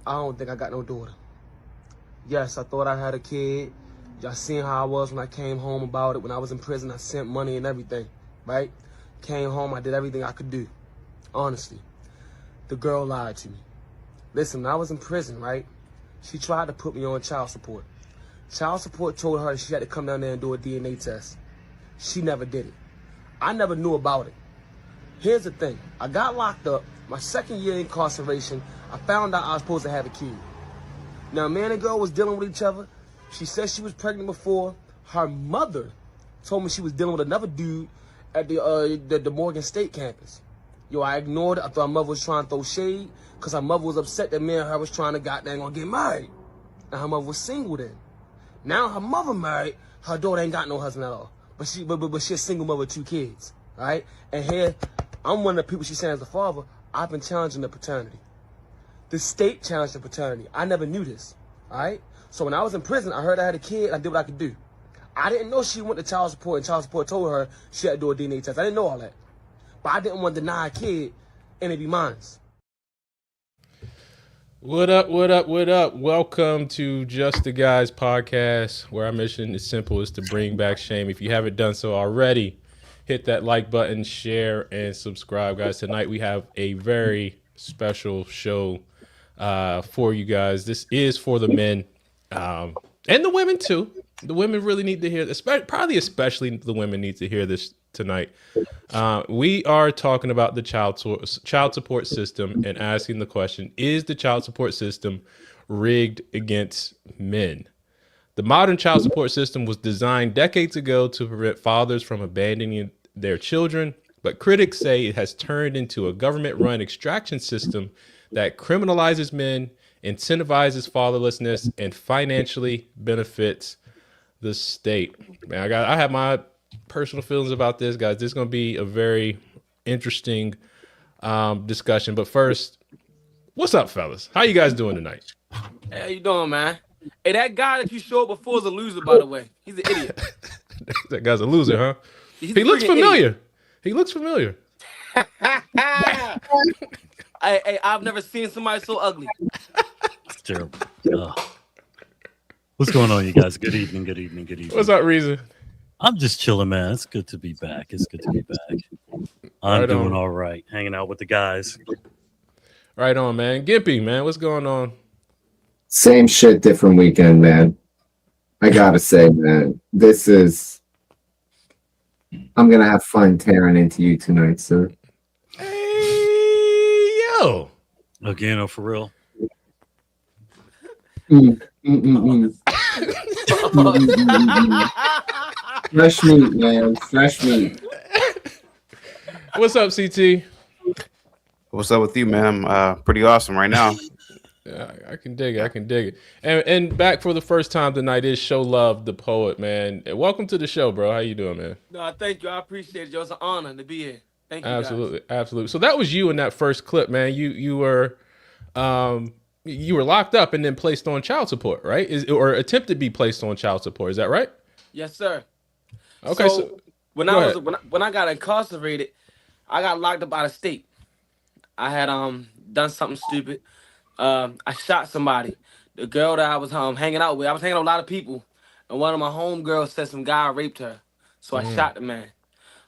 I don't think I got no daughter. Yes, I thought I had a kid. Y'all seen how I was when I came home about it. When I was in prison, I sent money and everything, right? Came home, I did everything I could do. Honestly, the girl lied to me. Listen, when I was in prison, right? She tried to put me on child support. Child support told her she had to come down there and do a DNA test. She never did it. I never knew about it. Here's the thing. I got locked up. My second year incarceration, I found out I was supposed to have a kid. Now, man and girl was dealing with each other. She said she was pregnant before. Her mother told me she was dealing with another dude at the Morgan State campus. Yo, I ignored it. I thought her mother was trying to throw shade because her mother was upset that me and her was trying to gonna get married. And her mother was single then. Now her mother married, her daughter ain't got no husband at all. But she's a single mother with 2 kids, all right? And here, I'm one of the people she said as the father, I've been challenging the paternity. The state challenged the paternity. I never knew this, all right? So when I was in prison, I heard I had a kid, I did what I could do. I didn't know she went to child support, and child support told her she had to do a DNA test. I didn't know all that. But I didn't want to deny a kid, and it be mine. What up, what up, what up? Welcome to Just the Guys podcast, where our mission is simple, is to bring back shame. If you haven't done so already, hit that like button, share, and subscribe, guys. Tonight we have a very special show for you guys. This is for the men and the women too. The women really need to hear this. Probably especially the women need to hear this tonight. We are talking about the child support system and asking the question, is the child support system rigged against men? The modern child support system was designed decades ago to prevent fathers from abandoning their children, but critics say it has turned into a government-run extraction system that criminalizes men, incentivizes fatherlessness, and financially benefits the state. Man, I have my personal feelings about this, guys. This is going to be a very interesting discussion. But first, what's up, fellas? How you guys doing tonight? Hey, how you doing, man? Hey, that guy that you showed before is a loser, by the way. He's an idiot. That guy's a loser, huh? He looks familiar. Idiot. He looks familiar. I've never seen somebody so ugly. It's terrible. What's going on, you guys? Good evening, good evening, good evening. What's up, Reason? I'm just chilling, man. It's good to be back. I'm doing all right, hanging out with the guys. Right on, man. Gimpy, man, what's going on? Same shit, different weekend, man. I gotta say, man, I'm gonna have fun tearing into you tonight, sir. Hey, yo. Again, for real. Fresh meat, man. Fresh meat. What's up, CT? What's up with you, man? I'm pretty awesome right now. Yeah, I can dig it. And back for the first time tonight is Show Love, the poet, man. Welcome to the show, bro. How you doing, man? No, thank you. I appreciate it, Joe. It's an honor to be here. Thank you, absolutely, guys. Absolutely. So that was you in that first clip, man. You were locked up and then placed on child support, right? Or attempted to be placed on child support. Is that right? Yes, sir. Okay. So when I got incarcerated, I got locked up out of state. I had done something stupid. I shot somebody. The girl that I was hanging out with, I was hanging out with a lot of people, and one of my homegirls said some guy raped her. So I shot the man.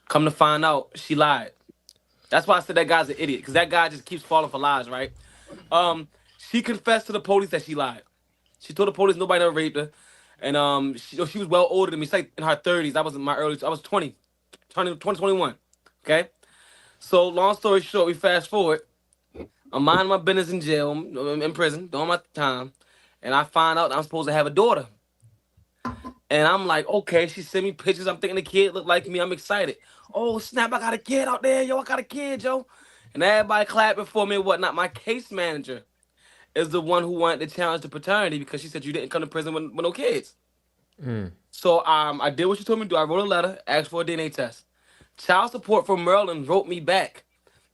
Come to find out, she lied. That's why I said that guy's an idiot, because that guy just keeps falling for lies, right? She confessed to the police that she lied. She told the police nobody ever raped her. And she was well older than me. She's like in her 30s. I was in my I was 21. Okay? So long story short, we fast forward. I'm minding my business in jail, in prison, doing my time. And I find out I'm supposed to have a daughter. And I'm like, okay, she sent me pictures. I'm thinking the kid looked like me. I'm excited. Oh, snap, I got a kid out there. Yo, I got a kid, yo. And everybody clapping for me and whatnot. My case manager is the one who wanted to challenge the paternity because she said you didn't come to prison with no kids. So I did what she told me to do. I wrote a letter, asked for a DNA test. Child support from Maryland wrote me back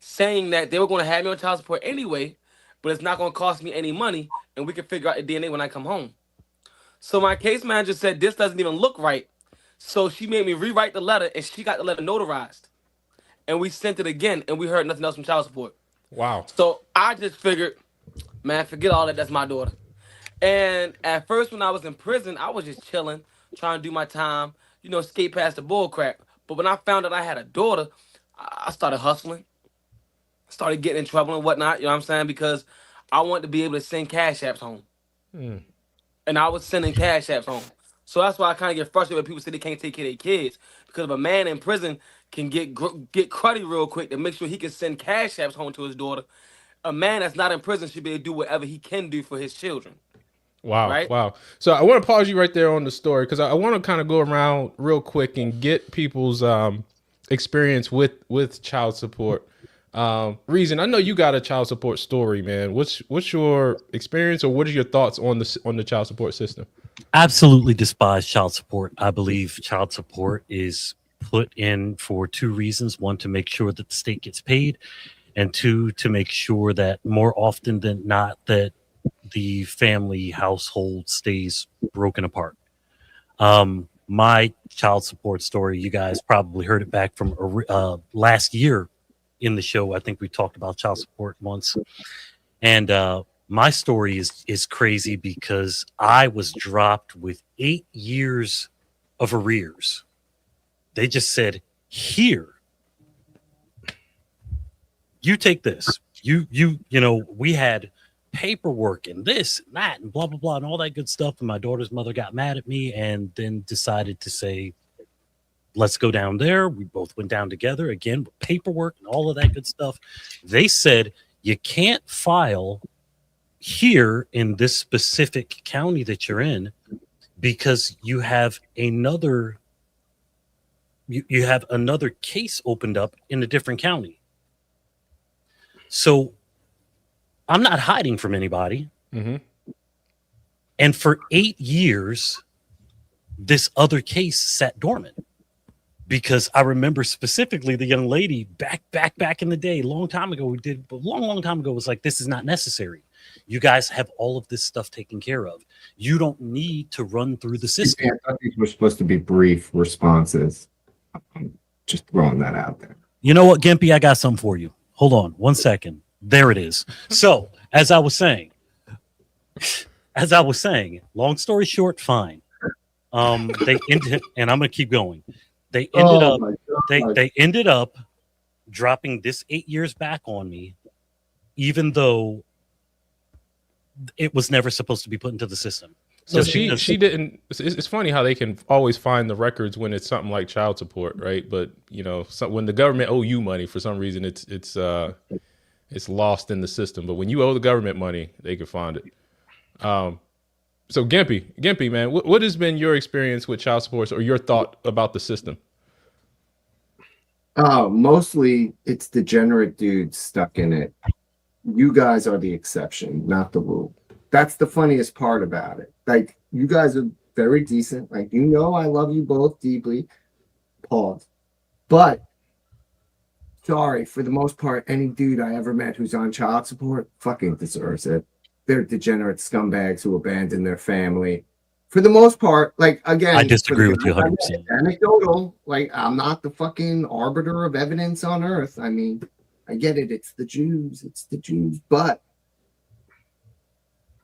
saying that they were going to have me on child support anyway, but it's not going to cost me any money, and we can figure out the DNA when I come home. So my case manager said, this doesn't even look right. So she made me rewrite the letter, and she got the letter notarized. And we sent it again, and we heard nothing else from child support. Wow. So I just figured, Man, forget all that. That's my daughter. And at first, when I was in prison, I was just chilling, trying to do my time, skate past the bull crap. But when I found out I had a daughter, I started hustling, started getting in trouble and whatnot. You know what I'm saying? Because I wanted to be able to send cash apps home, Mm. and I was sending cash apps home. So that's why I kind of get frustrated when people say they can't take care of their kids. Because if a man in prison can get cruddy real quick to make sure he can send cash apps home to his daughter, a man that's not in prison should be able to do whatever he can do for his children, Wow, right? wow. So I want to pause you right there on the story because I want to kind of go around real quick and get people's experience with child support. Reason, I know you got a child support story, man. What's your experience or what are your thoughts on the child support system? Absolutely despise child support. I believe child support is put in for two reasons: one, to make sure that the state gets paid, and two, to make sure that more often than not that the family household stays broken apart. My child support story, you guys probably heard it back from last year in the show. I think we talked about child support once, and my story is crazy because I was dropped with 8 years of arrears. They just said, "Here, you take this." We had paperwork and this and that and blah blah blah and all that good stuff. And my daughter's mother got mad at me and then decided to say, "Let's go down there." We both went down together again with paperwork and all of that good stuff. They said, "You can't file here in this specific county that you're in because you have another case opened up in a different county." So I'm not hiding from anybody. Mm-hmm. And for 8 years, this other case sat dormant because I remember specifically the young lady back in the day, long time ago, long time ago, was like, "This is not necessary. You guys have all of this stuff taken care of. You don't need to run through the system." Yeah, I thought these were supposed to be brief responses. I'm just throwing that out there. You know what, Gimpy? I got something for you. Hold on 1 second. There it is. So, as I was saying, long story short, fine. They ended, and I'm gonna keep going. They ended up dropping this 8 years back on me, even though it was never supposed to be put into the system. So she didn't. It's funny how they can always find the records when it's something like child support, right? But when the government owe you money for some reason, it's lost in the system. But when you owe the government money, they can find it. So Gimpy, man, what has been your experience with child support or your thought about the system? Mostly it's degenerate dudes stuck in it. You guys are the exception, not the rule. That's the funniest part about it. Like, you guys are very decent. Like, I love you both deeply. Pause. But sorry, for the most part, any dude I ever met who's on child support fucking deserves it. They're degenerate scumbags who abandon their family. For the most part, like, again, I disagree with you 100%. Anecdotal. Like, I'm not the fucking arbiter of evidence on earth. I mean, I get it. It's the Jews. But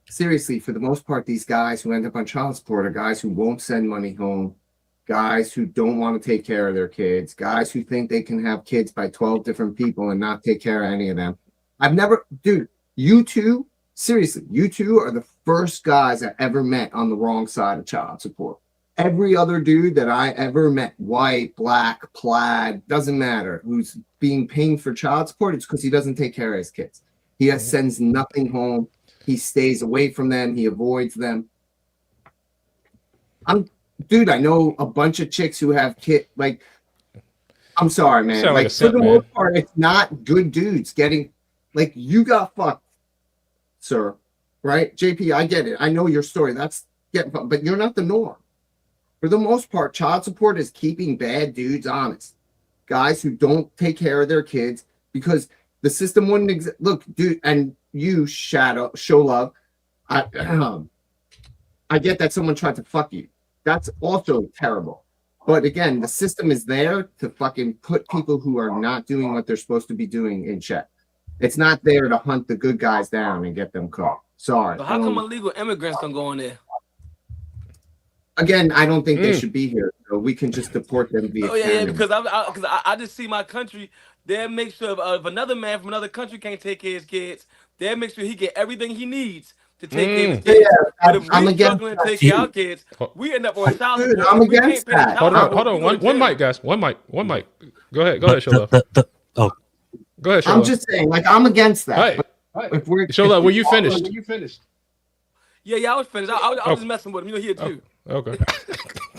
seriously, for the most part, these guys who end up on child support are guys who won't send money home, guys who don't want to take care of their kids, guys who think they can have kids by 12 different people and not take care of any of them. You two are the first guys I ever met on the wrong side of child support. Every other dude that I ever met, white, black, plaid, doesn't matter, who's being paying for child support, it's because he doesn't take care of his kids. He sends nothing home. He stays away from them. He avoids them. I know a bunch of chicks who have kids. Like, I'm sorry, man. Like, for the most part, it's not good dudes getting, like, you got fucked, sir. Right? JP, I get it. I know your story. That's getting fucked, but you're not the norm. For the most part, child support is keeping bad dudes honest. Guys who don't take care of their kids because the system wouldn't exist. Look, dude, and you show love. I get that someone tried to fuck you. That's also terrible. But again, the system is there to fucking put people who are not doing what they're supposed to be doing in check. It's not there to hunt the good guys down and get them caught. Sorry. So how come illegal immigrants don't go in there? Again, I don't think they should be here. So we can just deport them via yeah, because I just see my country. They'll make sure if another man from another country can't take care of his kids, they'll make sure he get everything he needs to take care of his kids. But if we struggling to take care of our kids, we end up on child support. I'm against that. Hold on. One mic, guys. One mic. Go ahead, Show Love. Go ahead, Show I'm Love. just saying, like, I'm against that. Right. If we're Show Love, were you finished? Yeah, I was finished. I was just messing with him. You know, here too. Okay.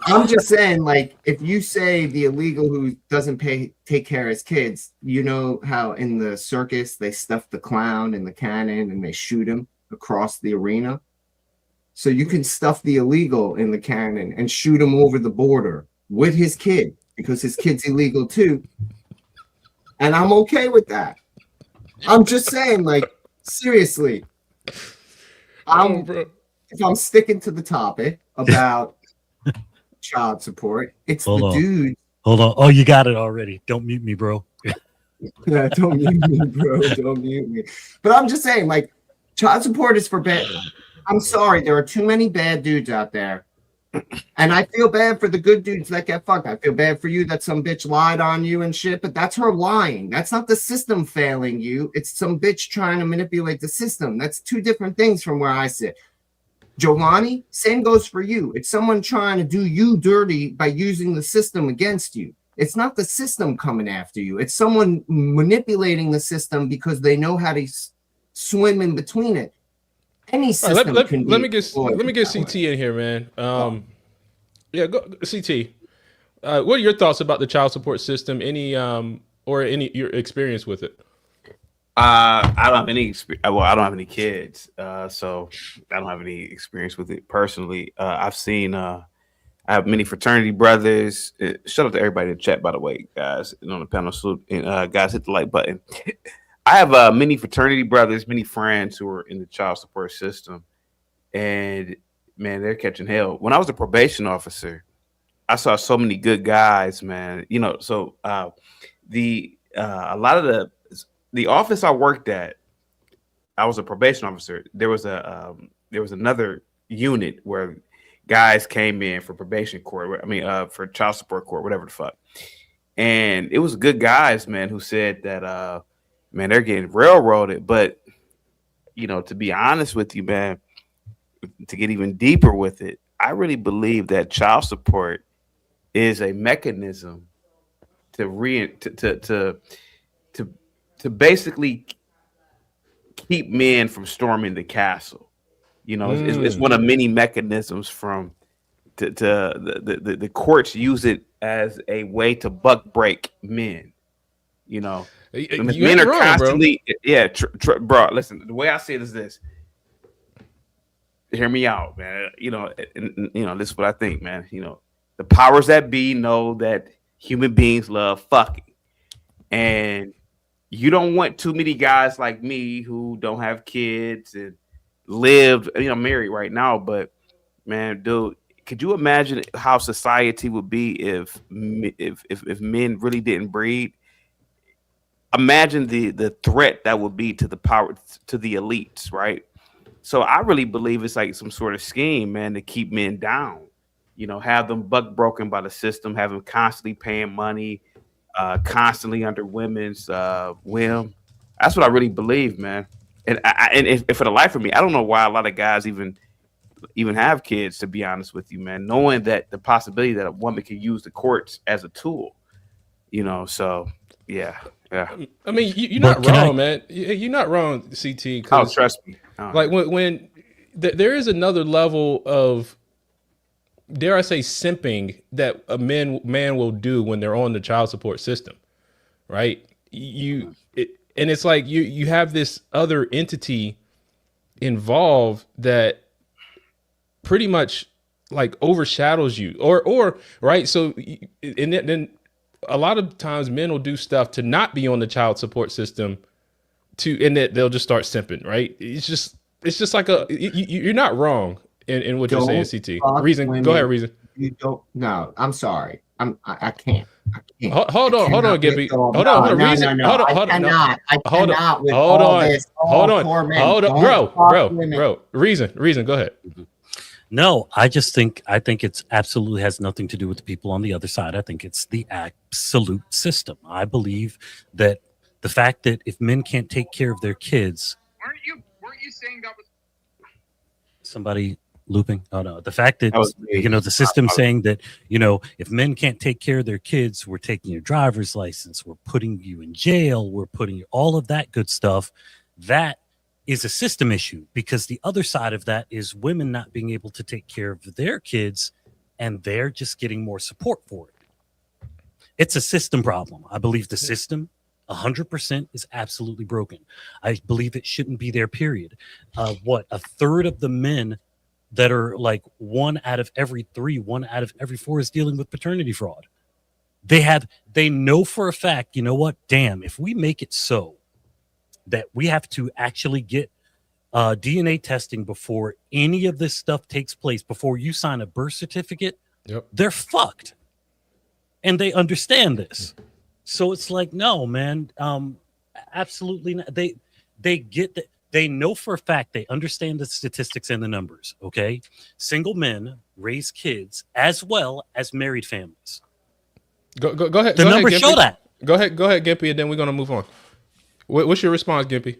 I'm just saying, like, if you say the illegal who doesn't take care of his kids, you know how in the circus they stuff the clown in the cannon and they shoot him across the arena? So you can stuff the illegal in the cannon and shoot him over the border with his kid because his kid's illegal too. And I'm okay with that. I'm just saying, like, seriously. If I'm sticking to the topic about child support, it's the dude. Hold on. Oh, you got it already. Don't mute me, bro. Yeah, don't mute me, bro. Don't mute me. But I'm just saying, like, child support is for bad. I'm sorry, there are too many bad dudes out there. And I feel bad for the good dudes that get fucked. I feel bad for you that some bitch lied on you and shit, but that's her lying. That's not the system failing you. It's some bitch trying to manipulate the system. That's two different things from where I sit. Giovanni, same goes for you. It's someone trying to do you dirty by using the system against you. It's not the system coming after you. It's someone manipulating the system because they know how to swim in between it. Any system let me get CT in here, man. Yeah, go CT. What are your thoughts about the child support system? Any your experience with it? I don't have any experience. Well, I don't have any kids, so I don't have any experience with it personally. I've seen. I have many fraternity brothers. Shout out to everybody in the chat, by the way, guys, and on the panel. So, guys, hit the like button. I have many fraternity brothers, many friends who are in the child support system, and man, they're catching hell. When I was a probation officer, I saw so many good guys, man. You know, so a lot of the office I worked at, I was a probation officer. There was another unit where guys came in for probation court. I mean, for child support court, whatever the fuck. And it was good guys, man, who said that, man, they're getting railroaded. But, you know, to be honest with you, man, to get even deeper with it, I really believe that child support is a mechanism to basically keep men from storming the castle. You know, it's one of many mechanisms the courts use it as a way to buck break men. You know, men are constantly, bro. Bro, listen, the way I see it is this. Hear me out, man. You know, this is what I think, man. You know, the powers that be know that human beings love fucking, and you don't want too many guys like me who don't have kids and live, married right now. But man, dude, could you imagine how society would be if men really didn't breed? Imagine the threat that would be to the power, to the elites, right? So I really believe it's like some sort of scheme, man, to keep men down. You know, have them buck broken by the system, have them constantly paying money, constantly under women's whim. That's what I really believe, man. And for the life of me, I don't know why a lot of guys even have kids, to be honest with you, man, knowing that the possibility that a woman can use the courts as a tool, so yeah. I mean, you're not wrong, man. You're not wrong, CT. Oh, trust me. Like when there is another level of, dare I say, simping that a man will do when they're on the child support system, right? And it's like you have this other entity involved that pretty much like overshadows you, or right. So and then a lot of times men will do stuff to not be on the child support system, and that they'll just start simping, right? It's just like you're not wrong in what you're saying, CT. Reason, go ahead, Reason. You don't. No, I'm sorry. I can't. I can't. Hold on, Gimpy. Hold on. Reason. No. I cannot. I cannot with all this. Hold on. Hold on, bro. Reason. Go ahead. No, I think it's absolutely has nothing to do with the people on the other side. I think it's the absolute system. I believe that the fact that if men can't take care of their kids, weren't you saying that was somebody looping? Oh no, the fact that the system saying that if men can't take care of their kids, we're taking your driver's license, we're putting you in jail, we're putting all of that good stuff. That is a system issue, because the other side of that is women not being able to take care of their kids, and they're just getting more support for it. It's a system problem. I believe the system 100% is absolutely broken. I believe it shouldn't be there, period. A third of the men that are like 1 out of every 3, 1 out of every 4 is dealing with paternity fraud. They know for a fact, damn, if we make it so that we have to actually get DNA testing before any of this stuff takes place, before you sign a birth certificate, they're fucked. And they understand this. So it's like, no, man, absolutely not. They get that. They know for a fact, they understand the statistics and the numbers, okay? Single men raise kids as well as married families. Go ahead. The numbers show that. Go ahead, Gimpy, and then we're going to move on. What's your response, Gimpy?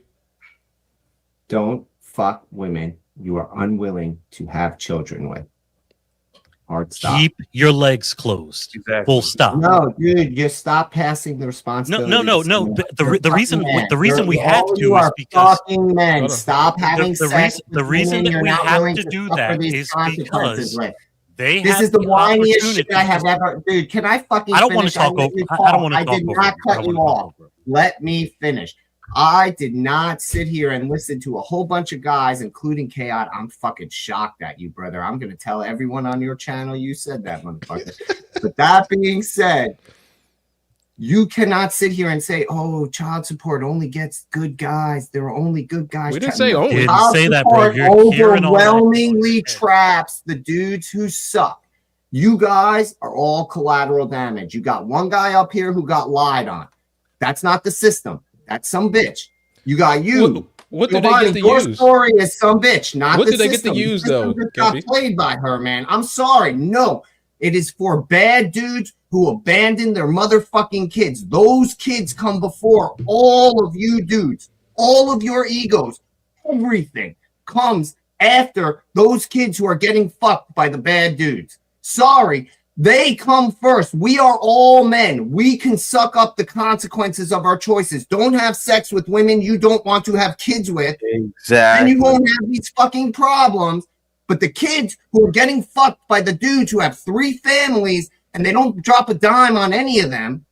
Don't fuck women you are unwilling to have children with. Hard stop. Keep your legs closed. Exactly. Full stop. No, dude, just stop passing the responsibility. No. The reason we have to is because fucking men. Stop having sex. The reason that we have to do that is because this is the whiniest shit I have ever. Dude, can I fucking? I don't want to talk over. I don't want to talk over. I did not cut you off. Let me finish. I did not sit here and listen to a whole bunch of guys, including Chaos. I'm fucking shocked at you, brother. I'm going to tell everyone on your channel you said that, motherfucker. But that being said, you cannot sit here and say, oh, child support only gets good guys. There are only good guys. We didn't say only. Didn't say that, bro. You're overwhelmingly traps the dudes who suck. You guys are all collateral damage. You got one guy up here who got lied on. That's not the system. That's some bitch. You got you. What did they get to your use? Story is some bitch, not what the did they system. get to use, the though? Got played by her, man. I'm sorry. No, it is for bad dudes who abandon their motherfucking kids. Those kids come before all of you dudes. All of your egos, everything comes after those kids who are getting fucked by the bad dudes. Sorry. They come first. We are all men. We can suck up the consequences of our choices. Don't have sex with women you don't want to have kids with. Exactly. And you won't have these fucking problems. But the kids who are getting fucked by the dudes who have 3 families and they don't drop a dime on any of them,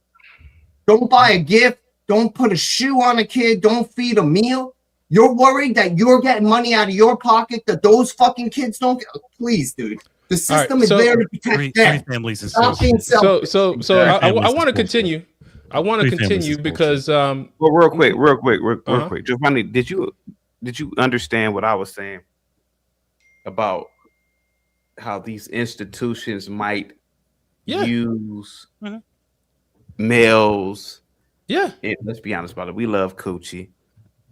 don't buy a gift, don't put a shoe on a kid, don't feed a meal. You're worried that you're getting money out of your pocket that those fucking kids don't get. Please, dude. The system is there to protect them. So I want to continue. I want to continue because well, real quick. Giovanni, did you understand what I was saying about how these institutions might use males? Yeah. And let's be honest about it. We love coochie.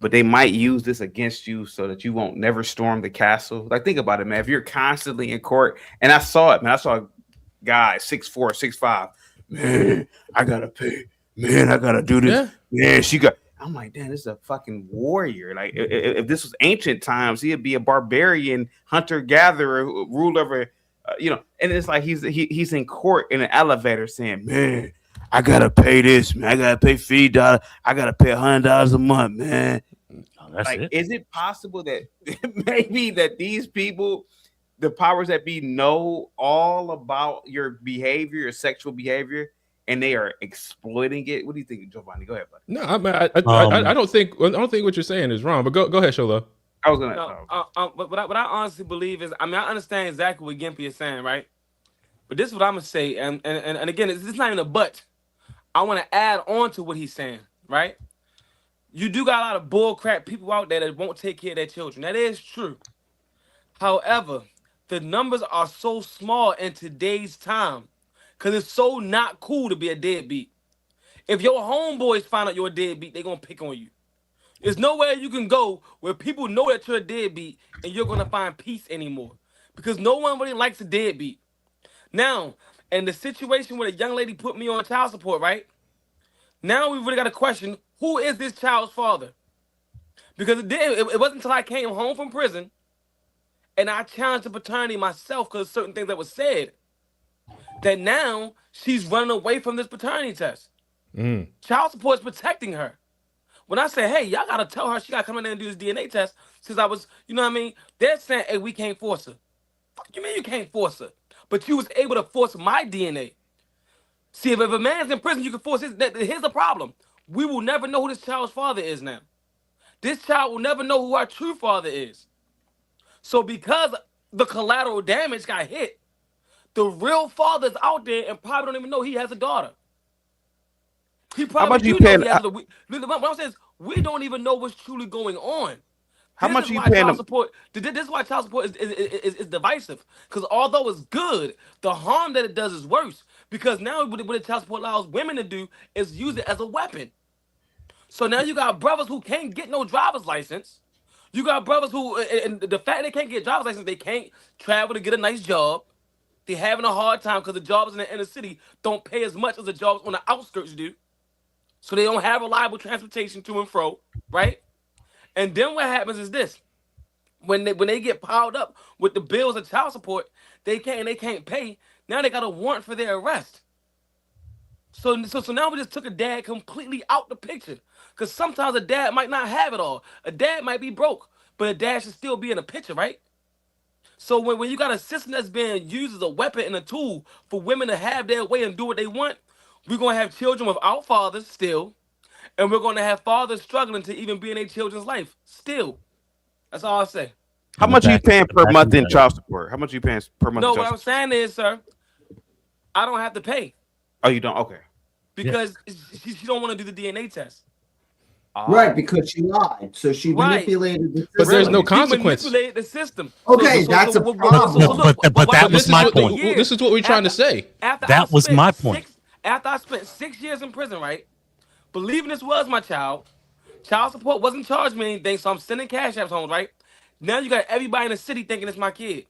But they might use this against you so that you won't never storm the castle. Like, think about it, man. If you're constantly in court, and I saw it, man. I saw a guy 6'4", 6'5". Man, I gotta pay. Man, I gotta do this. Yeah. Man, she got. I'm like, damn, this is a fucking warrior. Like, if this was ancient times, he'd be a barbarian hunter-gatherer who ruled over, And it's like he's in court in an elevator saying, man, I gotta pay this, man. I gotta pay $50. I gotta pay $100 a month, man. Is it possible that maybe that these people, the powers that be, know all about your behavior, your sexual behavior, and they are exploiting it? What do you think, Giovanni? Go ahead, buddy. No, I don't think what you're saying is wrong. But go ahead, Shola. I was gonna. What I honestly believe is, I understand exactly what Gimpy is saying, right? But this is what I'm gonna say, and again, it's not even a but. I want to add on to what he's saying, right? You do got a lot of bullcrap people out there that won't take care of their children. That is true. However, the numbers are so small in today's time because it's so not cool to be a deadbeat. If your homeboys find out you're a deadbeat, they're gonna pick on you. There's nowhere you can go where people know that you're a deadbeat and you're gonna find peace anymore. Because no one really likes a deadbeat. Now, in the situation where the young lady put me on child support, right? Now we really got to question, who is this child's father? Because it wasn't until I came home from prison and I challenged the paternity myself because of certain things that was said that now she's running away from this paternity test. Child support is protecting her. When I say, hey, y'all got to tell her she got to come in there and do this DNA test since I was, you know what I mean? They're saying, hey, we can't force her. Fuck you mean you can't force her? But you was able to force my DNA. See, if a man's in prison, you can force his. Here's the problem. We will never know who this child's father is now. This child will never know who our true father is. So because the collateral damage got hit, the real father's out there and probably don't even know he has a daughter. He probably do know he has a. What I'm saying is, we don't even know what's truly going on. How much are you paying them? This is why child support is divisive. Because although it's good, the harm that it does is worse. Because now what the child support allows women to do is use it as a weapon. So now you got brothers who can't get no driver's license. You got brothers who, and the fact they can't get a driver's license, they can't travel to get a nice job. They're having a hard time because the jobs in the inner city don't pay as much as the jobs on the outskirts do. So they don't have reliable transportation to and fro, right? And then what happens is this: when they get piled up with the bills of child support, they can't pay. Now they got a warrant for their arrest. So now we just took a dad completely out the picture. Because sometimes a dad might not have it all. A dad might be broke, but a dad should still be in the picture, right? So when you got a system that's being used as a weapon and a tool for women to have their way and do what they want, we're gonna have children without fathers still. And we're going to have fathers struggling to even be in their children's life. Still. That's all I say. How much are you paying per month in child support? How much are you paying per month? No, what I'm saying is, sir, I don't have to pay. Oh, you don't? Okay. Because she don't want to do the DNA test. Right, because she lied. So she manipulated the system. But there's no consequence. She manipulated the system. Okay, that's a problem. But that was my point. This is what we're trying to say. That was my point. After I spent 6 years in prison, right? Believing this was my child support wasn't charging me anything, so I'm sending cash apps home, right? Now you got everybody in the city thinking it's my kid.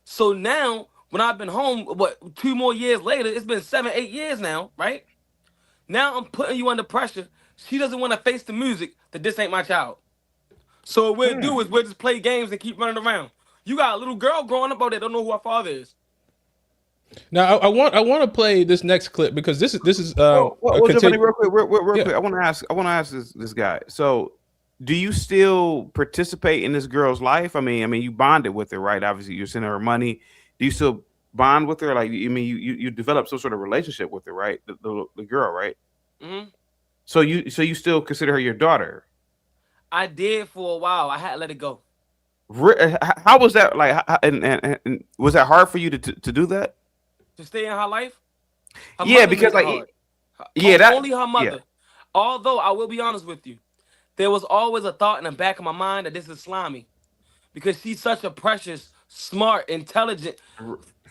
So now, when I've been home, 2 more years later, it's been 7, 8 years now, right? Now I'm putting you under pressure. She doesn't want to face the music that this ain't my child. So what we'll do is we'll just play games and keep running around. You got a little girl growing up out there, don't know who her father is. Now I want to play this next clip because this is real quick. I want to ask this guy. So, do you still participate in this girl's life? I mean, you bonded with her, right? Obviously, you're sending her money. Do you still bond with her? Like, you develop some sort of relationship with her, right? The girl, right? Mm-hmm. So you still consider her your daughter? I did for a while. I had to let it go. How was that? Like, and was that hard for you to do that? To stay in her life? Because only her mother. Yeah. Although I will be honest with you, there was always a thought in the back of my mind that this is slimy, because she's such a precious, smart, intelligent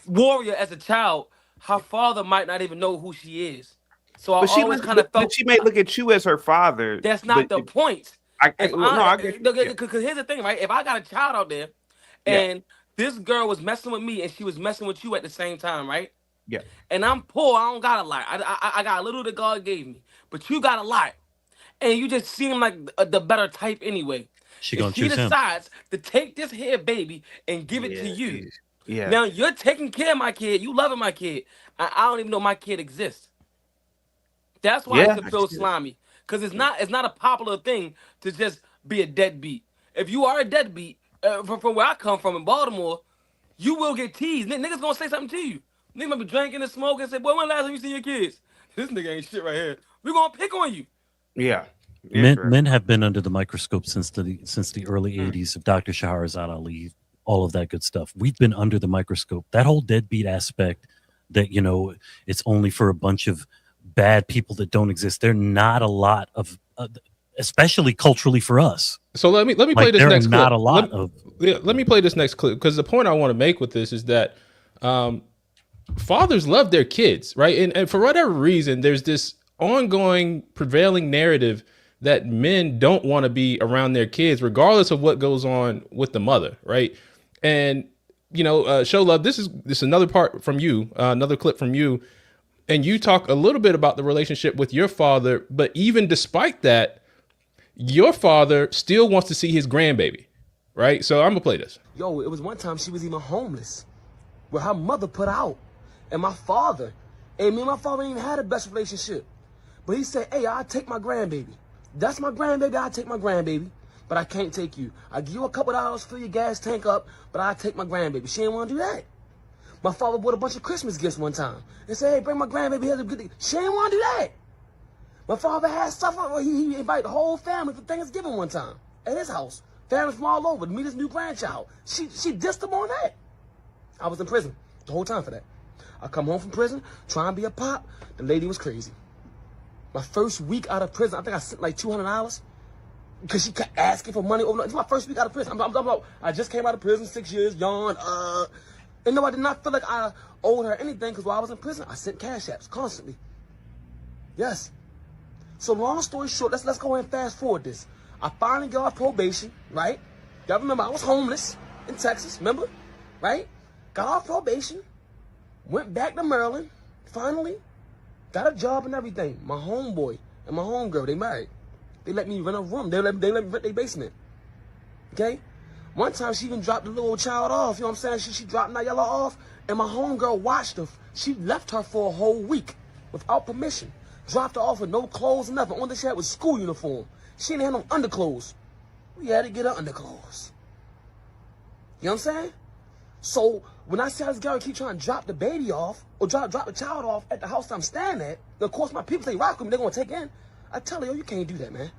warrior as a child. Her father might not even know who she is. So I always kind of felt she may look at you as her father. That's not the point. Because here's the thing, right? If I got a child out there, and this girl was messing with me and she was messing with you at the same time, right? Yeah. And I'm poor. I don't got a lot. I got a little that God gave me. But you got a lot. And you just seem like the better type anyway. She decides to take this here baby and give it to you. Yeah. Now you're taking care of my kid. You loving my kid. I don't even know my kid exists. That's why it feels slimy. Because it's not a popular thing to just be a deadbeat. If you are a deadbeat, from where I come from in Baltimore, you will get teased. Niggas gonna say something to you. Niggas might be drinking and smoking and say, boy, when last time you see your kids? This nigga ain't shit right here. We gonna pick on you. Yeah. Men have been under the microscope since the early 80s of Dr. Shahrazad Ali, all of that good stuff. We've been under the microscope. That whole deadbeat aspect that, it's only for a bunch of bad people that don't exist. There are not a lot of, especially culturally for us. So let me play this next clip. Not a lot of. Let me play this next clip because the point I want to make with this is that fathers love their kids, right? And for whatever reason, there's this ongoing prevailing narrative that men don't want to be around their kids, regardless of what goes on with the mother, right? And Show Love, this is another part from you, another clip from you, and you talk a little bit about the relationship with your father, but even despite that, your father still wants to see his grandbaby, right? So I'm gonna play this. Yo, it was one time she was even homeless, where her mother put her out, and my father, and me and my father ain't even had a best relationship, but he said, "Hey, I'll take my grandbaby. That's my grandbaby. I'll take my grandbaby, but I can't take you. I give you a couple dollars, fill your gas tank up, but I'll take my grandbaby." She didn't want to do that. My father bought a bunch of Christmas gifts one time and said, "Hey, bring my grandbaby here to get." She didn't want to do that. My father had stuff. He invited the whole family for Thanksgiving one time at his house. Family from all over to meet his new grandchild. She dissed him on that. I was in prison the whole time for that. I come home from prison, trying to be a pop. The lady was crazy. My first week out of prison, I think I sent like $200 because she kept asking for money. It's my first week out of prison. I just came out of prison, 6 years, yawn. And no, I did not feel like I owed her anything because while I was in prison, I sent cash apps constantly. Yes. So long story short, let's go ahead and fast forward this. I finally got off probation, right? Y'all remember I was homeless in Texas, remember? Right? Got off probation, went back to Maryland, finally, got a job and everything. My homeboy and my homegirl, they married. They let me rent a room. They let me rent their basement. Okay? One time she even dropped the little child off, you know what I'm saying? She dropped Nayella off, and my homegirl watched her. She left her for a whole week without permission. Dropped her off with no clothes or nothing. Only thing she had was school uniform. She didn't have no underclothes. We had to get her underclothes. You know what I'm saying? So when I see how this girl keep trying to drop the baby off or drop the child off at the house I'm staying at, of course my people say rock with me, they're gonna take in. I tell her, yo, you can't do that, man.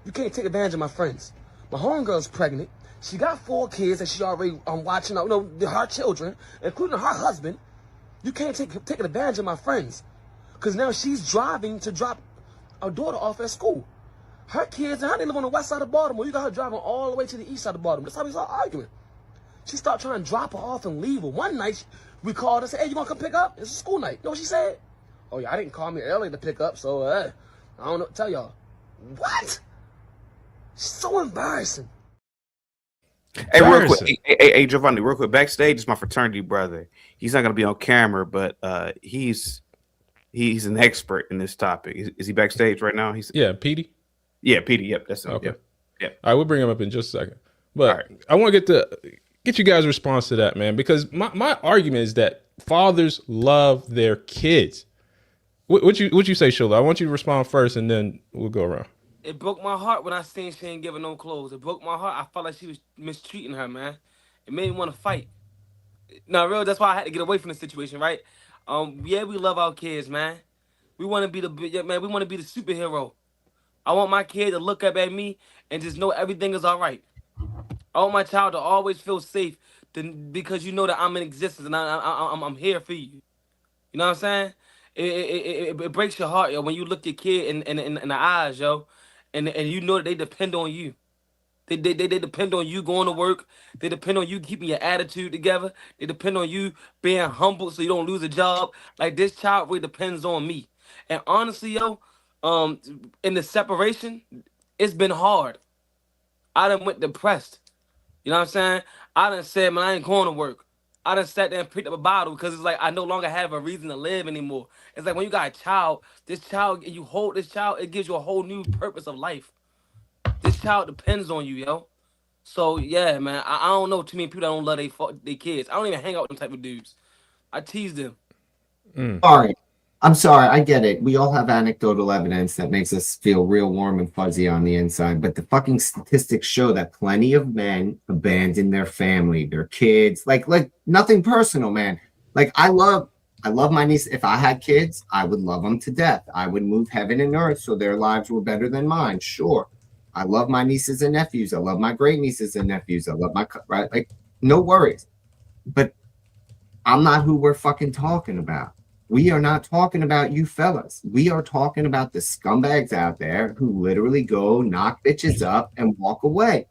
You can't take advantage of my friends. My homegirl's pregnant. She got 4 kids that she already watching, her children, including her husband. You can't take advantage of my friends. Because now she's driving to drop our daughter off at school. Her kids, and how they live on the west side of Baltimore. You got her driving all the way to the east side of Baltimore. That's how we start arguing. She started trying to drop her off and leave her. One night, we called her and said, "Hey, you gonna come pick up? It's a school night." You know what she said? "Oh, yeah, I didn't call me early to pick up, so I don't know what to tell y'all." What? So embarrassing. Hey, real quick, hey, Giovanni, real quick. Backstage is my fraternity brother. He's not gonna be on camera, but he's an expert in this topic. Is he backstage right now? Petey. Yeah, Petey. Yep, that's it. Okay. Yep. All right, we'll bring him up in just a second. But I want to get you guys' response to that, man, because my argument is that fathers love their kids. What you say, Shola? I want you to respond first, and then we'll go around. It broke my heart when I seen she ain't giving no clothes. It broke my heart. I felt like she was mistreating her, man. It made me want to fight. No, real. That's why I had to get away from the situation, right? Yeah, we love our kids, man. We want to be we want to be the superhero. I want my kid to look up at me and just know everything is all right. I want my child to always feel safe, because you know that I'm in existence and I'm here for you. You know what I'm saying? It breaks your heart, yo, when you look your kid in the eyes, yo, and you know that they depend on you. They depend on you going to work. They depend on you keeping your attitude together. They depend on you being humble so you don't lose a job. Like, this child really depends on me. And honestly, yo, in the separation, it's been hard. I done went depressed. You know what I'm saying? I done said, man, I ain't going to work. I done sat there and picked up a bottle because it's like I no longer have a reason to live anymore. It's like when you got a child, and you hold this child, it gives you a whole new purpose of life. This child depends on you, yo. So, yeah, man, I don't know too many people that don't love their kids. I don't even hang out with them type of dudes. I tease them. I'm sorry. I get it. We all have anecdotal evidence that makes us feel real warm and fuzzy on the inside. But the fucking statistics show that plenty of men abandon their family, their kids. Like nothing personal, man. Like I love my niece. If I had kids, I would love them to death. I would move heaven and earth so their lives were better than mine. Sure. I love my nieces and nephews. I love my great nieces and nephews. I love right. Like no worries. But I'm not who we're fucking talking about. We are not talking about you fellas. We are talking about the scumbags out there who literally go knock bitches up and walk away.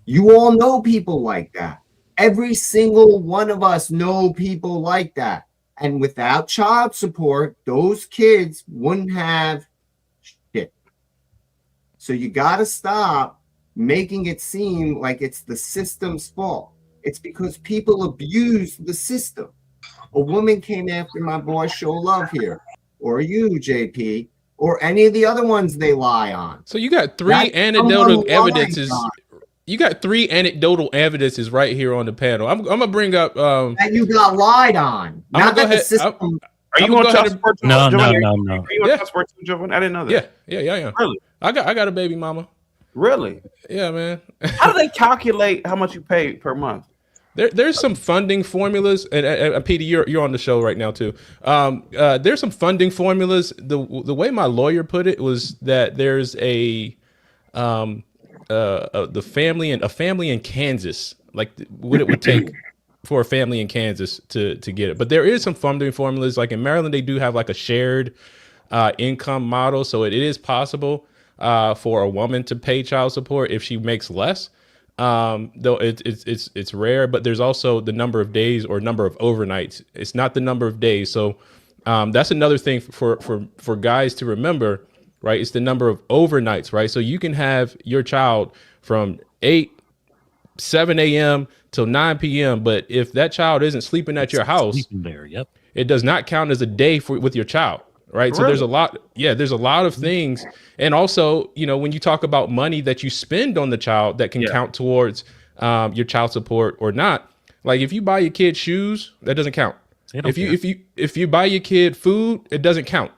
You all know people like that. Every single one of us know people like that. And without child support, those kids wouldn't have shit. So you got to stop making it seem like it's the system's fault. It's because people abuse the system. A woman came after my boy Show Love here, or you, JP, or any of the other ones they lie on. So you got three anecdotal evidences. You got three anecdotal evidences right here on the panel. I'm gonna bring up that you got lied on. Not that the system. Are you on child support? No. Are you on child support too, Jovan? I didn't know that. Yeah. Really? I got a baby mama. Really? Yeah, man. How do they calculate how much you pay per month? There's some funding formulas, and Peter, you're on the show right now too. There's some funding formulas. The way my lawyer put it was that there's a family in Kansas, like what it would take for a family in Kansas to get it. But there is some funding formulas. Like in Maryland, they do have like a shared income model, so it is possible for a woman to pay child support if she makes less. Though it's rare, but there's also the number of days or number of overnights. It's not the number of days. So that's another thing for guys to remember, right? It's the number of overnights, right? So you can have your child from 7 a.m. till 9 p.m. But if that child isn't sleeping at your house, it does not count as a day with your child. Right. So there's a lot. Yeah, there's a lot of things. And also, when you talk about money that you spend on the child that can count towards your child support or not. Like if you buy your kid shoes, that doesn't count. If you buy your kid food, it doesn't count.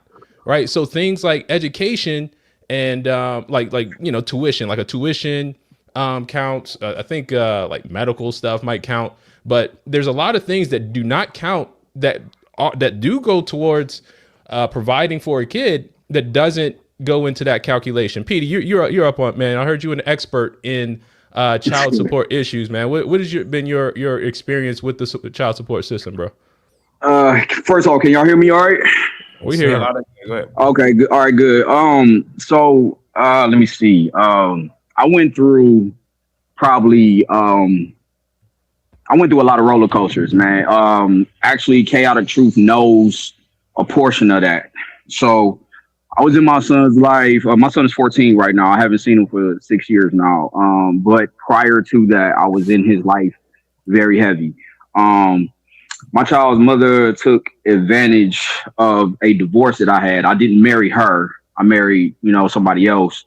Right. So things like education and like tuition, like a tuition counts. I think like medical stuff might count. But there's a lot of things that do not count that do go towards providing for a kid that doesn't go into that calculation. Peter, you're up on, man. I heard you an expert in child support issues, man. What has been your experience with the child support system, bro? First of all, can y'all hear me all right? We hear you. Okay, good. All right, good. So let me see. I went through probably I went through a lot of roller coasters, man. Actually, Chaotic Truth knows a portion of that. So I was in my son's life. My son is 14 right now. I haven't seen him for 6 years now. But prior to that, I was in his life very heavy. My child's mother took advantage of a divorce that I had. I didn't marry her. I married, somebody else.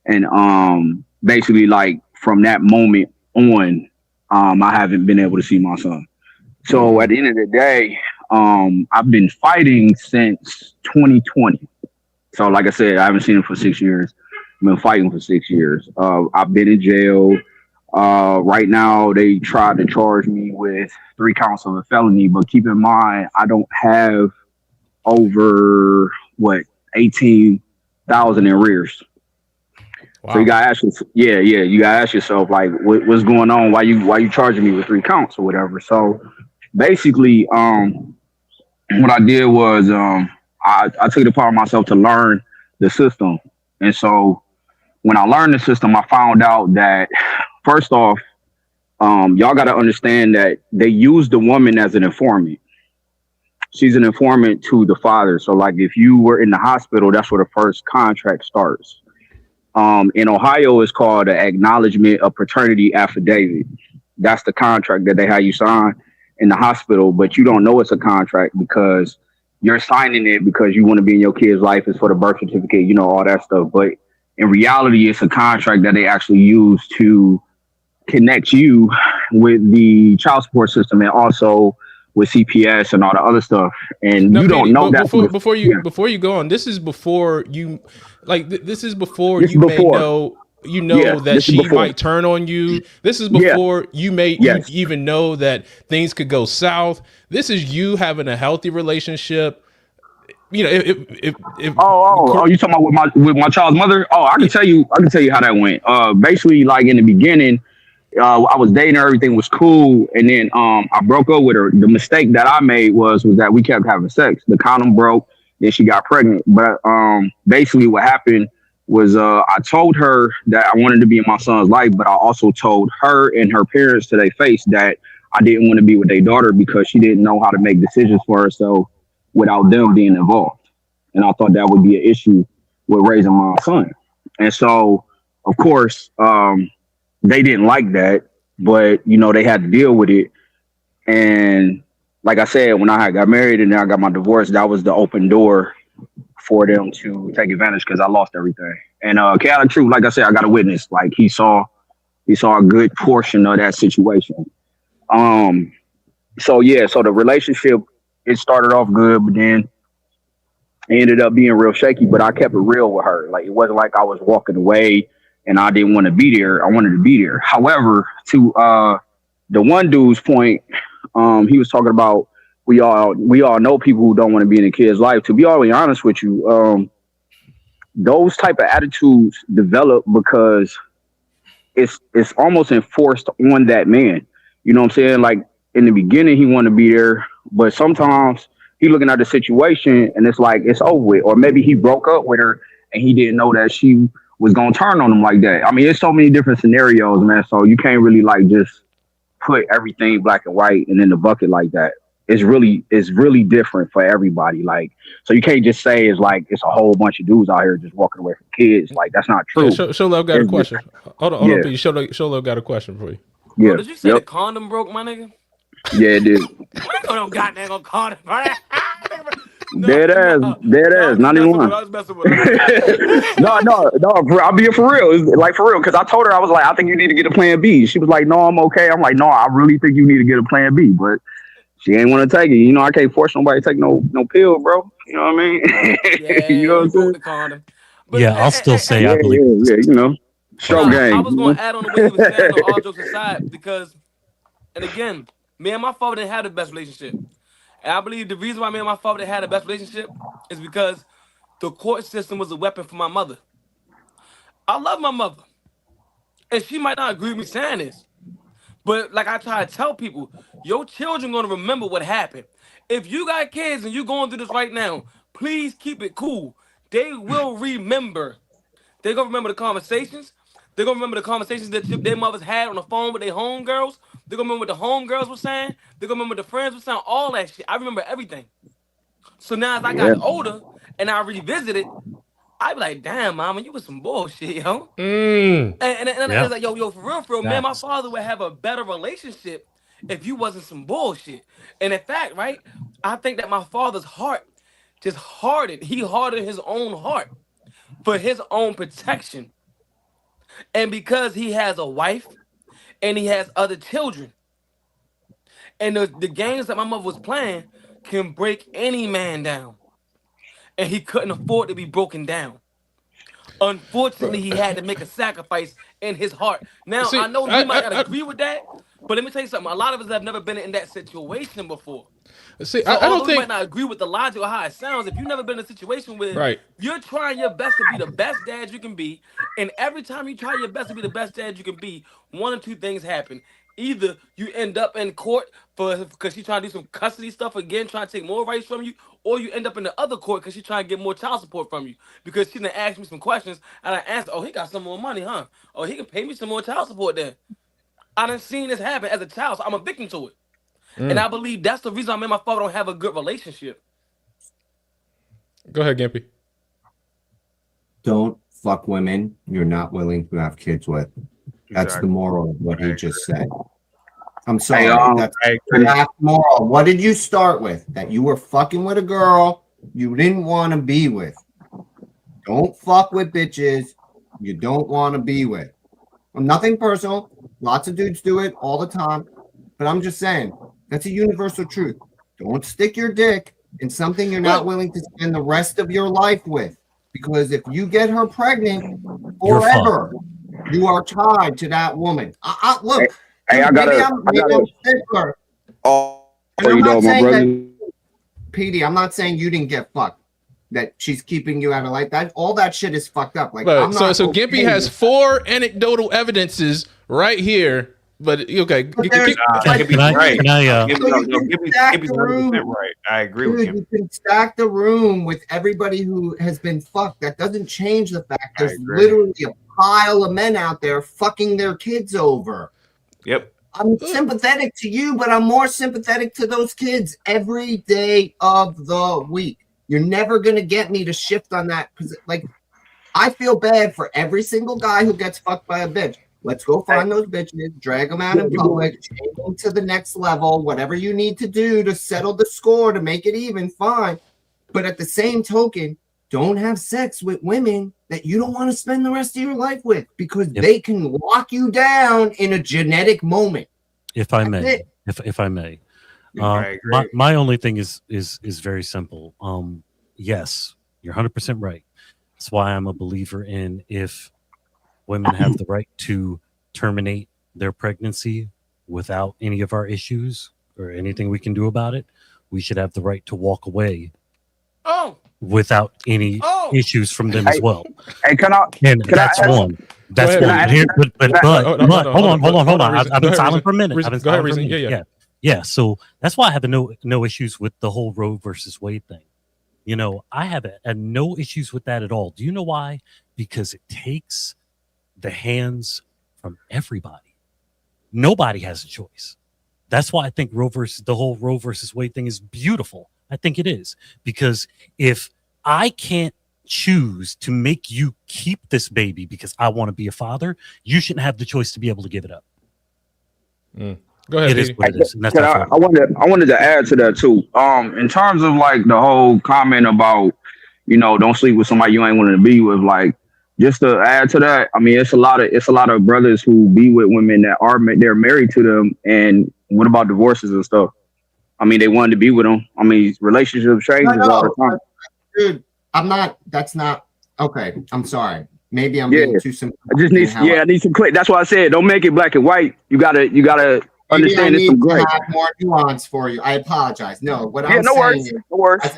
And basically, like from that moment on, I haven't been able to see my son. So at the end of the day, I've been fighting since 2020. So like I said, I haven't seen him for 6 years. I've been fighting for 6 years. I've been in jail. Right now, they tried to charge me with 3 counts of a felony, but keep in mind, I don't have over 18,000 in arrears. Wow. So you gotta ask yourself, you gotta ask yourself, like, what's going on? Why you charging me with 3 counts or whatever? So basically, what I did was I took it upon myself to learn the system. And so when I learned the system, I found out that, first off, y'all got to understand that they use the woman as an informant. She's an informant to the father. So like if you were in the hospital, that's where the first contract starts. In Ohio, it's called an acknowledgement of paternity affidavit. That's the contract that they have you sign in the hospital, but you don't know it's a contract because you're signing it because you want to be in your kid's life. It's for the birth certificate, all that stuff. But in reality, it's a contract that they actually use to connect you with the child support system and also with CPS and all the other stuff. And you don't know that before you go on. This is before you this is before you may know. That she might turn on you. This is before you may even know that things could go south. This is you having a healthy relationship. If you talking about with my child's mother? Oh, I can tell you how that went. Basically, like in the beginning, I was dating her, everything was cool, and then I broke up with her. The mistake that I made was that we kept having sex. The condom broke, then she got pregnant. But basically, what happened was I told her that I wanted to be in my son's life, but I also told her and her parents to their face that I didn't want to be with their daughter because she didn't know how to make decisions for herself without them being involved. And I thought that would be an issue with raising my son. And so, of course, they didn't like that, but they had to deal with it. And like I said, when I got married and then I got my divorce, that was the open door for them to take advantage because I lost everything. And Caylin, true, like I said, I got a witness. Like he saw a good portion of that situation. So the relationship, it started off good, but then it ended up being real shaky. But I kept it real with her. Like it wasn't like I was walking away and I didn't want to be there. I wanted to be there. However, to the one dude's point, he was talking about we all know people who don't want to be in a kid's life. To be all honest with you, those type of attitudes develop because it's almost enforced on that man. You know what I'm saying? Like in the beginning, he wanted to be there, but sometimes he looking at the situation and it's like it's over with. Or maybe he broke up with her and he didn't know that she was gonna turn on him like that. I mean, there's so many different scenarios, man. So you can't really like just put everything black and white and in the bucket like that. It's really different for everybody. Like, so you can't just say it's a whole bunch of dudes out here just walking away from kids. Like, that's not true. Yeah, Show Love got a question. Hold on, Pete. Show Love got a question for you. Yeah. Bro, did you say the condom broke, my nigga? Yeah, it did. I don't goddamn condom. Dead ass, not even one. No, I'll be for real. It's like for real, because I told her, I was like, I think you need to get a plan B. She was like, no, I'm okay. I'm like, no, I really think you need to get a plan B, but she ain't want to take it. I can't force nobody to take no pill, bro. You know what I mean? Yeah, you know what I'm saying? The condom. But, I'll still say I believe. Yeah, show game. I was going to add on the way he was saying, all jokes aside, because, and again, me and my father didn't have the best relationship. And I believe the reason why me and my father didn't have the best relationship is because the court system was a weapon for my mother. I love my mother. And she might not agree with me saying this. But like I try to tell people, your children going to remember what happened. If you got kids and you're going through this right now, please keep it cool. They will remember. They're going to remember the conversations. They're going to remember the conversations that their mothers had on the phone with their homegirls. They're going to remember what the homegirls were saying. They're going to remember the friends were saying, all that shit. I remember everything. So now as I got older and I revisited, I be like, damn, mama, you was some bullshit, yo. And I was like, yo, for real, man, my father would have a better relationship if you wasn't some bullshit. And in fact, right, I think that my father's heart just hardened. He hardened his own heart for his own protection. And because he has a wife and he has other children, and the games that my mother was playing can break any man down. And he couldn't afford to be broken down. Unfortunately, he had to make a sacrifice in his heart. Now, I know you might not agree with that, but let me tell you something. A lot of us have never been in that situation before. See, so I don't think you might not agree with the logic or how it sounds. If you've never been in a situation where you're trying your best to be the best dad you can be, and every time you try your best to be the best dad you can be, one or two things happen. Either you end up in court because she's trying to do some custody stuff again, trying to take more rights from you, or you end up in the other court because she's trying to get more child support from you. Because she done asked me some questions, and I answered, oh, he got some more money, huh? Oh, he can pay me some more child support then. I done seen this happen as a child, so I'm a victim to it. And I believe that's the reason I and my father don't have a good relationship. Go ahead, Gimpy. Don't fuck women you're not willing to have kids with. That's the moral of what he just said. I'm sorry. That's the last moral. What did you start with? That you were fucking with a girl you didn't want to be with. Don't fuck with bitches you don't want to be with. Nothing personal. Lots of dudes do it all the time. But I'm just saying, that's a universal truth. Don't stick your dick in something you're not willing to spend the rest of your life with. Because if you get her pregnant forever, you are tied to that woman. Look, hey, I got a stickler. Oh, you know, my brother. Petey, I'm not saying you didn't get fucked. That she's keeping you out of life. That all that shit is fucked up. Like, so Gimpy has 4 anecdotal evidences right here. But okay, Gimpy's right. I agree with you. You can stack the room with everybody who has been fucked. That doesn't change the fact there's literally a pile of men out there fucking their kids over. Yep. I'm sympathetic to you, but I'm more sympathetic to those kids every day of the week. You're never going to get me to shift on that. Like, I feel bad for every single guy who gets fucked by a bitch. Let's go find those bitches, drag them out in public, change them to the next level, whatever you need to do to settle the score, to make it even, fine. But at the same token, don't have sex with women that you don't want to spend the rest of your life with, because they can lock you down in a genetic moment. If I may, my only thing is very simple. Yes, you're 100% right. That's why I'm a believer in, if women have the right to terminate their pregnancy without any of our issues or anything we can do about it, we should have the right to walk away without any issues from them as well. And that's one. That's one. But hold on. I've been silent for a minute. I've been silent for a minute. Yeah. So that's why I have no issues with the whole Roe versus Wade thing. You know, I have no issues with that at all. Do you know why? Because it takes the hands from everybody. Nobody has a choice. That's why I think the whole Roe versus Wade thing is beautiful. I think it is, because if I can't choose to make you keep this baby because I want to be a father, you shouldn't have the choice to be able to give it up. Go ahead. It is what it is. And that's I wanted to add to that too. In terms of like the whole comment about, you know, don't sleep with somebody you ain't wanting to be with, like, just to add to that, I mean, it's a lot of brothers who be with women that they're married to them, and what about divorces and stuff? I mean, they wanted to be with them. I mean, relationships change all the time. Dude, that's not okay. I'm sorry. Maybe I'm being too simple. I need some quick. That's why I said, don't make it black and white. You gotta understand it's some gray. I have more nuance for you. I apologize. No, what I'm saying is,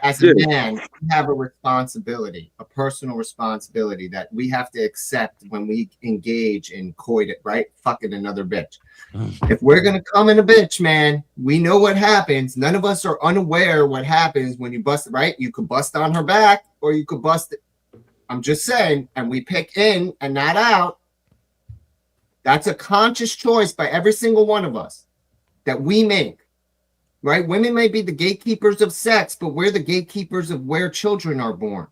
as a man, we have a responsibility, a personal responsibility that we have to accept when we engage in coitus, right? Fucking another bitch. If we're gonna come in a bitch, man, we know what happens. None of us are unaware what happens when you bust, right? You could bust on her back, or you could bust it. I'm just saying, and we pick in and not out. That's a conscious choice by every single one of us that we make, right? Women may be the gatekeepers of sex, but we're the gatekeepers of where children are born.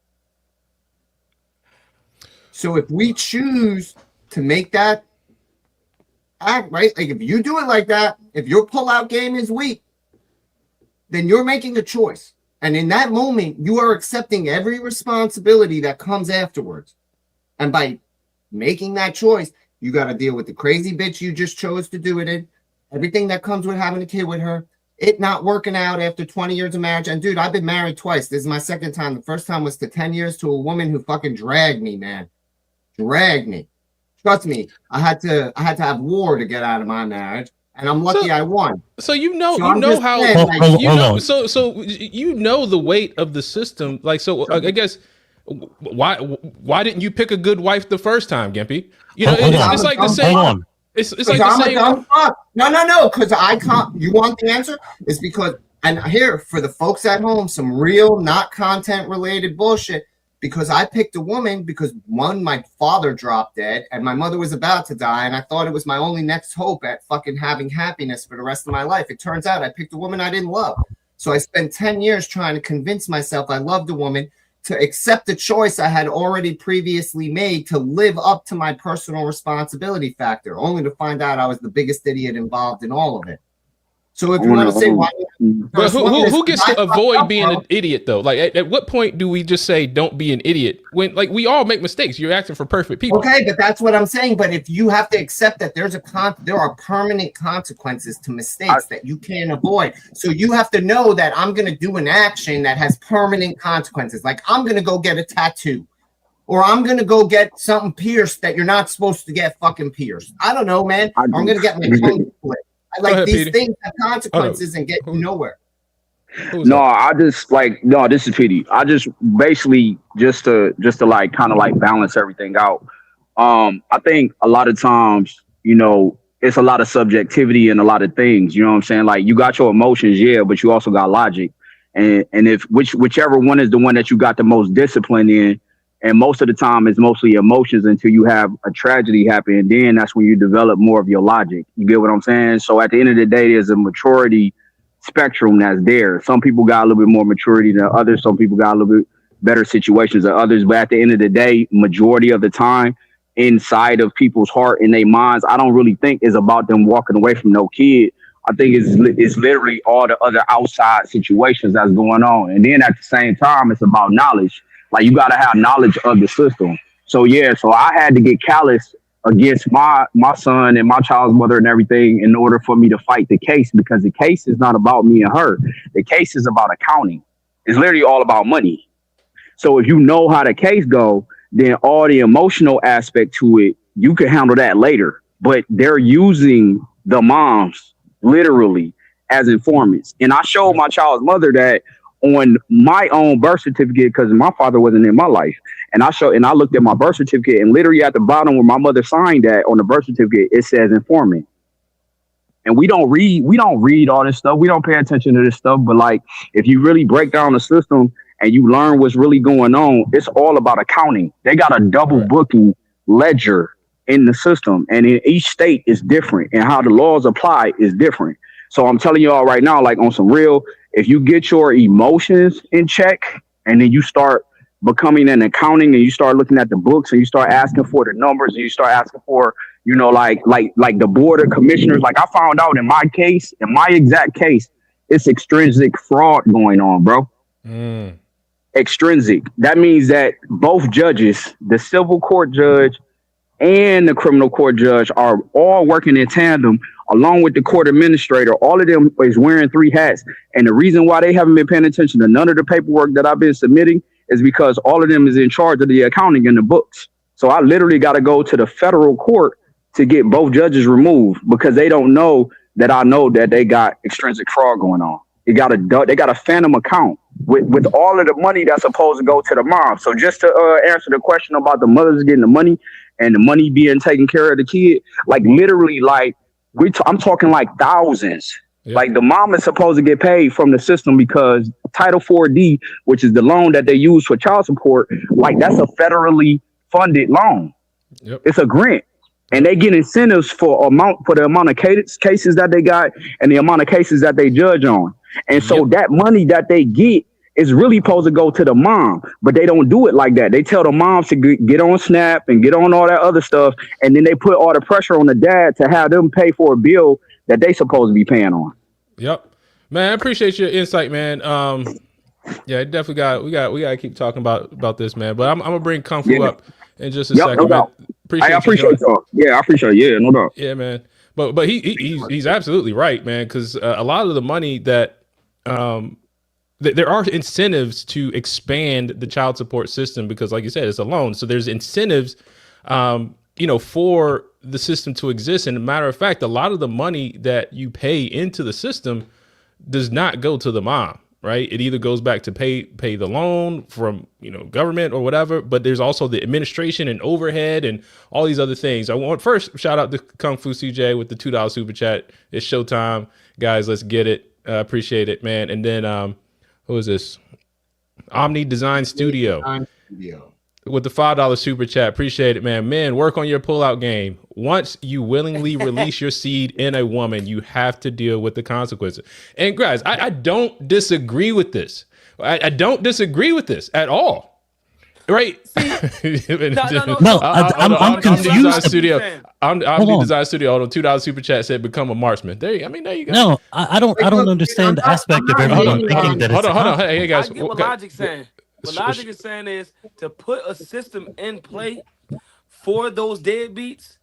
So if we choose to make that act, right? Like, if you do it like that, if your pull-out game is weak, then you're making a choice. And in that moment, you are accepting every responsibility that comes afterwards. And by making that choice, you got to deal with the crazy bitch you just chose to do it in, everything that comes with having a kid with her, it not working out after 20 years of marriage. And dude, I've been married twice. This is my second time. The first time was to 10 years to a woman who fucking dragged me, man. Dragged me. Trust me, I had to have war to get out of my marriage. And I'm lucky I won. So you know the weight of the system. Like, so I guess why didn't you pick a good wife the first time, Gimpy? You know, it's like the same. It's like the same. No. Because I can't. You want the answer? It's because, and here for the folks at home, some real not content related bullshit. Because I picked a woman because, one, my father dropped dead and my mother was about to die, and I thought it was my only next hope at fucking having happiness for the rest of my life. It turns out I picked a woman I didn't love. So I spent 10 years trying to convince myself I loved a woman, to accept the choice I had already previously made to live up to my personal responsibility factor, only to find out I was the biggest idiot involved in all of it. So if you want to say why, but who gets to avoid being an idiot though? Like, at what point do we just say don't be an idiot when, like, we all make mistakes? You're acting for perfect people. Okay, but that's what I'm saying. But if you have to accept that there are permanent consequences to mistakes that you can't avoid, so you have to know that I'm going to do an action that has permanent consequences. Like, I'm going to go get a tattoo, or I'm going to go get something pierced that you're not supposed to get fucking pierced. I don't know, man. I'm going to get my tongue split. Like, these things have consequences and get you nowhere. This is Petey. I just basically just to like kind of like balance everything out. I think a lot of times, you know, it's a lot of subjectivity and a lot of things, you know what I'm saying? Like, you got your emotions, yeah, but you also got logic. And if whichever one is the one that you got the most discipline in, And most of the time, it's mostly emotions until you have a tragedy happen. And then that's when you develop more of your logic. You get what I'm saying? So at the end of the day, there's a maturity spectrum that's there. Some people got a little bit more maturity than others. Some people got a little bit better situations than others. But at the end of the day, majority of the time, inside of people's heart and their minds, I don't really think is about them walking away from no kid. I think it's literally all the other outside situations that's going on. And then at the same time, it's about knowledge. Like you got to have knowledge of the system. So yeah, so I had to get callous against my son and my child's mother and everything in order for me to fight the case, because the case is not about me and her. The case is about accounting. It's literally all about money. So if you know how the case go, then all the emotional aspect to it, you can handle that later. But they're using the moms literally as informants. And I showed my child's mother that on my own birth certificate, because my father wasn't in my life. And I looked at my birth certificate, and literally at the bottom where my mother signed that on the birth certificate, it says informant. And we don't read all this stuff. We don't pay attention to this stuff. But like, if you really break down the system and you learn what's really going on, it's all about accounting. They got a double booking ledger in the system, and in each state is different, and how the laws apply is different. So I'm telling you all right now, like on some real, if you get your emotions in check and then you start becoming an accounting and you start looking at the books and you start asking for the numbers and you start asking for, like the board of commissioners, like I found out in my case, in my exact case, it's extrinsic fraud going on, bro. Extrinsic. That means that both judges, the civil court judge and the criminal court judge, are all working in tandem along with the court administrator. All of them is wearing 3 hats. And the reason why they haven't been paying attention to none of the paperwork that I've been submitting is because all of them is in charge of the accounting and the books. So I literally got to go to the federal court to get both judges removed because they don't know that I know that they got extrinsic fraud going on. They got a phantom account with all of the money that's supposed to go to the mom. So just to answer the question about the mothers getting the money and the money being taken care of the kid, like literally, like I'm talking like thousands. Yep. Like the mom is supposed to get paid from the system because Title 4D, which is the loan that they use for child support, like that's a federally funded loan. Yep. It's a grant. And they get incentives for the amount of cases that they got and the amount of cases that they judge on. And so that money that they get is really supposed to go to the mom, but they don't do it like that. They tell the moms to get on SNAP and get on all that other stuff. And then they put all the pressure on the dad to have them pay for a bill that they supposed to be paying on. Yep. Man, I appreciate your insight, man. Yeah, definitely we got to keep talking about this, man. But I'm gonna bring Kung Fu up in just a second. No doubt. I appreciate y'all. Yeah, I appreciate it. Yeah, no doubt. Yeah, man. But he's absolutely right, man. Because a lot of the money that there are incentives to expand the child support system because, like you said, it's a loan. So there's incentives, for the system to exist. And a matter of fact, a lot of the money that you pay into the system does not go to the mom, right? It either goes back to pay the loan from, government or whatever, but there's also the administration and overhead and all these other things. I want first shout out to Kung Fu CJ with the $2 super chat. It's showtime, guys. Let's get it. Appreciate it, man. And then, who is this? Omni Design Studio with the $5 super chat. Appreciate it, man. Men, work on your pullout game. Once you willingly release your seed in a woman, you have to deal with the consequences. And guys, I don't disagree with this. I don't disagree with this at all. Right? No, I'm confused. Omni Design Studio on $2 super chat said become a marksman. There you go. No, I don't understand the aspect of everyone thinking that it's hold on. Hey guys. I get what Logic's saying. What Logic is saying is to put a system in play for those deadbeats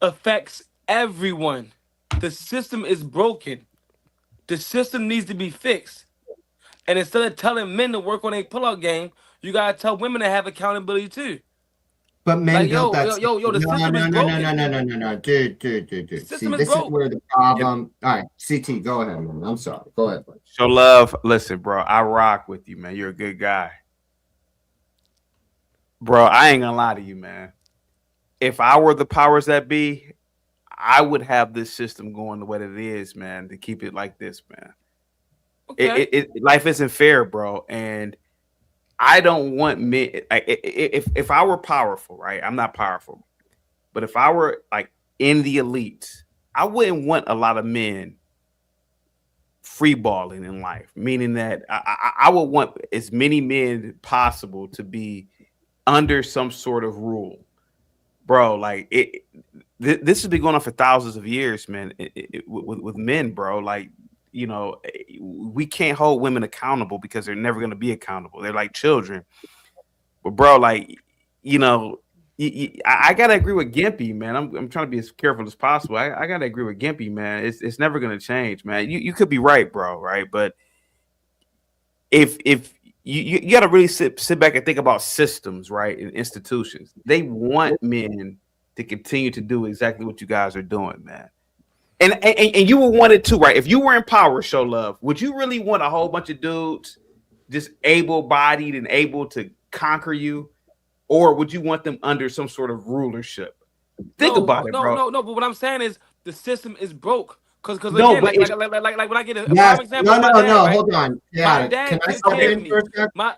affects everyone. The system is broken. The system needs to be fixed. And instead of telling men to work on a pullout game, you gotta tell women to have accountability too. But men built that. The system is broken. No, dude. See, this is where the problem. All right, CT, go ahead, man. I'm sorry. Go ahead, buddy. So love, listen, bro. I rock with you, man. You're a good guy, bro. I ain't gonna lie to you, man. If I were the powers that be, I would have this system going the way that it is, man. To keep it like this, man. Okay. Life isn't fair, bro, and I don't want men. Like, if I were powerful, right? I'm not powerful, but if I were like in the elite, I wouldn't want a lot of men free balling in life. Meaning that I would want as many men possible to be under some sort of rule, bro. Like this has been going on for thousands of years, man. With men, bro. Like, you know, we can't hold women accountable because they're never going to be accountable. They're like children. But bro, like, you know, I gotta agree with Gimpy, man. I'm trying to be as careful as possible. I gotta agree with Gimpy, man. It's never gonna change, man. You could be right, bro, right? But if you gotta really sit back and think about systems, right, and institutions. They want men to continue to do exactly what you guys are doing, man. And you would want it too, right? If you were in power, show love, would you really want a whole bunch of dudes just able-bodied and able to conquer you, or would you want them under some sort of rulership? Think about it, bro. No. But what I'm saying is the system is broke. Because no, again, like when I get a prime example, no, my dad, right? hold on. Yeah, My dad can I took step care of in me. for a sec? My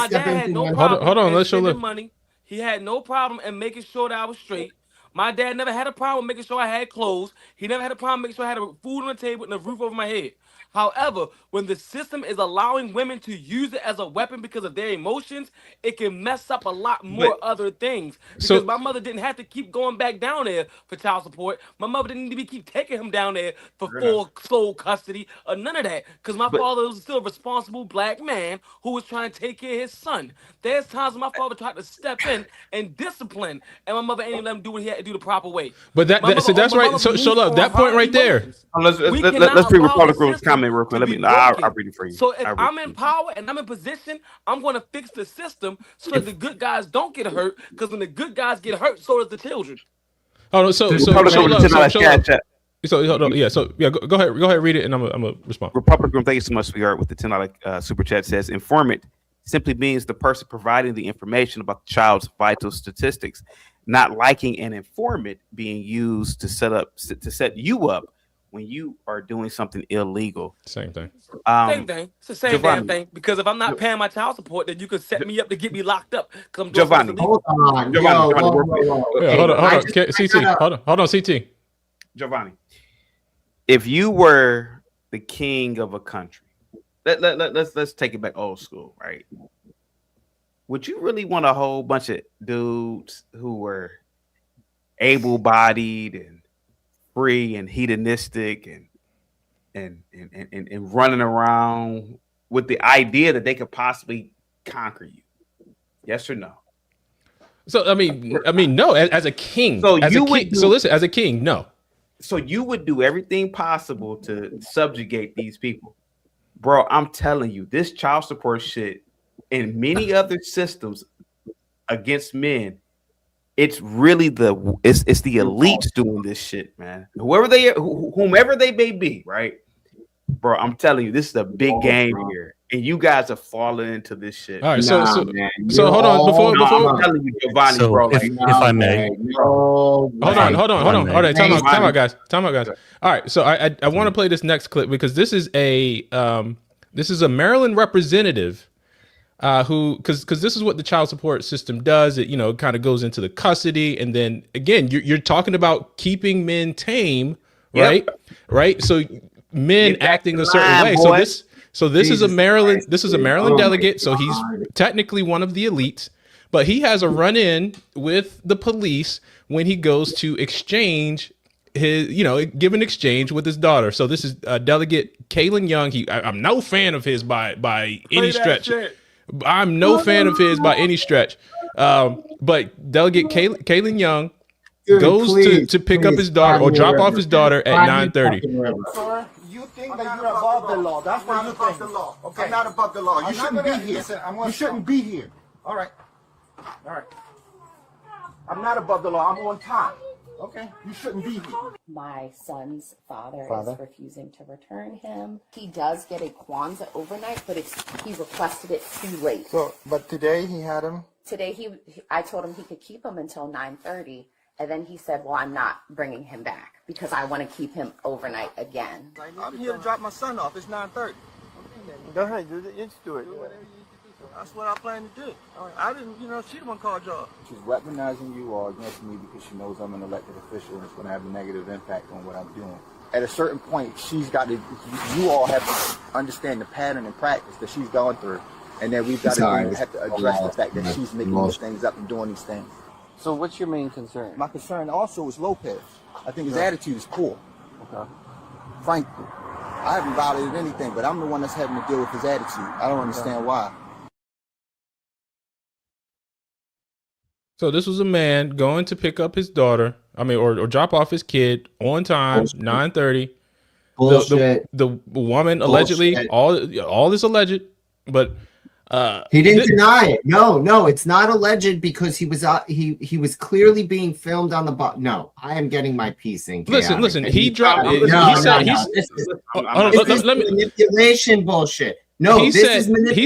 dad had no problem Hold on, let's show spending look. money. He had no problem in making sure that I was straight. My dad never had a problem making sure I had clothes. He never had a problem making sure I had food on the table and a roof over my head. However, when the system is allowing women to use it as a weapon because of their emotions, it can mess up a lot more other things. Because my mother didn't have to keep going back down there for child support. My mother didn't need to keep taking him down there for full sole custody or none of that. Because my father was still a responsible black man who was trying to take care of his son. There's times when my father tried to step in and discipline, and my mother ain't even let him do what he had to do the proper way. But that's right. So love that point right there. Let's read Republican's comment real quick. I'll read it for you. So if I'm in power and I'm in position, I'm going to fix the system so that the good guys don't get hurt. Because when the good guys get hurt, so does the children. Oh no, so hold on. Yeah, so yeah, go ahead, read it, and I'm gonna respond. Republican, thank you so much, sweetheart. With the $10 super chat says, informant simply means the person providing the information about the child's vital statistics. Not liking an informant being used to set you up when you are doing something illegal. Same thing. Same thing. It's the same damn thing. Because if I'm not paying my child support, then you can set me up to get me locked up. Giovanni, hold on. Hold on. CT, hold on, CT. Giovanni, if you were the king of a country, let's take it back old school, right? Would you really want a whole bunch of dudes who were able-bodied and free and hedonistic and running around with the idea that they could possibly conquer you? Yes or no? So I mean, no. As a king, listen, as a king, no. So you would do everything possible to subjugate these people, bro. I'm telling you, this child support shit and many other systems against men, it's really it's the elites doing this shit, man. Whomever they may be, right, bro? I'm telling you, this is a big game here, and you guys are falling into this shit. All right, so hold on before I'm telling you, Giovanni, bro. If I may, hold on. All right, time out, guys. All right, so I want to play this next clip because this is a Maryland representative. Because this is what the child support system does. It kind of goes into the custody, and then again, you're talking about keeping men tame, right? Yep. Right. So men acting a certain way. Boy. So this is a Maryland. This is a Maryland delegate. So he's technically one of the elites, but he has a run-in with the police when he goes to exchange his, give an exchange with his daughter. So this is Delegate Caylin Young. I'm no fan of his by any stretch. I'm no fan of his by any stretch. But Delegate Caylin Young goes to pick up his daughter or drop off his daughter at 9:30. Sir, you think that you're above the law. That's what you think. Okay. I'm not above the law. You shouldn't be here. You shouldn't be here. All right. I'm not above the law. I'm on time. Okay, you shouldn't be here. My son's father is refusing to return him. He does get a Kwanzaa overnight, but he requested it too late. So, but today he had him? Today I told him he could keep him until 9:30, and then he said, well, I'm not bringing him back because I want to keep him overnight again. I'm here to drop my son off. It's 9:30. Go ahead, just do it. That's what I plan to do. I didn't, she the one called y'all. She's weaponizing you all against me because she knows I'm an elected official and it's going to have a negative impact on what I'm doing. At a certain point, she's got to, you all have to understand the pattern and practice that she's gone through. And then we've got to have to address the fact that she's making these things up and doing these things. So what's your main concern? My concern also is Lopez. I think his attitude is poor. Okay. Frankly, I haven't violated anything, but I'm the one that's having to deal with his attitude. I don't understand why. So this was a man going to pick up his daughter, or drop off his kid on time, 9:30. Bullshit. The woman allegedly, all this alleged, but he didn't deny it. No, it's not alleged because he was clearly being filmed on the bus. No, I am getting my piece in. Listen. He dropped. This is manipulation bullshit. No, he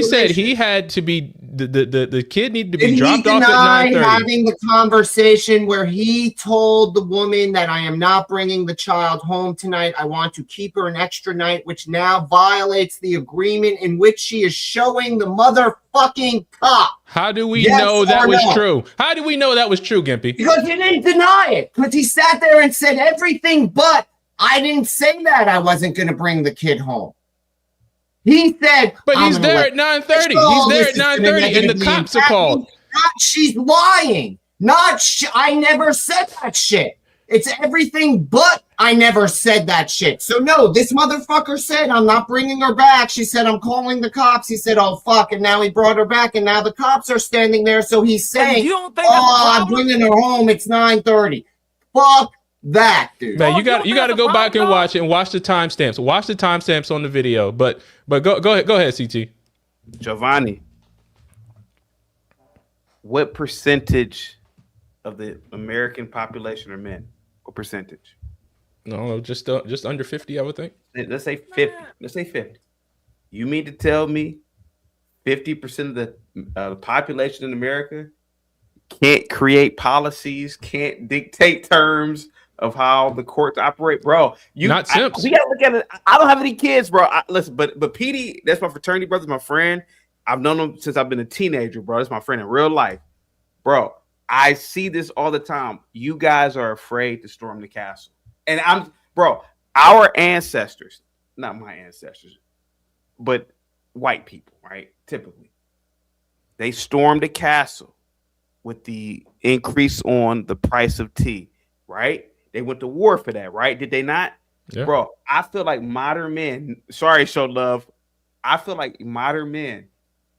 said he had to be the kid needed to be dropped off at 9:30. Having the conversation where he told the woman that I am not bringing the child home tonight. I want to keep her an extra night, which now violates the agreement in which she is showing the motherfucking cop. How do we know that was true? How do we know that was true, Gimpy? Because he didn't deny it. Because he sat there and said everything but I didn't say that I wasn't going to bring the kid home. He said, but he's there at 9:30. He's there at 9:30, and the cops are called. She's lying. I never said that shit. It's everything but I never said that shit. So no, this motherfucker said, I'm not bringing her back. She said, I'm calling the cops. He said, oh, fuck. And now he brought her back, and now the cops are standing there. So he's saying, I'm bringing her home. It's 9:30. Fuck that, dude. Man, you got to go back and watch the timestamps. Watch the timestamps on the video. But go ahead, CT. Giovanni, what percentage of the American population are men? What percentage? No, just under 50, I would think. Let's say 50. Let's say 50. You mean to tell me 50% of the population in America can't create policies, can't dictate terms of how the courts operate, bro? We gotta look at it. I don't have any kids, bro. Listen, but PD, that's my fraternity brother, my friend. I've known him since I've been a teenager, bro. That's my friend in real life, bro. I see this all the time. You guys are afraid to storm the castle, and our ancestors, not my ancestors, but white people, right? Typically, they stormed the castle with the increase on the price of tea, right? They went to war for that, right? Did they not? Yeah. Bro, I feel like modern men, sorry, Show Love. I feel like modern men,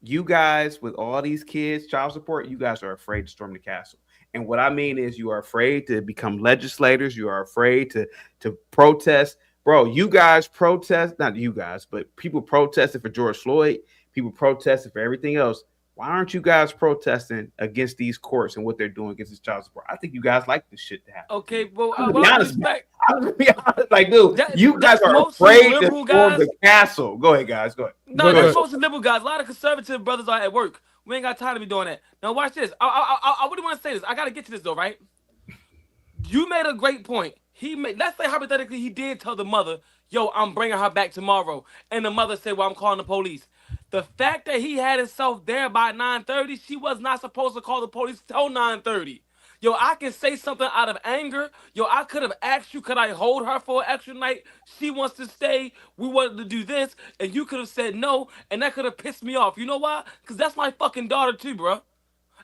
you guys with all these kids, child support, you guys are afraid to storm the castle. And what I mean is you are afraid to become legislators. You are afraid to protest. Bro, you guys protest, not you guys, but people protested for George Floyd. People protested for everything else. Why aren't you guys protesting against these courts and what they're doing against this child support? I think you guys like this shit to happen. Okay, well, I'm gonna be honest, like, dude, you guys are afraid to storm the castle. Go ahead, guys. Go ahead. No, that's mostly liberal guys. A lot of conservative brothers are at work. We ain't got time to be doing that. Now, watch this. I really want to say this. I got to get to this, though, right? You made a great point. Let's say, hypothetically, he did tell the mother, yo, I'm bringing her back tomorrow. And the mother said, well, I'm calling the police. The fact that he had himself there by 9:30, she was not supposed to call the police till 9:30. Yo, I can say something out of anger. Yo, I could have asked you, could I hold her for an extra night? She wants to stay. We wanted to do this. And you could have said no. And that could have pissed me off. You know why? Because that's my fucking daughter too, bro.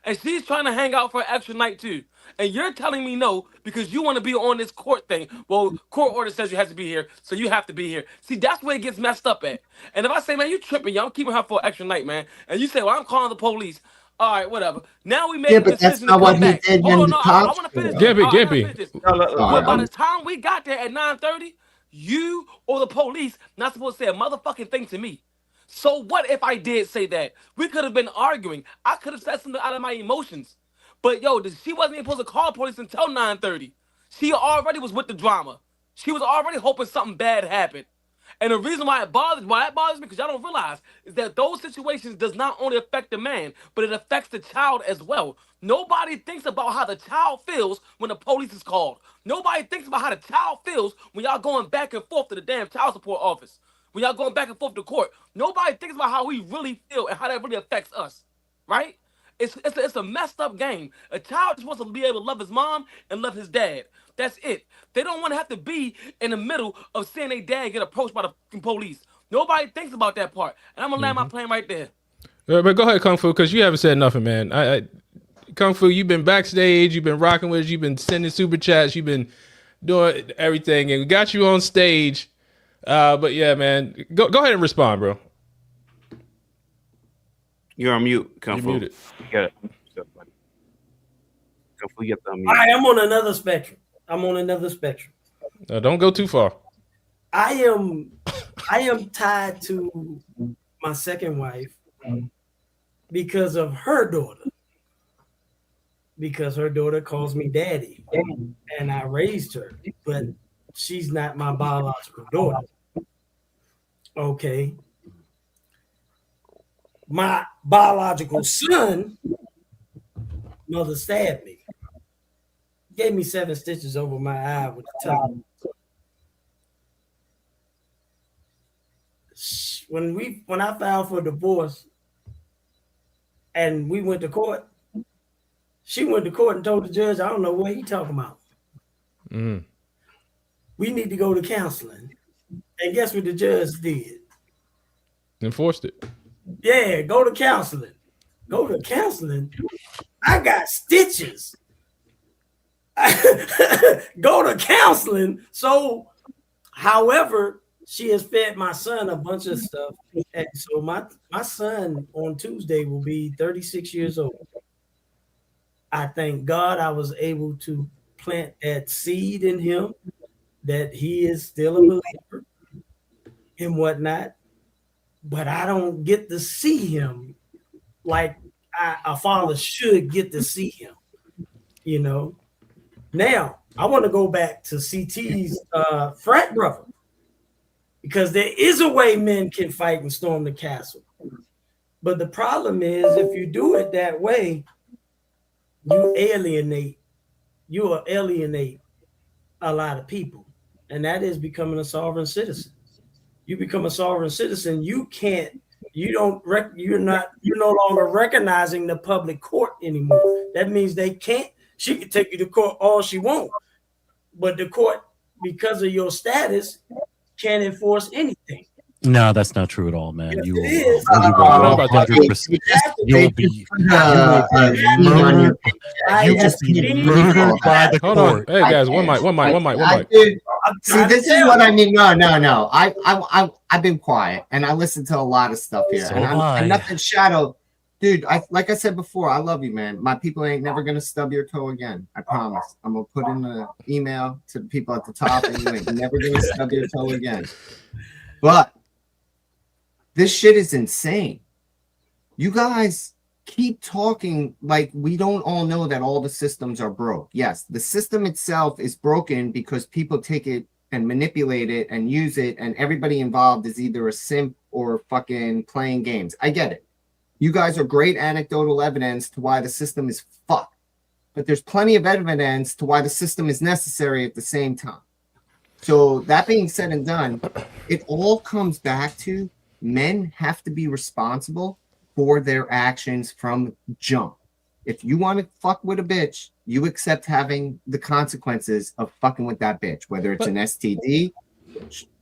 And she's trying to hang out for an extra night too. And you're telling me no because you want to be on this court thing. Well, court order says you have to be here, so you have to be here. See, that's where it gets messed up at. And if I say, man, you tripping, yo, I'm keeping her for an extra night, man. And you say, well, I'm calling the police. All right, whatever. Now we make a decision to come back. Hold on, no, I want to finish. Gimpy. But by the time we got there at 9:30, you or the police not supposed to say a motherfucking thing to me. So what if I did say that? We could have been arguing. I could have said something out of my emotions. But yo, she wasn't even supposed to call the police until 9:30. She already was with the drama. She was already hoping something bad happened. And the reason why that bothers me, because y'all don't realize, is that those situations does not only affect the man, but it affects the child as well. Nobody thinks about how the child feels when the police is called. Nobody thinks about how the child feels when y'all going back and forth to the damn child support office. when y'all going back and forth to court, nobody thinks about how we really feel and how that really affects us, right? It's a messed up game. A child just wants to be able to love his mom and love his dad. That's it. They don't want to have to be in the middle of seeing their dad get approached by the fucking police. Nobody thinks about that part. And I'm gonna land my plane right there. But go ahead, Kung Fu, because you haven't said nothing, man. Kung Fu, you've been backstage, you've been rocking with us, you've been sending super chats, you've been doing everything, and we got you on stage. But yeah, man, go ahead and respond, bro. You're on mute, Kung Fu. You're muted. You got it. Kung Fu, you have to unmute. All right, I'm on another spectrum. Don't go too far. I am tied to my second wife because of her daughter. Because her daughter calls me daddy, and I raised her, but she's not my biological daughter. Okay. My biological son, mother stabbed me. Gave me 7 stitches over my eye with a tongue. When I filed for divorce and we went to court, she went to court and told the judge, I don't know what he talking about. Mm. We need to go to counseling. And guess what the judge did? Enforced it. Yeah, go to counseling. Go to counseling? I got stitches. Go to counseling. So, however, she has fed my son a bunch of stuff. And so my son on Tuesday will be 36 years old. I thank God I was able to plant that seed in him that he is still a believer and whatnot. But I don't get to see him like a father should get to see him, you know. Now, I want to go back to CT's frat brother, because there is a way men can fight and storm the castle. But the problem is, if you do it that way, you alienate a lot of people, and that is becoming a sovereign citizen. You become a sovereign citizen, you're no longer recognizing the public court anymore. That means she can take you to court all she wants, but the court, because of your status, can't enforce anything. No, that's not true at all, man. Yes, You it will is. 100%. You will be murdered by the Hold court. on. Hey, guys, one mic. See, this is what I mean. No. I've been quiet and I listen to a lot of stuff here. So and I'm nothing shadow. Dude, like I said before, I love you, man. My people ain't never gonna stub your toe again. I promise. I'm gonna put in an email to the people at the top, and you ain't never gonna stub your toe again. But this shit is insane. You guys keep talking like we don't all know that all the systems are broke. Yes, the system itself is broken because people take it and manipulate it and use it, and everybody involved is either a simp or fucking playing games. I get it. You guys are great anecdotal evidence to why the system is fucked. But there's plenty of evidence to why the system is necessary at the same time. So that being said and done, it all comes back to men have to be responsible for their actions from jump. If you want to fuck with a bitch, you accept having the consequences of fucking with that bitch, whether it's an STD.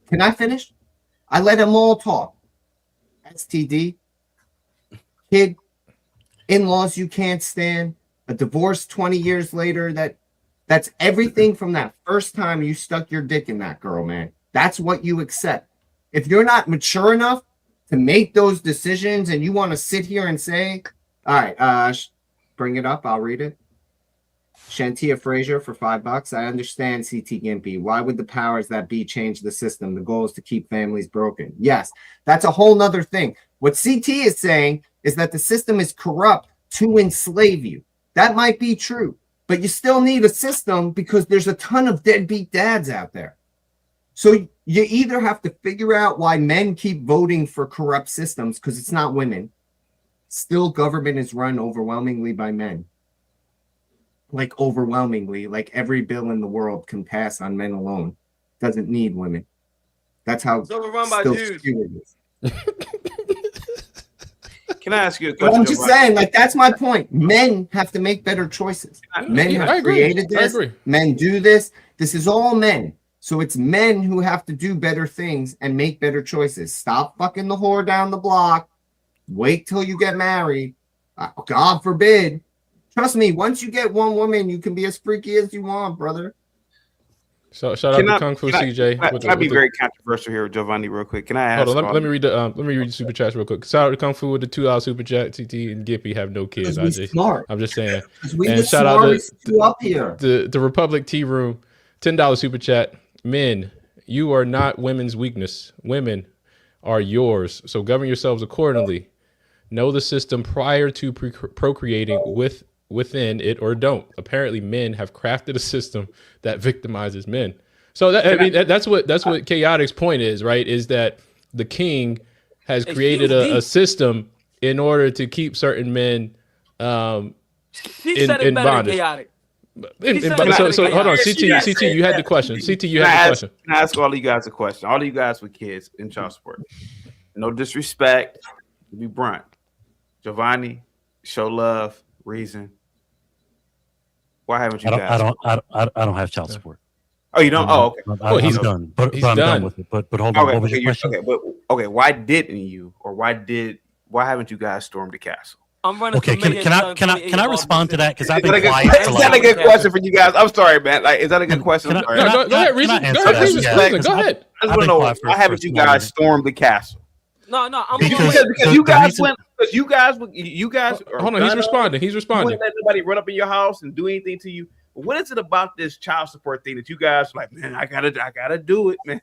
Can I finish? I let them all talk. STD, kid, in-laws you can't stand, a divorce 20 years later, that's everything from that first time you stuck your dick in that girl, man. That's what you accept. If you're not mature enough to make those decisions and you want to sit here and say, all right, bring it up, I'll read it. Shantia Frazier for $5. I understand, CT Gimpy. Why would the powers that be change the system? The goal is to keep families broken. Yes, that's a whole nother thing. What CT is saying is that the system is corrupt to enslave you. That might be true, but you still need a system because there's a ton of deadbeat dads out there. So you either have to figure out why men keep voting for corrupt systems, because it's not women. Still, government is run overwhelmingly by men. Like overwhelmingly, like every bill in the world can pass on men alone. Doesn't need women. That's how It's overrun by still Jews. skewed it is. Can I ask you a But question? I'm just saying, like, that's my point. Men have to make better choices. Men have created this. Men do this. This is all men. So it's men who have to do better things and make better choices. Stop fucking the whore down the block. Wait till you get married. God forbid. Trust me, once you get one woman, you can be as freaky as you want, brother. So shout out to Kung Fu CJ. Can I be very controversial here with Giovanni real quick? Can I ask? Hold on, let me read the super chats real quick. Shout out to Kung Fu with the $2 super chat. TT and Gippy have no kids. I'm just saying. And shout out to the Republic Tea Room, $10 super chat. Men, you are not women's weakness. Women are yours. So govern yourselves accordingly. Know the system prior to procreating within it, or don't. Apparently, men have crafted a system that victimizes men. So that's what Chaotic's point is, right? Is that the king has created a system in order to keep certain men in bondage. Chaotic. So hold on, CT, you had the question. CT, you had the question. Can I ask all of you guys a question? All of you guys with kids in child support. No disrespect, to be blunt. Giovanni, show love, reason. Why haven't you guys? I don't have child support. Oh, you don't? Oh, okay. He's done. But I'm done with it. But hold on. What was your question? Okay, why didn't you, or why haven't you guys stormed the castle? I'm running. Okay, can I respond to that? Because I've been quiet. Is that a good question for you guys? I'm sorry, man. Like, is that a good question? Go ahead, Reason. Go ahead. I just want to know why haven't you guys stormed the castle? No, I'm because you guys went. Because you guys. Hold on, he's responding. He's responding. You wouldn't let nobody run up in your house and do anything to you. But what is it about this child support thing that you guys like? Man, I gotta do it, man.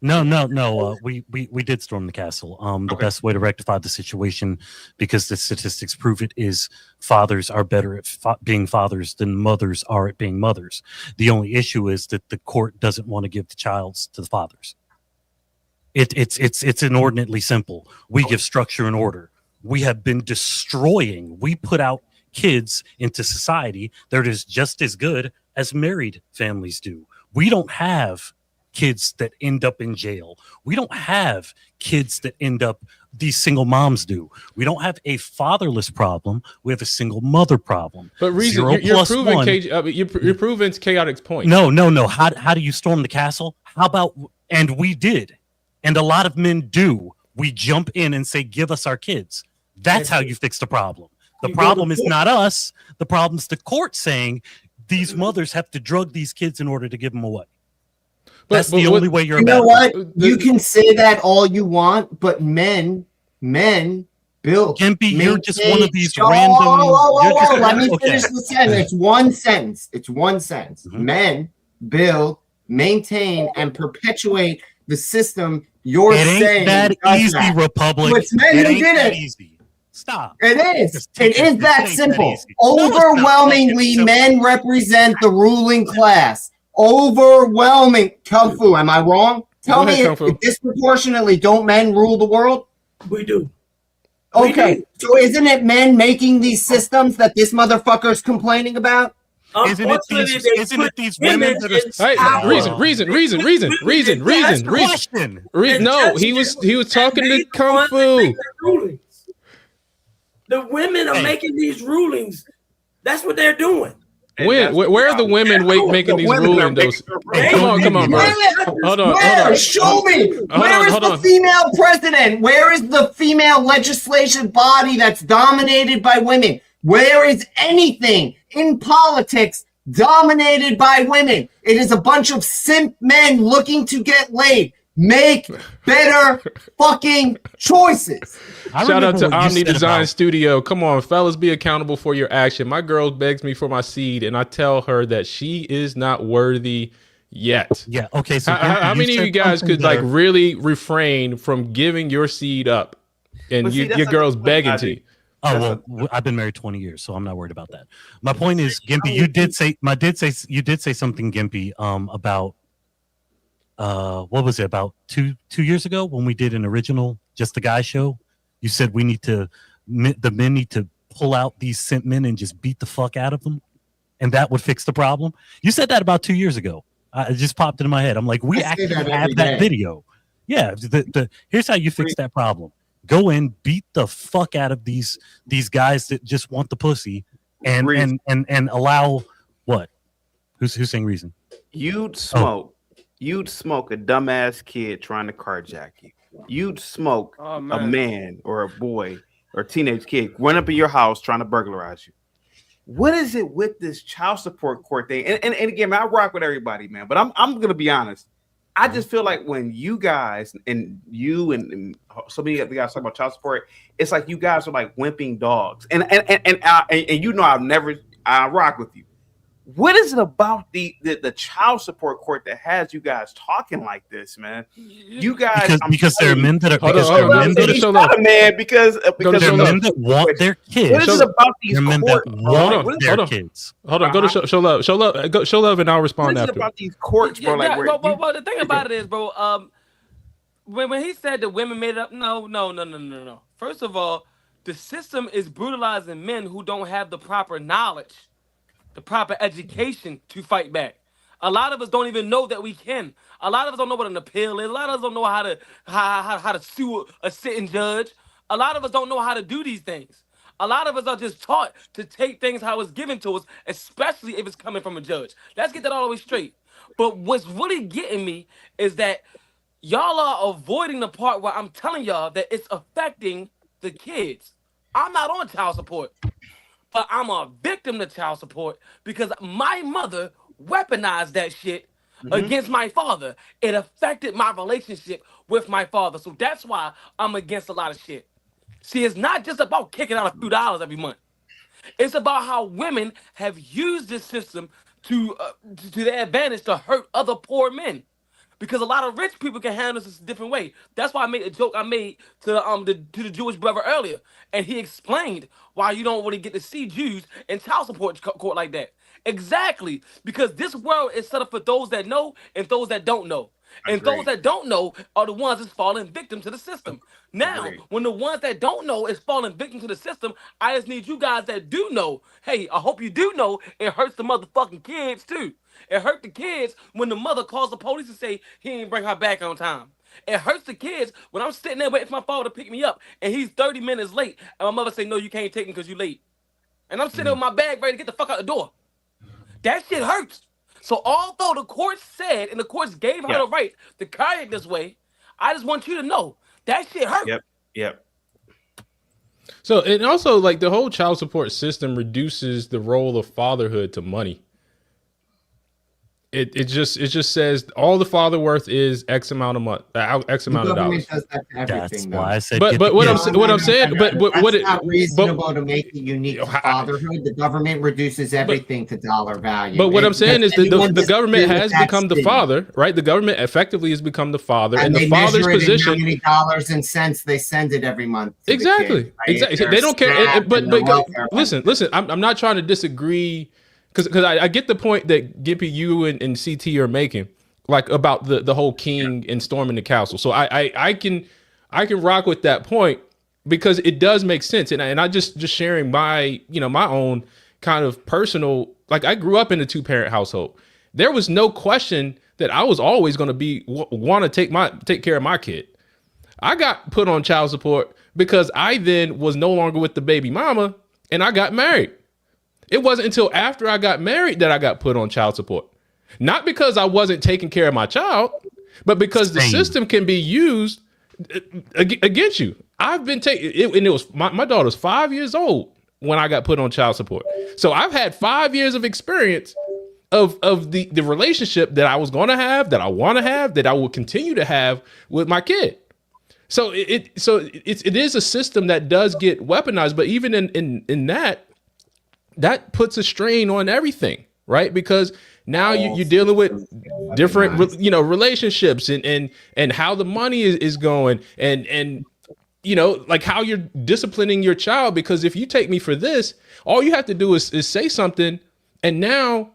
No. We did storm the castle. The best way to rectify the situation, because the statistics prove it, is fathers are better at being fathers than mothers are at being mothers. The only issue is that the court doesn't want to give the childs to the fathers. It's inordinately simple. We give structure and order. We have been destroying. We put out kids into society that is just as good as married families do. We don't have kids that end up in jail. We don't have kids that end up, these single moms do. We don't have a fatherless problem. We have a single mother problem. But Reason, you're proving Chaotic's point. No. How do you storm the castle? How about, and we did, and a lot of men do, we jump in and say, give us our kids. That's how you fix the problem. The problem is not us. The problem is the court saying these mothers have to drug these kids in order to give them away. That's the only way you're. You know what? You can say that all you want, but men, Bill. Gimpy, you're just one of these random. Let me finish the sentence. It's one sentence. Mm-hmm. Men build, maintain, and perpetuate the system. You're saying that easy, Republic. It's men who did it. Easy. Stop. It is. It is that simple. Overwhelmingly, men represent the ruling class. Overwhelming. Kung Fu, am I wrong? Tell me if disproportionately, don't men rule the world? We do. Okay. So isn't it men making these systems that this motherfucker's complaining about? Isn't it these women that are... Reason. No, he was talking to Kung Fu. The women are making these rulings. That's what they're doing. Where are the women making these rulings? Come on, bro. Hold on. Show me. Where is the female president? Where is the female legislative body that's dominated by women? Where is anything in politics dominated by women? It is a bunch of simp men looking to get laid. Make better fucking choices. Shout out to Omni Design Studio. Come on, fellas, be accountable for your action. My girl begs me for my seed, and I tell her that she is not worthy yet. Yeah, okay. So how many of you guys could really refrain from giving your seed up, and your girl's begging to you? Oh well, I've been married 20 years, so I'm not worried about that. My point is, Gimpy, you did say something, Gimpy, about what was it, about two years ago when we did an original Just the Guy show? You said the men need to pull out these simp men and just beat the fuck out of them, and that would fix the problem. You said that about 2 years ago. It just popped into my head. I'm like, we actually have that video. Yeah, here's how you fix that problem. Go in, beat the fuck out of these guys that just want the pussy, and allow what? Who's saying reason? You'd smoke a dumbass kid trying to carjack you. You'd smoke a man or a boy or a teenage kid run up in your house trying to burglarize you. What is it with this child support court thing? And again, man, I rock with everybody, man. But I'm gonna be honest. I just feel like when you guys and you and so many of the guys talk about child support, it's like you guys are like wimping dogs. And you know I rock with you. What is it about the child support court that has you guys talking like this, man? You guys, because there are men that are because there are men that want their kids. What is it about these courts? Hold on. Go to show love. Show love, and I'll respond after. What is it about these courts, bro? Well, the thing about it is, bro. When he said that women made it up, no. First of all, the system is brutalizing men who don't have the proper knowledge, the proper education to fight back. A lot of us don't even know that we can. A lot of us don't know what an appeal is. A lot of us don't know how to sue a sitting judge. A lot of us don't know how to do these things. A lot of us are just taught to take things how it's given to us, especially if it's coming from a judge. Let's get that all the way straight. But what's really getting me is that y'all are avoiding the part where I'm telling y'all that it's affecting the kids. I'm not on child support, but I'm a victim to child support because my mother weaponized that shit against my father. It affected my relationship with my father. So that's why I'm against a lot of shit. See, it's not just about kicking out a few dollars every month. It's about how women have used this system to their advantage to hurt other poor men. Because a lot of rich people can handle this a different way. That's why I made a joke I made to the Jewish brother earlier, and he explained why you don't really get to see Jews in child support court like that. Exactly, because this world is set up for those that know and those that don't know. And those that don't know are the ones that's falling victim to the system. Now, when the ones that don't know is falling victim to the system, I just need you guys that do know. Hey, I hope you do know it hurts the motherfucking kids too. It hurt the kids when the mother calls the police and say he didn't bring her back on time. It hurts the kids when I'm sitting there waiting for my father to pick me up and he's 30 minutes late and my mother say, no, you can't take him because you're late. And I'm sitting there with my bag ready to get the fuck out the door. That shit hurts. So although the court said and the courts gave her the right to carry it this way, I just want you to know that shit hurt. Yep. So, and also like the whole child support system reduces the role of fatherhood to money. It just says all the father worth is X amount a month, X amount of dollars. Does that to everything, That's why I said. But what I'm saying, it's not reasonable to make it unique to fatherhood. The government reduces everything to dollar value. But what I'm saying is the government has become the father, right? The government effectively has become the father, and the father's position. How many dollars and cents they send it every month? Exactly. They don't care. But listen. I'm not trying to disagree. Because I get the point that Gippy, you and CT are making, like about the whole king and storming the castle. So I can rock with that point because it does make sense. And I just sharing my my own kind of personal, like I grew up in a 2-parent household. There was no question that I was always going to want to take care of my kid. I got put on child support because I then was no longer with the baby mama and I got married. It wasn't until after I got married that I got put on child support. Not because I wasn't taking care of my child, but because the system can be used against you. I've been taking, and it was my daughter's 5 years old when I got put on child support. So I've had 5 years of experience of the relationship that I was going to have, that I want to have, that I will continue to have with my kid. So it is a system that does get weaponized, but even in that puts a strain on everything, right? Because now you're dealing with different, relationships and how the money is going and like how you're disciplining your child. Because if you take me for this, all you have to do is say something, and now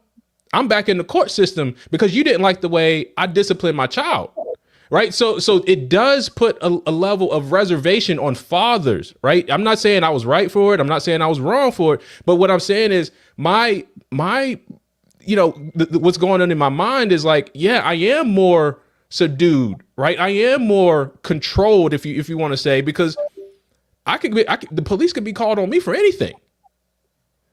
I'm back in the court system because you didn't like the way I disciplined my child. Right. So it does put a level of reservation on fathers. Right. I'm not saying I was right for it. I'm not saying I was wrong for it. But what I'm saying is my what's going on in my mind is like, yeah, I am more subdued, right? I am more controlled, if you want to say, because the police could be called on me for anything.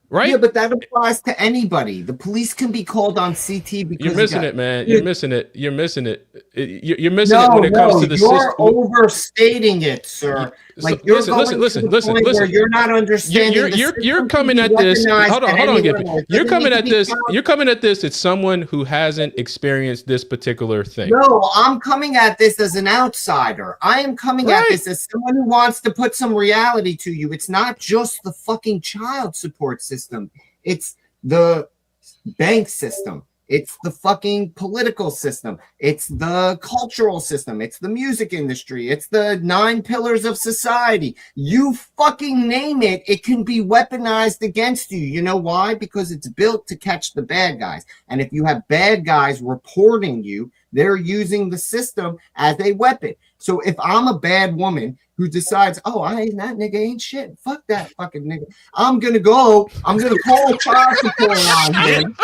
Right? Yeah, but that applies to anybody. The police can be called on CT because you're missing it, man. You're missing it. You're missing it. You're missing it when it comes to the system. You're overstating it, sir. Like listen. Where you're not understanding. You're coming at this. Hold on, Gippy. You're coming at this. You're coming at this as someone who hasn't experienced this particular thing. No, I'm coming at this as an outsider. I am coming at this as someone who wants to put some reality to you. It's not just the fucking child support system. It's the bank system. It's the fucking political system. It's the cultural system. It's the music industry. It's the 9 pillars of society. You fucking name it, it can be weaponized against you. You know why? Because it's built to catch the bad guys. And if you have bad guys reporting you, they're using the system as a weapon. So if I'm a bad woman who decides, oh, that nigga ain't shit. Fuck that fucking nigga. I'm gonna call child support on him.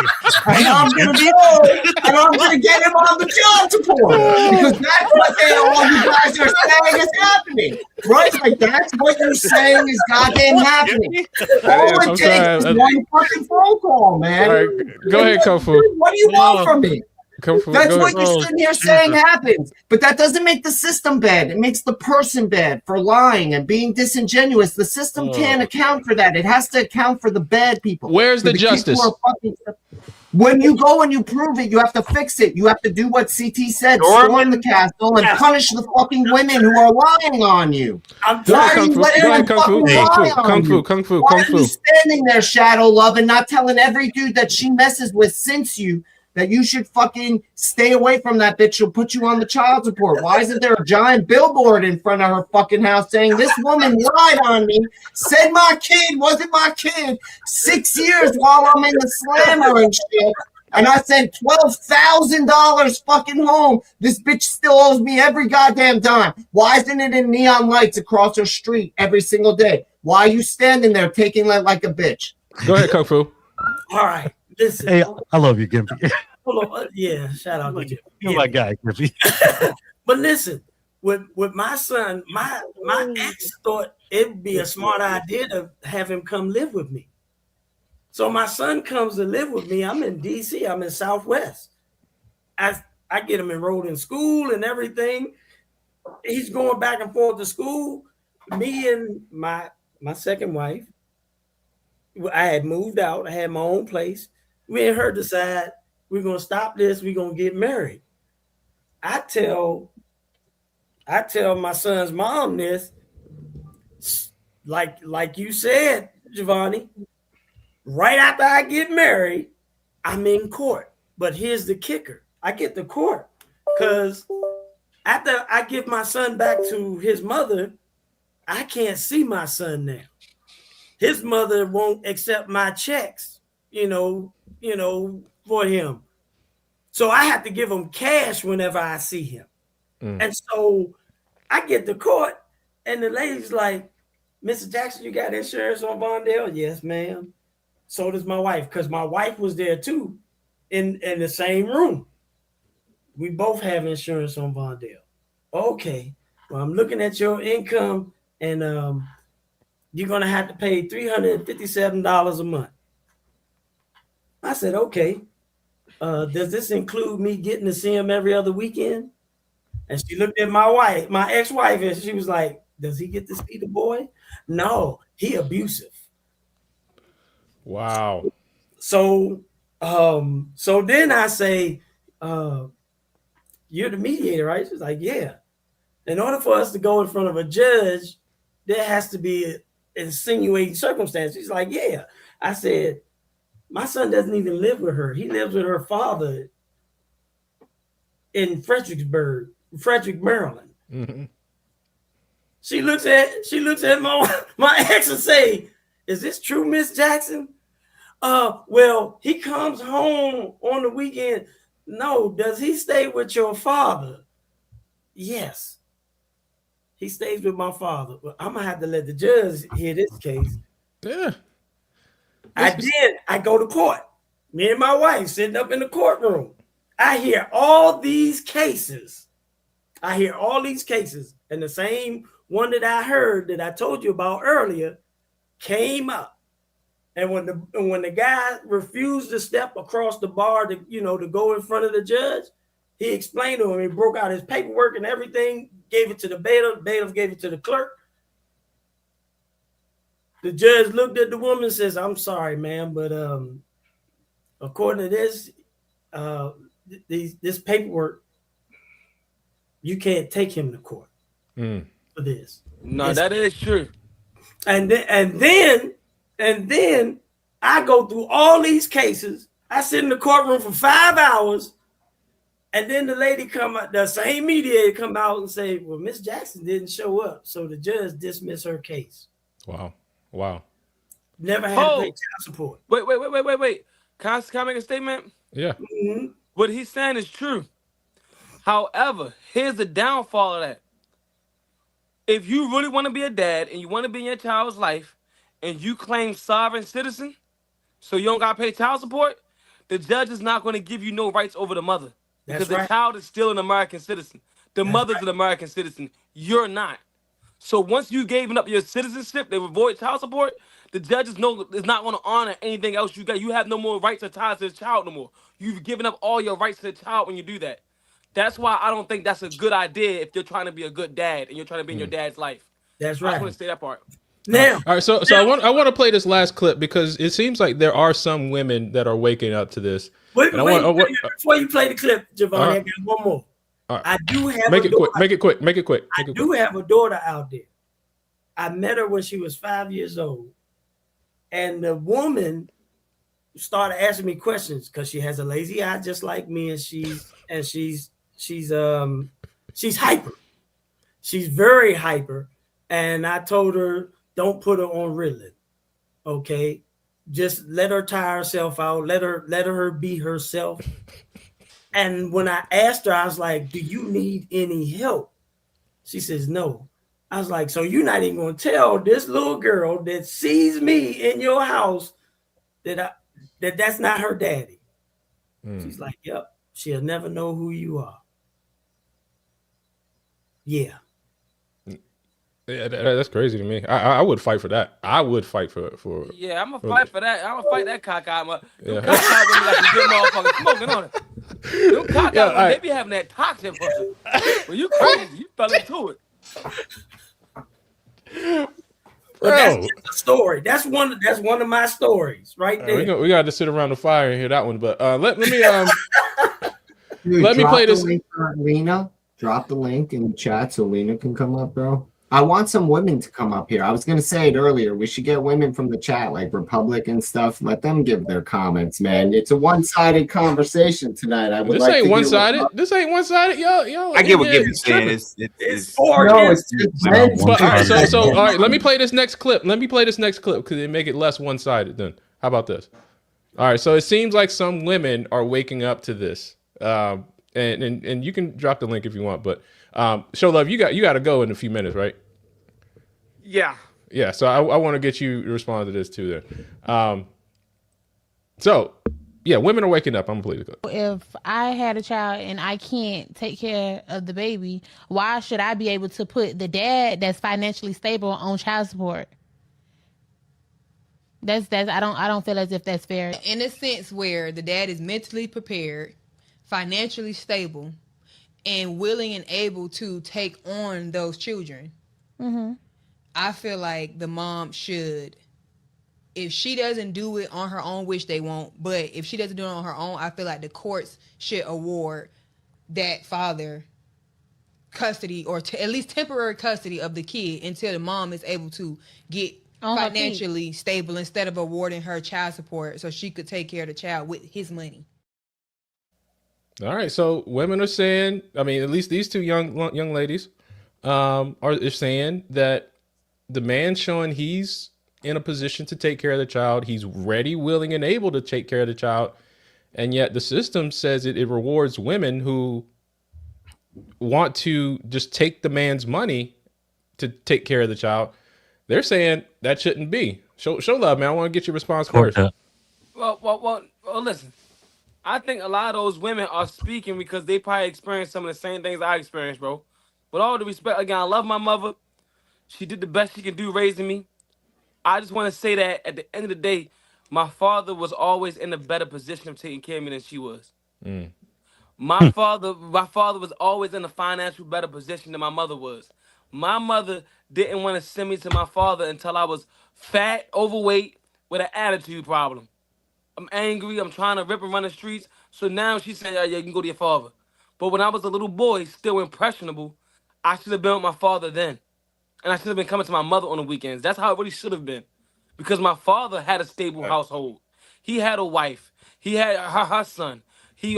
And I'm gonna get him on the child support. Because that's what all you guys are saying is happening. Right? Like that's what you're saying is goddamn happening. All it takes is one fucking phone call, man. All right, go ahead, Kung Fu. What do you want from me? That's what you're sitting here saying happens. But that doesn't make the system bad. It makes the person bad for lying and being disingenuous. The system can't account for that. It has to account for the bad people. Where's the justice? When you go and you prove it, you have to fix it. You have to do what CT said. Storm the castle and punish the fucking women who are lying on you. Why are you letting them fucking lie on you? Why are you standing there, Shadow Love, and not telling every dude that she messes with since you that you should fucking stay away from that bitch? She'll put you on the child support. Why isn't there a giant billboard in front of her fucking house saying this woman lied on me, said my kid wasn't my kid 6 years while I'm in the slammer and shit, and I sent $12,000 fucking home. This bitch still owes me every goddamn dime. Why isn't it in neon lights across her street every single day? Why are you standing there taking that like a bitch? Go ahead, Kung Fu. All right. Listen. Hey, I love you, Gimpy. Yeah, shout out to you. You're my guy, Gimpy. But listen, with my son, my ex thought it'd be a smart idea to have him come live with me. So my son comes to live with me. I'm in DC. I'm in Southwest. I get him enrolled in school and everything. He's going back and forth to school. Me and my second wife, I had moved out. I had my own place. Me and her decide we're gonna stop this. We're gonna get married. I tell my son's mom this, like you said, Giovanni. Right after I get married, I'm in court. But here's the kicker: I get to court because after I give my son back to his mother, I can't see my son now. His mother won't accept my checks, for him. So I have to give him cash whenever I see him. And so I get to court and the lady's like, Mr. Jackson, you got insurance on Vondale? Yes, ma'am. So does my wife, because my wife was there too in the same room. We both have insurance on Vondale. Okay. Well, I'm looking at your income and you're going to have to pay $357 a month. I said, okay. Does this include me getting to see him every other weekend? And she looked at my ex-wife, and she was like, does he get to see the boy? No, he abusive. Wow. So then I say, you're the mediator, right? She's like, yeah. In order for us to go in front of a judge, there has to be an insinuating circumstance. She's like, yeah. I said, my son doesn't even live with her. He lives with her father in Frederick, Maryland. Mm-hmm. She looks at my ex and say, is this true, Miss Jackson? Well, he comes home on the weekend. No, does he stay with your father? Yes. He stays with my father. Well, I'm gonna have to let the judge hear this case. Yeah. I go to court. Me and my wife sitting up in the courtroom. I hear all these cases I hear all these cases, and the same one that I heard that I told you about earlier came up. And when the guy refused to step across the bar to go in front of the judge, he explained to him. He broke out his paperwork and everything, gave it to the bailiff. Bailiff gave it to the clerk. The judge looked at the woman and says, "I'm sorry, ma'am, but according to this, this paperwork, you can't take him to court for this." No, that is true. And then I go through all these cases. I sit in the courtroom for 5 hours, and then the lady come out, the same mediator come out and say, "Well, Miss Jackson didn't show up, so the judge dismissed her case." Wow. Never had to pay child support. Wait. Can I make a statement? Yeah. Mm-hmm. What he's saying is true. However, here's the downfall of that. If you really want to be a dad and you want to be in your child's life and you claim sovereign citizen, so you don't got to pay child support, the judge is not going to give you no rights over the mother. Because the child is still an American citizen. The mother's an American citizen. You're not. So once you've given up your citizenship, they avoid child support, the judge is not going to honor anything else you got. You have no more rights or ties to the child no more. You've given up all your rights to the child when you do that. That's why I don't think that's a good idea if you're trying to be a good dad and you're trying to be in your dad's life. That's right. I just want to say that part. Now, all right. So I want to play this last clip because it seems like there are some women that are waking up to this. Before you play the clip, Giovanni, I got one more. Right. I do have Make it quick. I do have a daughter out there. I met her when she was 5 years old, and the woman started asking me questions because she has a lazy eye just like me, and she's hyper. She's very hyper, and I told her, don't put her on Ritalin. Okay, just let her tire herself out. Let her be herself. And when I asked her, I was like, "Do you need any help?" She says, "No." I was like, "So you're not even going to tell this little girl that sees me in your house that's not her daddy?" She's like, "Yep. She'll never know who you are." Yeah. Yeah, that's crazy to me. I would fight for that. I would fight for. Yeah, I'm gonna fight for that. I'm gonna fight that cock out. Cock out women like a good motherfucker smoking on it. Them cock out women, they be having that toxic pussy. Well, you crazy. You fell into it. That's just a story. That's one of my stories right there. We got to sit around the fire and hear that one. But let me Dude, let me play this. Lena, drop the link in the chat so Lena can come up, bro. I want some women to come up here. I was going to say it earlier. We should get women from the chat, like Republic and stuff. Let them give their comments, man. It's a one-sided conversation tonight. This ain't one-sided. This ain't one-sided. Yo. I get what Gibby's saying. It's four. No, it's but, all right, so all right. Let me play this next clip because it make it less one-sided. Then how about this? All right. So it seems like some women are waking up to this. And you can drop the link if you want, but Show Love, you got to go in a few minutes, right? Yeah. So I want to get you to respond to this too. Then, so yeah, women are waking up. I'm gonna play the clip. If I had a child and I can't take care of the baby, why should I be able to put the dad that's financially stable on child support? That's I don't feel as if that's fair. In a sense where the dad is mentally prepared, financially stable, and willing and able to take on those children. Mm-hmm. I feel like the mom should, if she doesn't do it on her own, which they won't, but if she doesn't do it on her own, I feel like the courts should award that father custody or at least temporary custody of the kid until the mom is able to get financially stable instead of awarding her child support so she could take care of the child with his money. All right, so women are saying, I mean, at least these two young ladies are saying that the man showing he's in a position to take care of the child, he's ready, willing, and able to take care of the child, and yet the system says it rewards women who want to just take the man's money to take care of the child. They're saying that shouldn't be. Show Love, man. I want to get your response first. Well, listen. I think a lot of those women are speaking because they probably experienced some of the same things I experienced, bro. with all the respect, again, I love my mother. She did the best she can do raising me. I just want to say that at the end of the day, my father was always in a better position of taking care of me than she was. My father was always in a financial better position than my mother was. My mother didn't want to send me to my father until I was fat, overweight, with an attitude problem. I'm angry. I'm trying to rip and run the streets. So now she said, yeah, you can go to your father. But when I was a little boy, still impressionable, I should have been with my father then. And I should have been coming to my mother on the weekends. That's how it really should have been. Because my father had a stable household. He had a wife. He had her son. He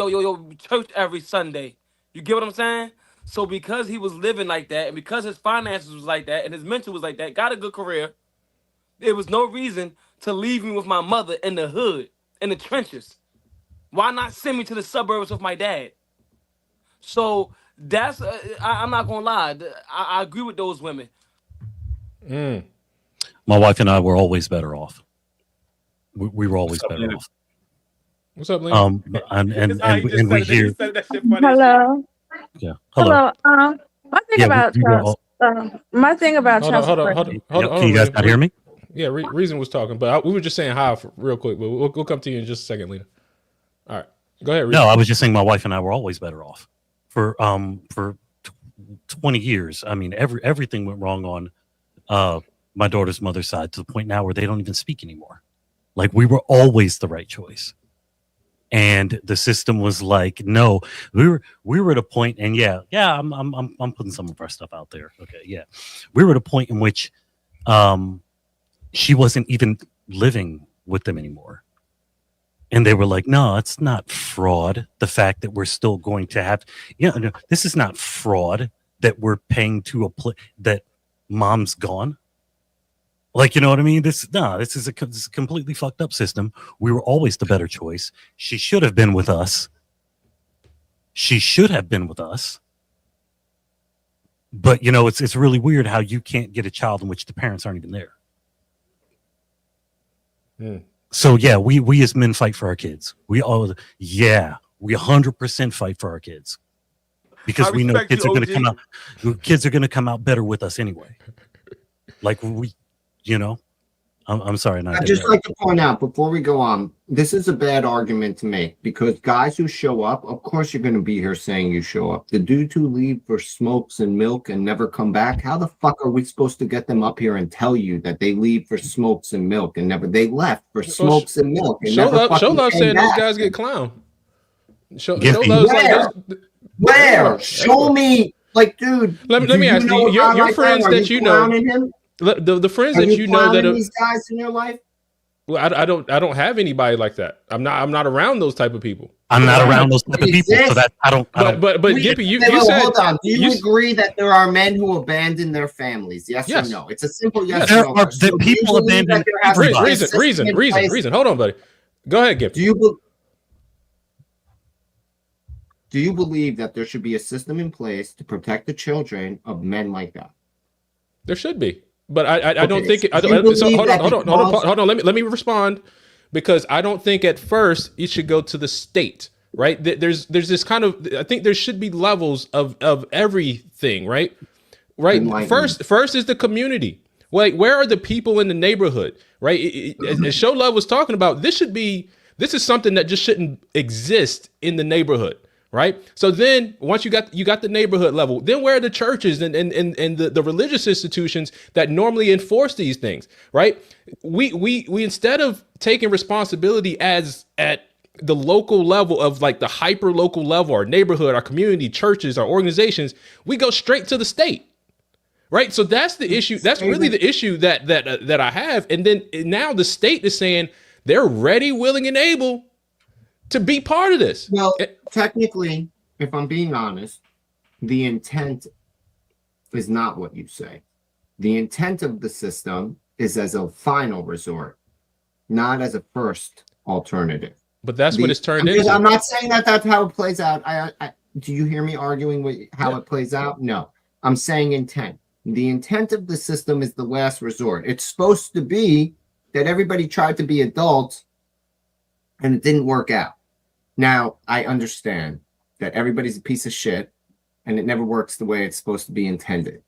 church every Sunday. You get what I'm saying? So because he was living like that, and because his finances was like that, and his mental was like that, got a good career, there was no reason to leave me with my mother in the hood, in the trenches. Why not send me to the suburbs with my dad? So that's I'm not gonna lie. I agree with those women. My wife and I were always better off. We were always better off. What's up, Lena? And we hear. Hello. Yeah. Hello. My thing about child Hold support. on. Can you guys not hear me? Yeah, Reason was talking, but we were just saying hi real quick. But we'll come to you in just a second, Lena. All right, go ahead. Reason. No, I was just saying my wife and I were always better off for 20 years. I mean, everything went wrong on my daughter's mother's side to the point now where they don't even speak anymore. Like, we were always the right choice. And the system was like, no, we were at a point, and I'm putting some of our stuff out there. Okay, yeah, we were at a point in which she wasn't even living with them anymore, and they were like, no, it's not fraud. The fact that we're still going to have, no, this is not fraud that we're paying to that mom's gone. Like, you know what I mean? This is a completely fucked up system. We were always the better choice. She should have been with us. But, it's really weird how you can't get a child in which the parents aren't even there. So, yeah, we as men fight for our kids. We 100% fight for our kids. Because we know kids are going to come out better with us anyway. Like, I'm sorry. I'd just like to point out before we go on, this is a bad argument to make because guys who show up, of course you're going to be here saying you show up. The dudes who leave for smokes and milk and never come back, how the fuck are we supposed to get them up here and tell you that they leave for smokes and milk and they left for smokes and milk and Show love saying those guys get clowned. Show love where? Show me, like, dude. Let me ask you, your friends that you know. The friends that you know that are these guys in your life. Well, I don't have anybody like that. I'm not around those type of people. I'm not around those type of people, so that I don't. But Gippy, you said. Hold on. Do you agree that there are men who abandon their families? Yes or no? It's a simple yes or no. There are people abandon everybody. Reason. Hold on, buddy. Go ahead, Gippy. Do you believe that there should be a system in place to protect the children of men like that? There should be. But I don't think it. Hold on. Let me respond, because I don't think at first it should go to the state, right? There's this kind of, I think there should be levels of everything, right? First is the community. Like, where are the people in the neighborhood, right? As Show Love was talking about, this is something that just shouldn't exist in the neighborhood. Right. So then once you got the neighborhood level, then where are the churches and the religious institutions that normally enforce these things? Right. We instead of taking responsibility at the local level of like the hyper local level, our neighborhood, our community, churches, our organizations, we go straight to the state. Right. So that's the issue. That's really the issue that I have. And then now the state is saying they're ready, willing, and able to be part of this. Well, technically, if I'm being honest, the intent is not what you say. The intent of the system is as a final resort, not as a first alternative. But that's what it's turned into. I'm not saying that that's how it plays out. Do you hear me arguing with how it plays out? No, I'm saying intent. The intent of the system is the last resort. It's supposed to be that everybody tried to be adults and it didn't work out. Now, I understand that everybody's a piece of shit and it never works the way it's supposed to be intended.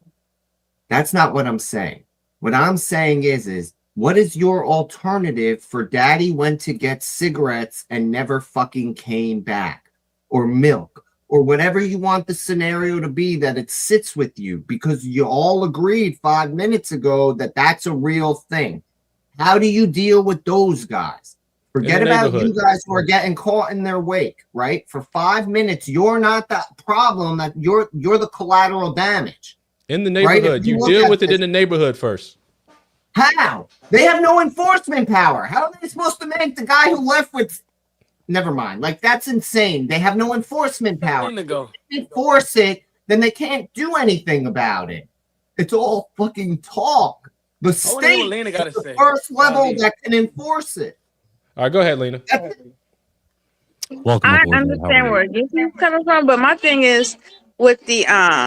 That's not what I'm saying. What I'm saying is what is your alternative for daddy went to get cigarettes and never fucking came back, or milk, or whatever you want the scenario to be, that it sits with you because you all agreed 5 minutes ago that that's a real thing. How do you deal with those guys? Forget about you guys who are getting caught in their wake, right? For 5 minutes, you're not the problem, that you're the collateral damage. In the neighborhood, right? You deal with it in the neighborhood first. How? They have no enforcement power. How are they supposed to make the guy who left with... Never mind. Like, that's insane. They have no enforcement power. If they enforce it, then they can't do anything about it. It's all fucking talk. The state is the first level that can enforce it. All right, go ahead, Lena. Welcome. I understand where you're coming from, but my thing is with the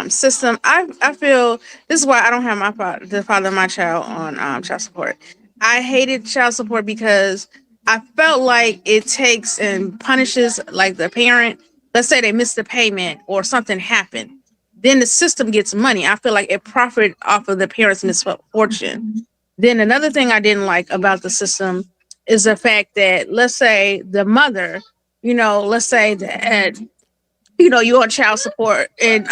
system. I feel this is why I don't have the father of my child on child support. I hated child support because I felt like it takes and punishes like the parent. Let's say they missed the payment or something happened, then the system gets money. I feel like it profited off of the parents' misfortune. Then another thing I didn't like about the system is the fact that, let's say the mother, let's say that, you're on child support and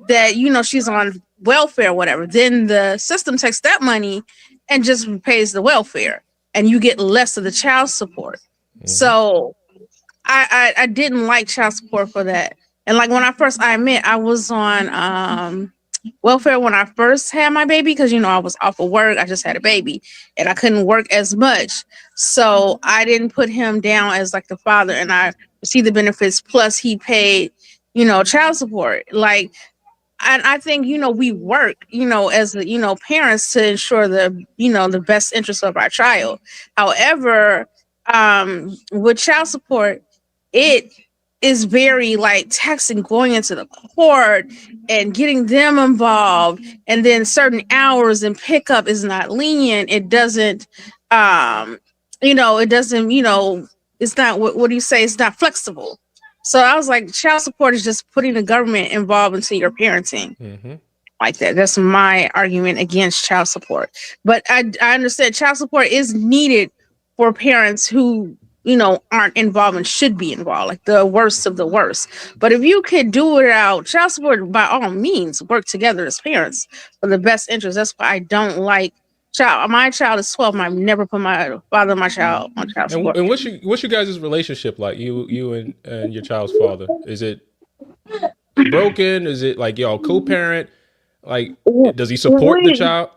that, she's on welfare or whatever. Then the system takes that money and just pays the welfare and you get less of the child support. Mm-hmm. So I didn't like child support for that. And like when I admit I was on welfare when I first had my baby because I was off of work. I just had a baby and I couldn't work as much. So I didn't put him down as like the father, and I received the benefits plus he paid, child support. Like, and I think, we work, as, parents to ensure the best interest of our child. However, with child support, it is very like taxing, going into the court and getting them involved, and then certain hours and pickup is not lenient. It doesn't, it doesn't, it's not, what do you say? It's not flexible. So I was like, child support is just putting the government involved into your parenting. Mm-hmm. Like that. That's my argument against child support. But I understand child support is needed for parents who, aren't involved and should be involved, like the worst of the worst. But if you could do it out, child support, by all means, work together as parents for the best interest. That's why I don't like child. My child is 12 and I've never put my father of my child on child support. And what's your guys' relationship like, you and your child's father? Is it broken? Is it like y'all co-parent? Like, does he support the child?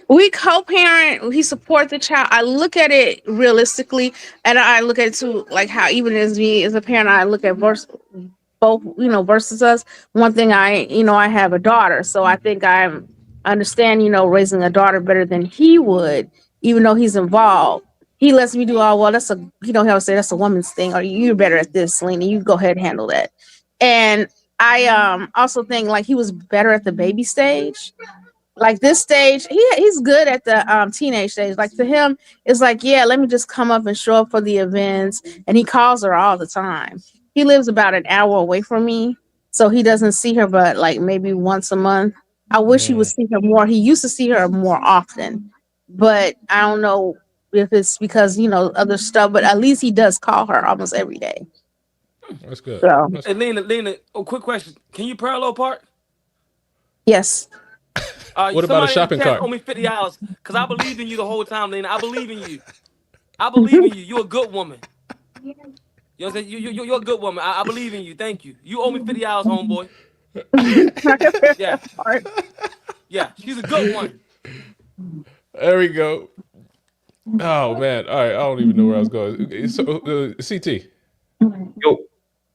We co-parent. He supports the child. I look at it realistically, and I look at it too, like how even as me as a parent, I look at both, versus us. One thing I have a daughter, so I think I understand, raising a daughter better than he would, even though he's involved. He lets me do that's a, he'll say that's a woman's thing, or you're better at this, Lena. You go ahead and handle that. And I also think like he was better at the baby stage. Like this stage, he's good at the teenage stage. Like to him, it's like, yeah, let me just come up and show up for the events. And he calls her all the time. He lives about an hour away from me, so he doesn't see her but like maybe once a month. I wish he would see her more. He used to see her more often, but I don't know if it's because, other stuff, but at least he does call her almost every day. That's good. So. Hey, Lena, quick question. Can you parallel park? Yes. What about a shopping cart? Owe me $50 because I believe in you the whole time, Lena. I believe in you. I believe in you. You're a good woman. You know what I'm saying? You're a good woman. I believe in you. Thank you. You owe me $50, homeboy. Yeah. Yeah, she's a good one. There we go. Oh man! All right, I don't even know where I was going. So, CT. Yo,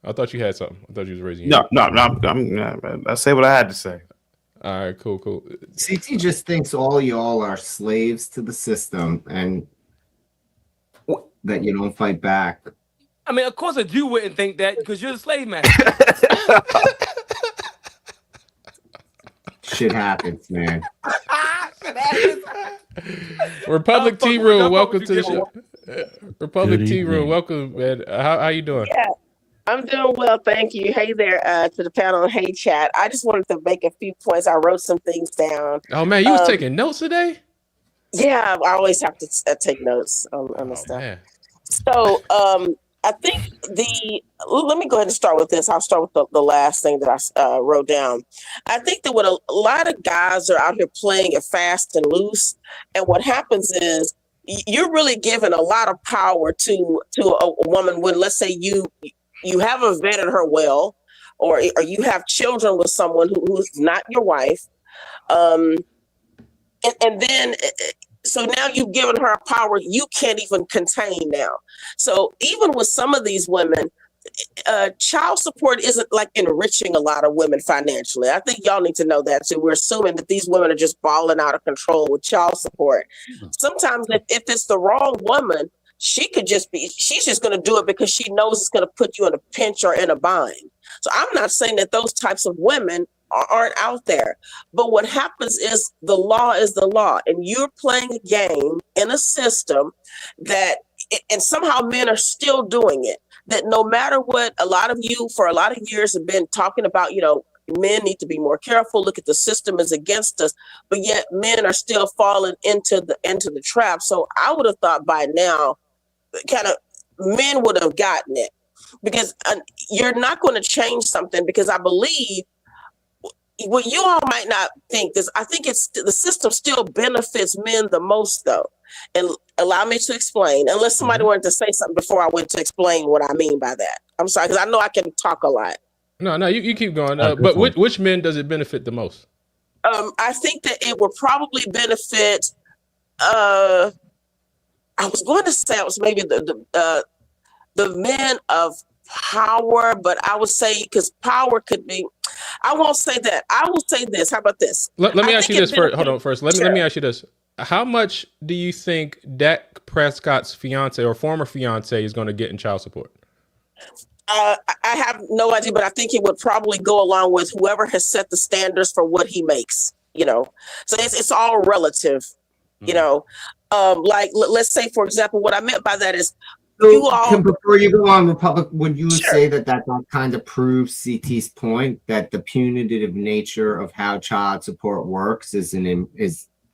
I thought you had something. I thought you was raising your No. I say what I had to say. All right, cool. CT just thinks all y'all are slaves to the system and that you don't fight back. I mean, of course a Jew wouldn't think that because you're the slave master. Shit happens, man. Republic Tea Room, welcome to the show. Republic Tea Room, welcome, man. How you doing? Yeah. I'm doing well, thank you. Hey there, to the panel. Hey, chat. I just wanted to make a few points. I wrote some things down. Oh man, you was taking notes today? Yeah, I always have to take notes on the stuff. Man. So, I think let me go ahead and start with this. I'll start with the last thing that I wrote down. I think that what a lot of guys are out here playing it fast and loose, and what happens is you're really giving a lot of power to a woman when, let's say, you haven't vetted her well, or you have children with someone who's not your wife, and then so now you've given her a power you can't even contain now. So even with some of these women, child support isn't like enriching a lot of women financially. I think y'all need to know that too. We're assuming that these women are just balling out of control with child support. Sometimes if it's the wrong woman, she's just going to do it because she knows it's going to put you in a pinch or in a bind. So I'm not saying that those types of women aren't out there, but what happens is the law is the law, and you're playing a game in a system that, and somehow men are still doing it, that no matter what, a lot of you for a lot of years have been talking about, men need to be more careful. Look at the system is against us, but yet men are still falling into the trap. So I would have thought by now, kind of men would have gotten it, because you're not going to change something, because I believe what you all might not think this. I think it's the system still benefits men the most, though. And allow me to explain, unless somebody wanted to say something before I went to explain what I mean by that. I'm sorry, because I know I can talk a lot. No, you keep going. But which men does it benefit the most? I think that it would probably benefit. I was going to say it was maybe the men of power, but I would say, because power could be. I won't say that. I will say this. How about this? Let me ask you this first. Hold on first. Let me ask you this. How much do you think Dak Prescott's fiance or former fiance is going to get in child support? I have no idea, but I think it would probably go along with whoever has set the standards for what he makes. So it's all relative. Like let's say, for example, what I meant by that is. Before you go on, Republic, would you say that kind of proves CT's point that the punitive nature of how child support works is an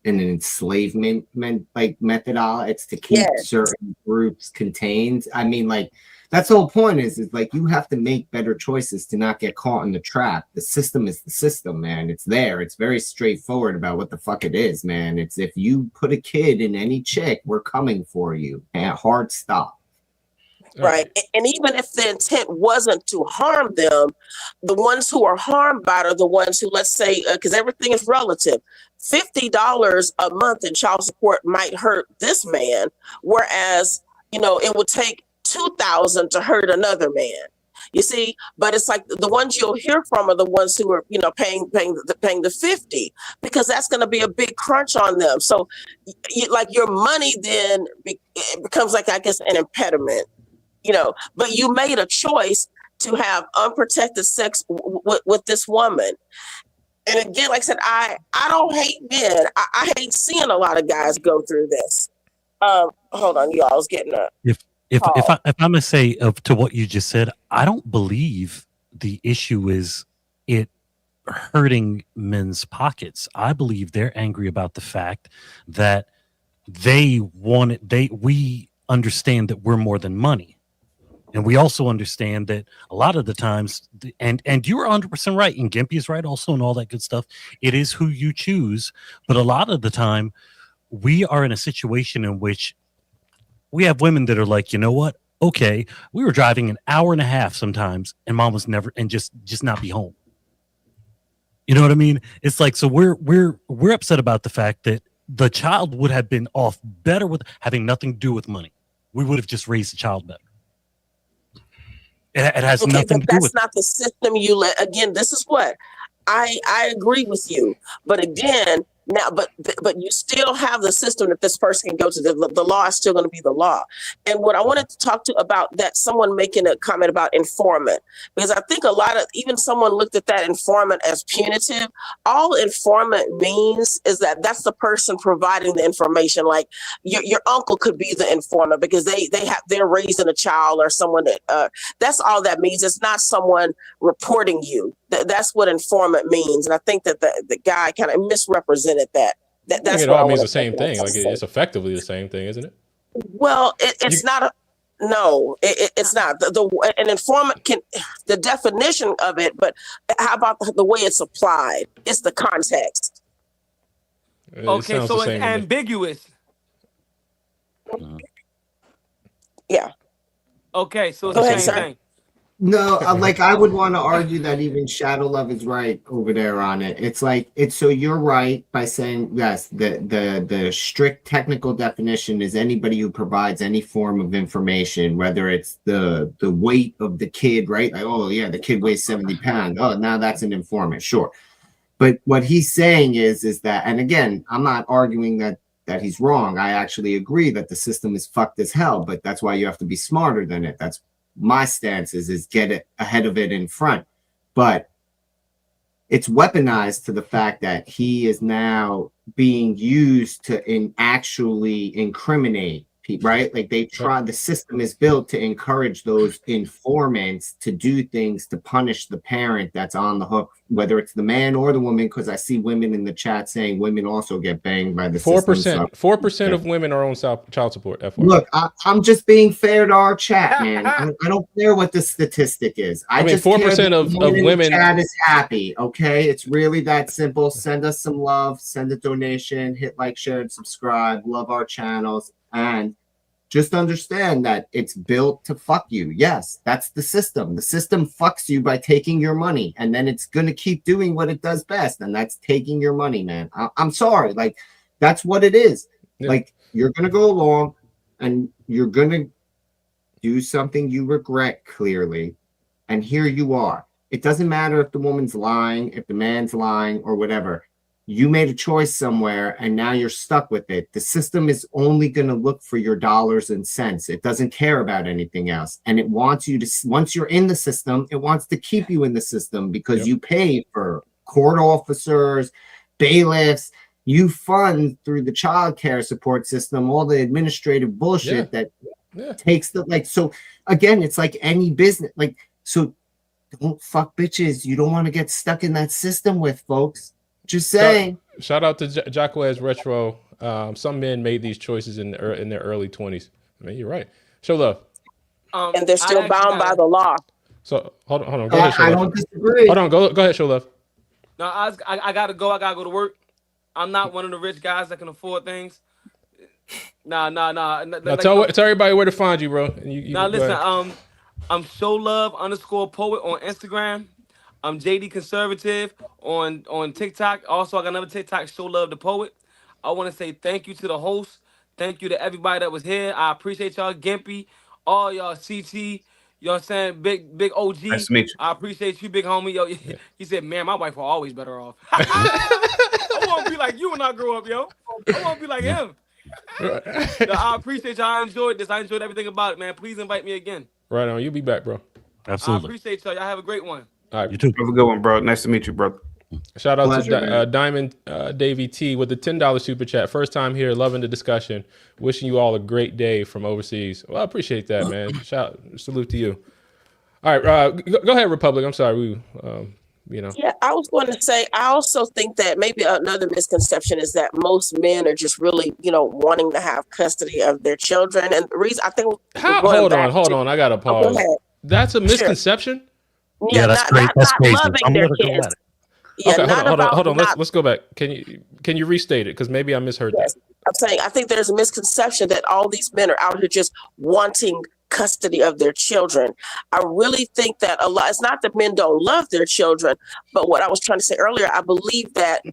enslavement methodology? It's to keep certain groups contained. I mean, like, that's the whole point is like you have to make better choices to not get caught in the trap. The system is the system, man. It's there. It's very straightforward about what the fuck it is, man. It's if you put a kid in any chick, we're coming for you. And hard stop. Right. And even if the intent wasn't to harm them, the ones who are harmed by it are the ones who, let's say, because everything is relative, $50 a month in child support might hurt this man, whereas, it would take $2,000 to hurt another man. You see, but it's like the ones you'll hear from are the ones who are, paying the 50, because that's going to be a big crunch on them. So your money then becomes like, I guess, an impediment. But you made a choice to have unprotected sex with this woman. And again, like I said, I don't hate men. I hate seeing a lot of guys go through this. Hold on, y'all. I was getting a if I must say to what you just said, I don't believe the issue is it hurting men's pockets. I believe they're angry about the fact that we understand that we're more than money. And we also understand that a lot of the times, and you're 100% right, and Gimpy is right also, and all that good stuff. It is who you choose. But a lot of the time, we are in a situation in which we have women that are like, you know what? Okay, we were driving an hour and a half sometimes, and mom was never, and just not be home. You know what I mean? It's like, so we're upset about the fact that the child would have been off better with having nothing to do with money. We would have just raised the child better. It has nothing to do with. That's not the system you let. Again, this is what I agree with you. But again, Now, but you still have the system that this person can go to. The law is still going to be the law. And what I wanted to talk to about that, someone making a comment about informant, because I think a lot of, even someone looked at that informant as punitive. All informant means is that that's the person providing the information. Like your uncle could be the informant because they're raising a child or someone that that's all that means. It's not someone reporting you. That's what informant means. And I think that the guy kind of misrepresented that. That's it what all I means wanna the same say. thing. Like it's effectively the same thing, isn't it? Well, it's not a. No, it's not. An informant can, the definition of it, but how about the way it's applied? It's the context. Okay, so it's ambiguous. Yeah. Okay, so it's the same thing. No, like I would want to argue that even Shadow Love is right over there on it. It's like so you're right by saying yes, the strict technical definition is anybody who provides any form of information, whether it's the weight of the kid, right? Like, oh yeah, the kid weighs 70 pounds. Oh, now that's an informant, sure. But what he's saying is that, and again, I'm not arguing that he's wrong. I actually agree that the system is fucked as hell, but that's why you have to be smarter than it. That's my stance is get it ahead of it in front. But it's weaponized to the fact that he is now being used to actually incriminate people, right? Like the system is built to encourage those informants to do things to punish the parent that's on the hook, whether it's the man or the woman, because I see women in the chat saying women also get banged by the 4%. 4% of women are on child support. FYI. Look, I'm just being fair to our chat, man. I don't care what the statistic is. I mean, 4% of women in the chat is happy. Okay, it's really that simple. Send us some love. Send a donation. Hit like, share, and subscribe. Love our channels, and just understand that it's built to fuck you. Yes, that's the system. The system fucks you by taking your money, and then it's gonna keep doing what it does best, and that's taking your money, man. I'm sorry, like that's what it is. Yeah. Like you're gonna go along, and you're gonna do something you regret clearly, and here you are. It doesn't matter if the woman's lying, if the man's lying, or whatever. You made a choice somewhere and now you're stuck with it. The system is only going to look for your dollars and cents. It doesn't care about anything else. And it wants you to, once you're in the system, it wants to keep you in the system because you pay for court officers, bailiffs, you fund through the child care support system, all the administrative bullshit that takes the, like, so again, it's like any business, like, so don't fuck bitches. You don't want to get stuck in that system with folks. Just saying. Shout out to Jacquez Retro. Some men made these choices in their early 20s. I mean, you're right. Show love. And they're still bound by the law. So hold on. Go ahead, Show I love. don't disagree. Hold on. Go ahead, Show love. No, I gotta go. I gotta go to work. I'm not one of the rich guys that can afford things. Nah. Tell everybody where to find you, bro. Listen. I'm #ShowLove_poet on Instagram. I'm JD Conservative on TikTok. Also, I got another TikTok, Show Love the Poet. I want to say thank you to the host. Thank you to everybody that was here. I appreciate y'all, Gimpy, all y'all, CT. You know what I'm saying? Big OG. Nice to meet you. I appreciate you, big homie. Yo, he said, man, my wife will always better off. I want to be like you when I grow up, yo. I want to be like him. No, I appreciate y'all. I enjoyed this. I enjoyed everything about it, man. Please invite me again. Right on. You'll be back, bro. Absolutely. I appreciate y'all. Y'all have a great one. All right. You too. Have a good one, bro. Nice to meet you, brother. Shout out to Diamond Davey T with the $10 super chat. First time here, loving the discussion. Wishing you all a great day from overseas. Well, I appreciate that, man. Salute to you. All right, go ahead, Republic. I'm sorry, Yeah, I was going to say. I also think that maybe another misconception is that most men are just really, wanting to have custody of their children. And the reason I think, hold on, I gotta pause. That's a misconception. Yeah, that's great. That's crazy. I'm gonna go at it. Yeah, okay, hold on. Let's go back. Can you restate it? Because maybe I misheard that. I'm saying I think there's a misconception that all these men are out here just wanting custody of their children. I really think that a lot. It's not that men don't love their children, but what I was trying to say earlier, I believe that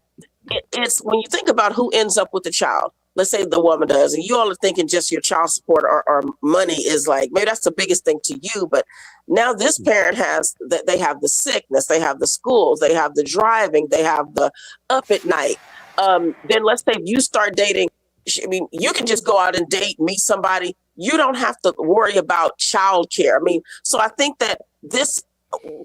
it's when you think about who ends up with the child. Let's say the woman does, and you all are thinking just your child support or money is like, maybe that's the biggest thing to you. But now this parent they have the sickness, they have the schools, they have the driving, they have the up at night. then let's say you start dating. I mean, you can just go out and date, meet somebody. You don't have to worry about childcare. I mean, so I think that this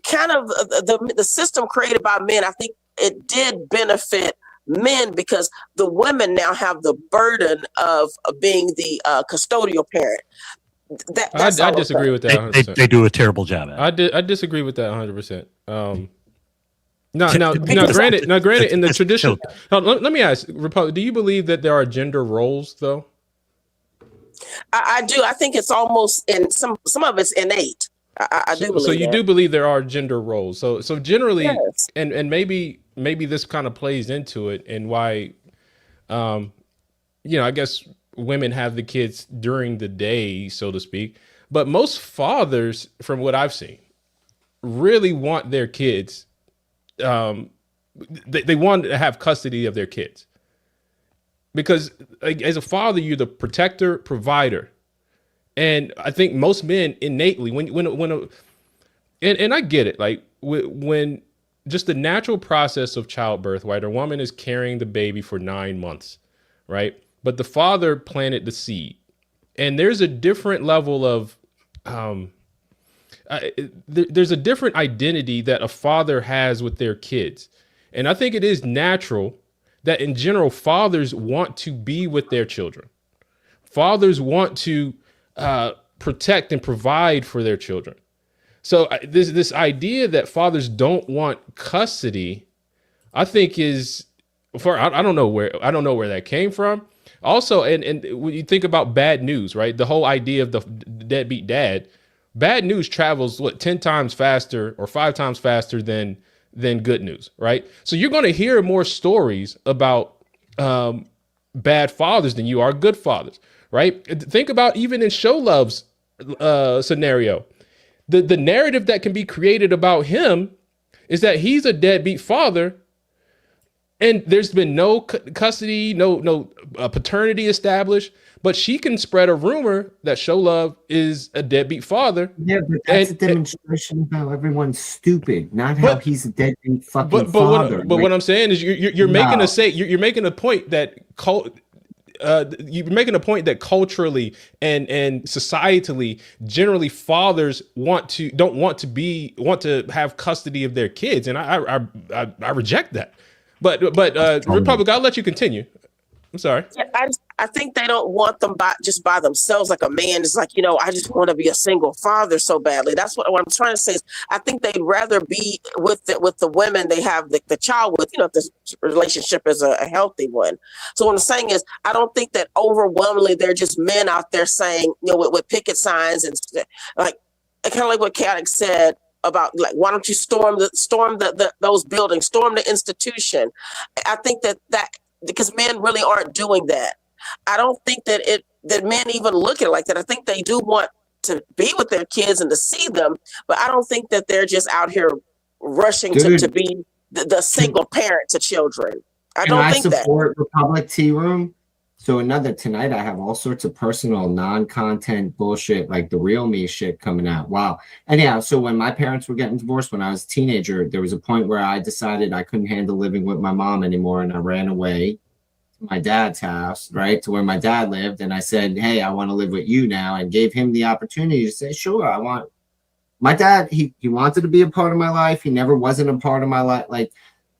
kind of the system created by men, I think it did benefit men because the women now have the burden of being the custodial parent. I disagree with that 100%. They do a terrible job at it. I disagree with that 100%. Now, granted, in the tradition, let me ask, Republic, do you believe that there are gender roles though? I do. I think it's almost in some of it's innate. I do believe. So you do believe there are gender roles. So generally, yes. and maybe this kind of plays into it and why, I guess women have the kids during the day, so to speak. But most fathers, from what I've seen, really want their kids. They want to have custody of their kids because, like, as a father, you're the protector, provider, and I think most men innately, and I get it, like when just the natural process of childbirth, right? A woman is carrying the baby for 9 months, right? But the father planted the seed, and there's a different level of there's a different identity that a father has with their kids. And I think it is natural that in general, fathers want to be with their children. Fathers want to protect and provide for their children. So this idea that fathers don't want custody, I think is I don't know where that came from. Also, and when you think about bad news, right? The whole idea of the deadbeat dad, bad news travels 10 times faster or 5 times faster than good news, right? So you're going to hear more stories about bad fathers than you are good fathers, right? Think about even in Show Love's scenario, the narrative that can be created about him is that he's a deadbeat father, and there's been no custody, no paternity established. But she can spread a rumor that Show Love is a deadbeat father. Yeah, but that's a demonstration of how everyone's stupid, not how he's a deadbeat fucking father. But what I'm saying is you're making you're making a point that you're making a point that culturally and societally, generally, fathers want to have custody of their kids, and I reject that. But Republic, I'll let you continue. I'm sorry. Yeah, I think they don't want them just by themselves. Like a man is like, I just want to be a single father so badly. That's what I'm trying to say is I think they'd rather be with the women they have the child with, if this relationship is a healthy one. So what I'm saying is I don't think that overwhelmingly they're just men out there saying, with picket signs and like kind of like what Caylin said about, like, why don't you storm those buildings, storm the institution? I think that because men really aren't doing that. I don't think that men even look at it like that. I think they do want to be with their kids and to see them, but I don't think that they're just out here rushing to be the single parent to children. I don't think that. I support Republic Tea Room. So tonight I have all sorts of personal non-content bullshit, like the real me shit coming out. Wow. Anyhow, so when my parents were getting divorced when I was a teenager, there was a point where I decided I couldn't handle living with my mom anymore, and I ran away to my dad's house, right, to where my dad lived, and I said, hey, I want to live with you now, and gave him the opportunity to say, sure, I want. My dad, he wanted to be a part of my life. He never wasn't a part of my life. Like,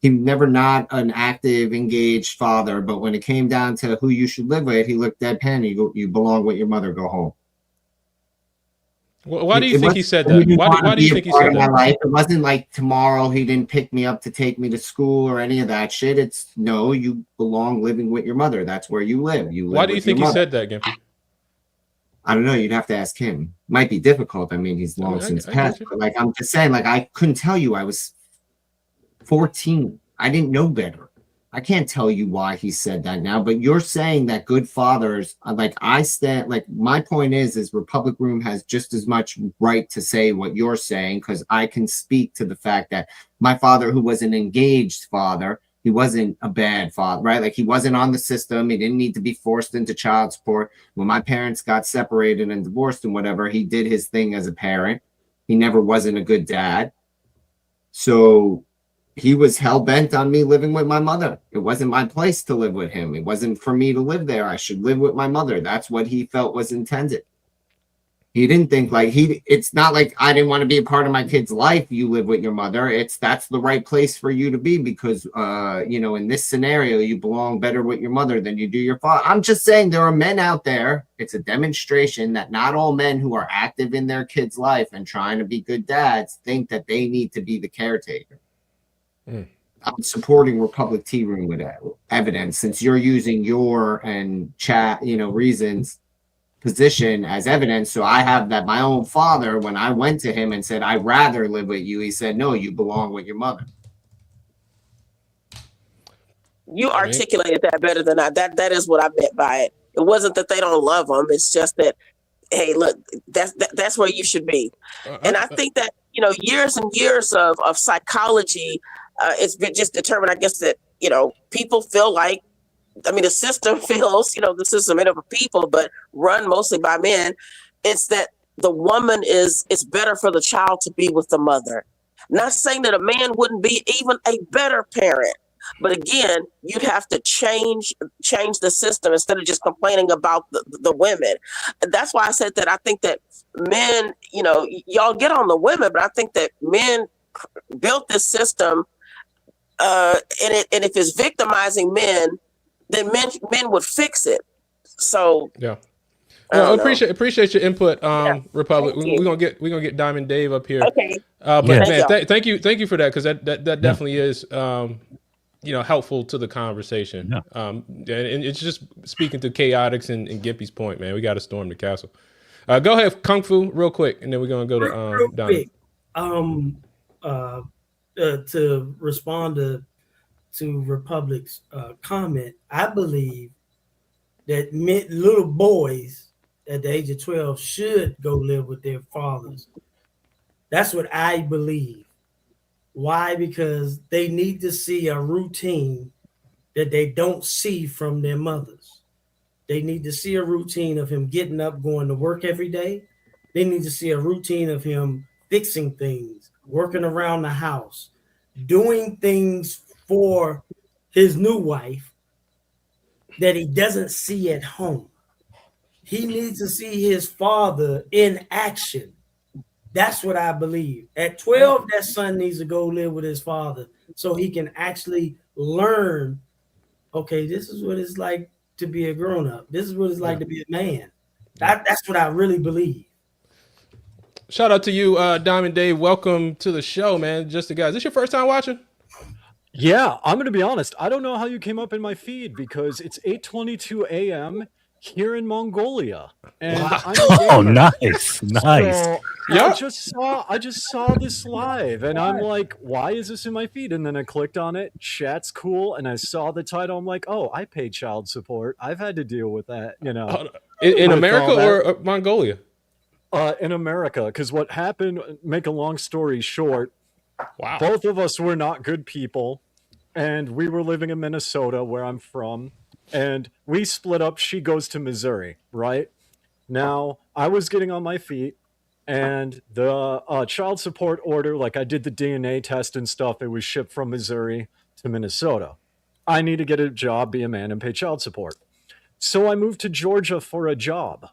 he never not an active, engaged father, but when it came down to who you should live with, he looked deadpan. You belong with your mother. Go home. Why do you think he said that? Why do you think he said that? Life. It wasn't like tomorrow he didn't pick me up to take me to school or any of that shit. It's no, you belong living with your mother. That's where you live. Why do you think he said that, Gimpy? I don't know. You'd have to ask him. Might be difficult. I mean, he's long since passed. But like I'm just saying, like I couldn't tell you. I was 14. I didn't know better. I can't tell you why he said that now, but you're saying that good fathers, like I stand, like my point is Republic Room has just as much right to say what you're saying, because I can speak to the fact that my father, who was an engaged father, he wasn't a bad father, right? Like he wasn't on the system. He didn't need to be forced into child support. When my parents got separated and divorced and whatever, he did his thing as a parent. He never wasn't a good dad. So he was hell-bent on me living with my mother. It wasn't my place to live with him. It wasn't for me to live there. I should live with my mother. That's what he felt was intended. He didn't think like it's not like I didn't want to be a part of my kid's life. You live with your mother. That's the right place for you to be because, in this scenario, you belong better with your mother than you do your father. I'm just saying there are men out there. It's a demonstration that not all men who are active in their kid's life and trying to be good dads think that they need to be the caretaker. I'm supporting Republic Tea Room with evidence since you're using your and chat, reasons position as evidence. So I have that my own father, when I went to him and said, I'd rather live with you, he said, no, you belong with your mother. You articulated that better than I. That is what I meant by it. It wasn't that they don't love them. It's just that, hey, look, that's where you should be. And I think that, years and years of psychology, it's been just determined, I guess, that, people feel like, the system feels, the system made up of people, but run mostly by men. It's that the woman it's better for the child to be with the mother. Not saying that a man wouldn't be even a better parent, but again, you'd have to change the system instead of just complaining about the women. And that's why I said that I think that men, y'all get on the women, but I think that men built this system, and if it's victimizing men, then men would fix it. So yeah. Well, appreciate your input, Republic. We're gonna get Diamond Dave up here. Okay. But man, thank you for that because that definitely is helpful to the conversation. Yeah. And it's just speaking to Chaotix and Gimpy's point, man. We got to storm the castle. Go ahead, Kung Fu, real quick, and then we're gonna go to Diamond. To respond to Republic's comment, I believe that little boys at the age of 12 should go live with their fathers. That's what I believe. Why? Because they need to see a routine that they don't see from their mothers. They need to see a routine of him getting up, going to work every day. They need to see a routine of him fixing things, working around the house, doing things for his new wife that he doesn't see at home. He needs to see his father in action. That's what I believe. At 12, that son needs to go live with his father so he can actually learn, okay, this is what it's like to be a grown-up. This is what it's like to be a man. That's what I really believe. Shout out to you, Diamond Dave. Welcome to the show, man. Just the guys. Is this your first time watching? Yeah, I'm going to be honest. I don't know how you came up in my feed because it's 8:22 a.m. here in Mongolia. And wow. Nice. So I just saw this live and I'm like, why is this in my feed? And then I clicked on it. Chat's cool. And I saw the title. I'm like, oh, I pay child support. I've had to deal with that, In America or Mongolia? In America, because what happened, make a long story short, wow, both of us were not good people, and we were living in Minnesota, where I'm from, and we split up. She goes to Missouri, right? Now, I was getting on my feet, and the child support order, like I did the DNA test and stuff, it was shipped from Missouri to Minnesota. I need to get a job, be a man, and pay child support. So I moved to Georgia for a job.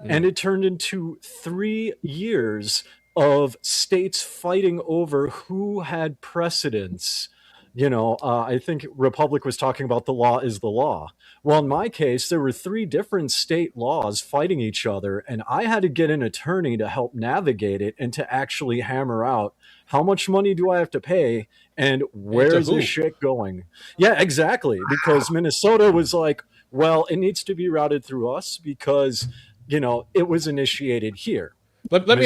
And it turned into 3 years of states fighting over who had precedence. I think Republic was talking about the law is the law. Well, in my case, there were 3 different state laws fighting each other, and I had to get an attorney to help navigate it and to actually hammer out how much money do I have to pay and where's this shit going? Yeah, exactly. Because Minnesota was like, well, it needs to be routed through us because it was initiated here. Let me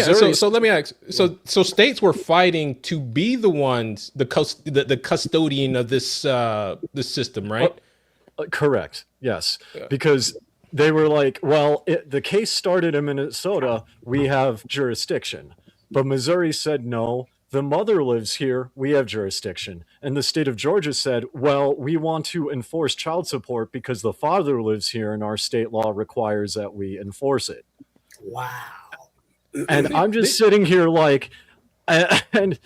ask. So states were fighting to be the ones, the custodian of this system, right? Correct. Yes, because they were like, well, the case started in Minnesota. We have jurisdiction, but Missouri said no. The mother lives here. We have jurisdiction. And the state of Georgia said, well, we want to enforce child support because the father lives here and our state law requires that we enforce it. Wow. And I'm just sitting here like, and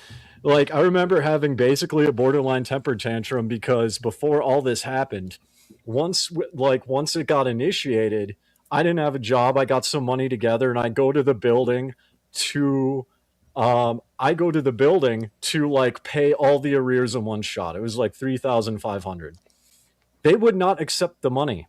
Like, I remember having basically a borderline temper tantrum because before all this happened, once it got initiated, I didn't have a job. I got some money together, and I go to the building to like pay all the arrears in one shot. It was like 3,500. They would not accept the money.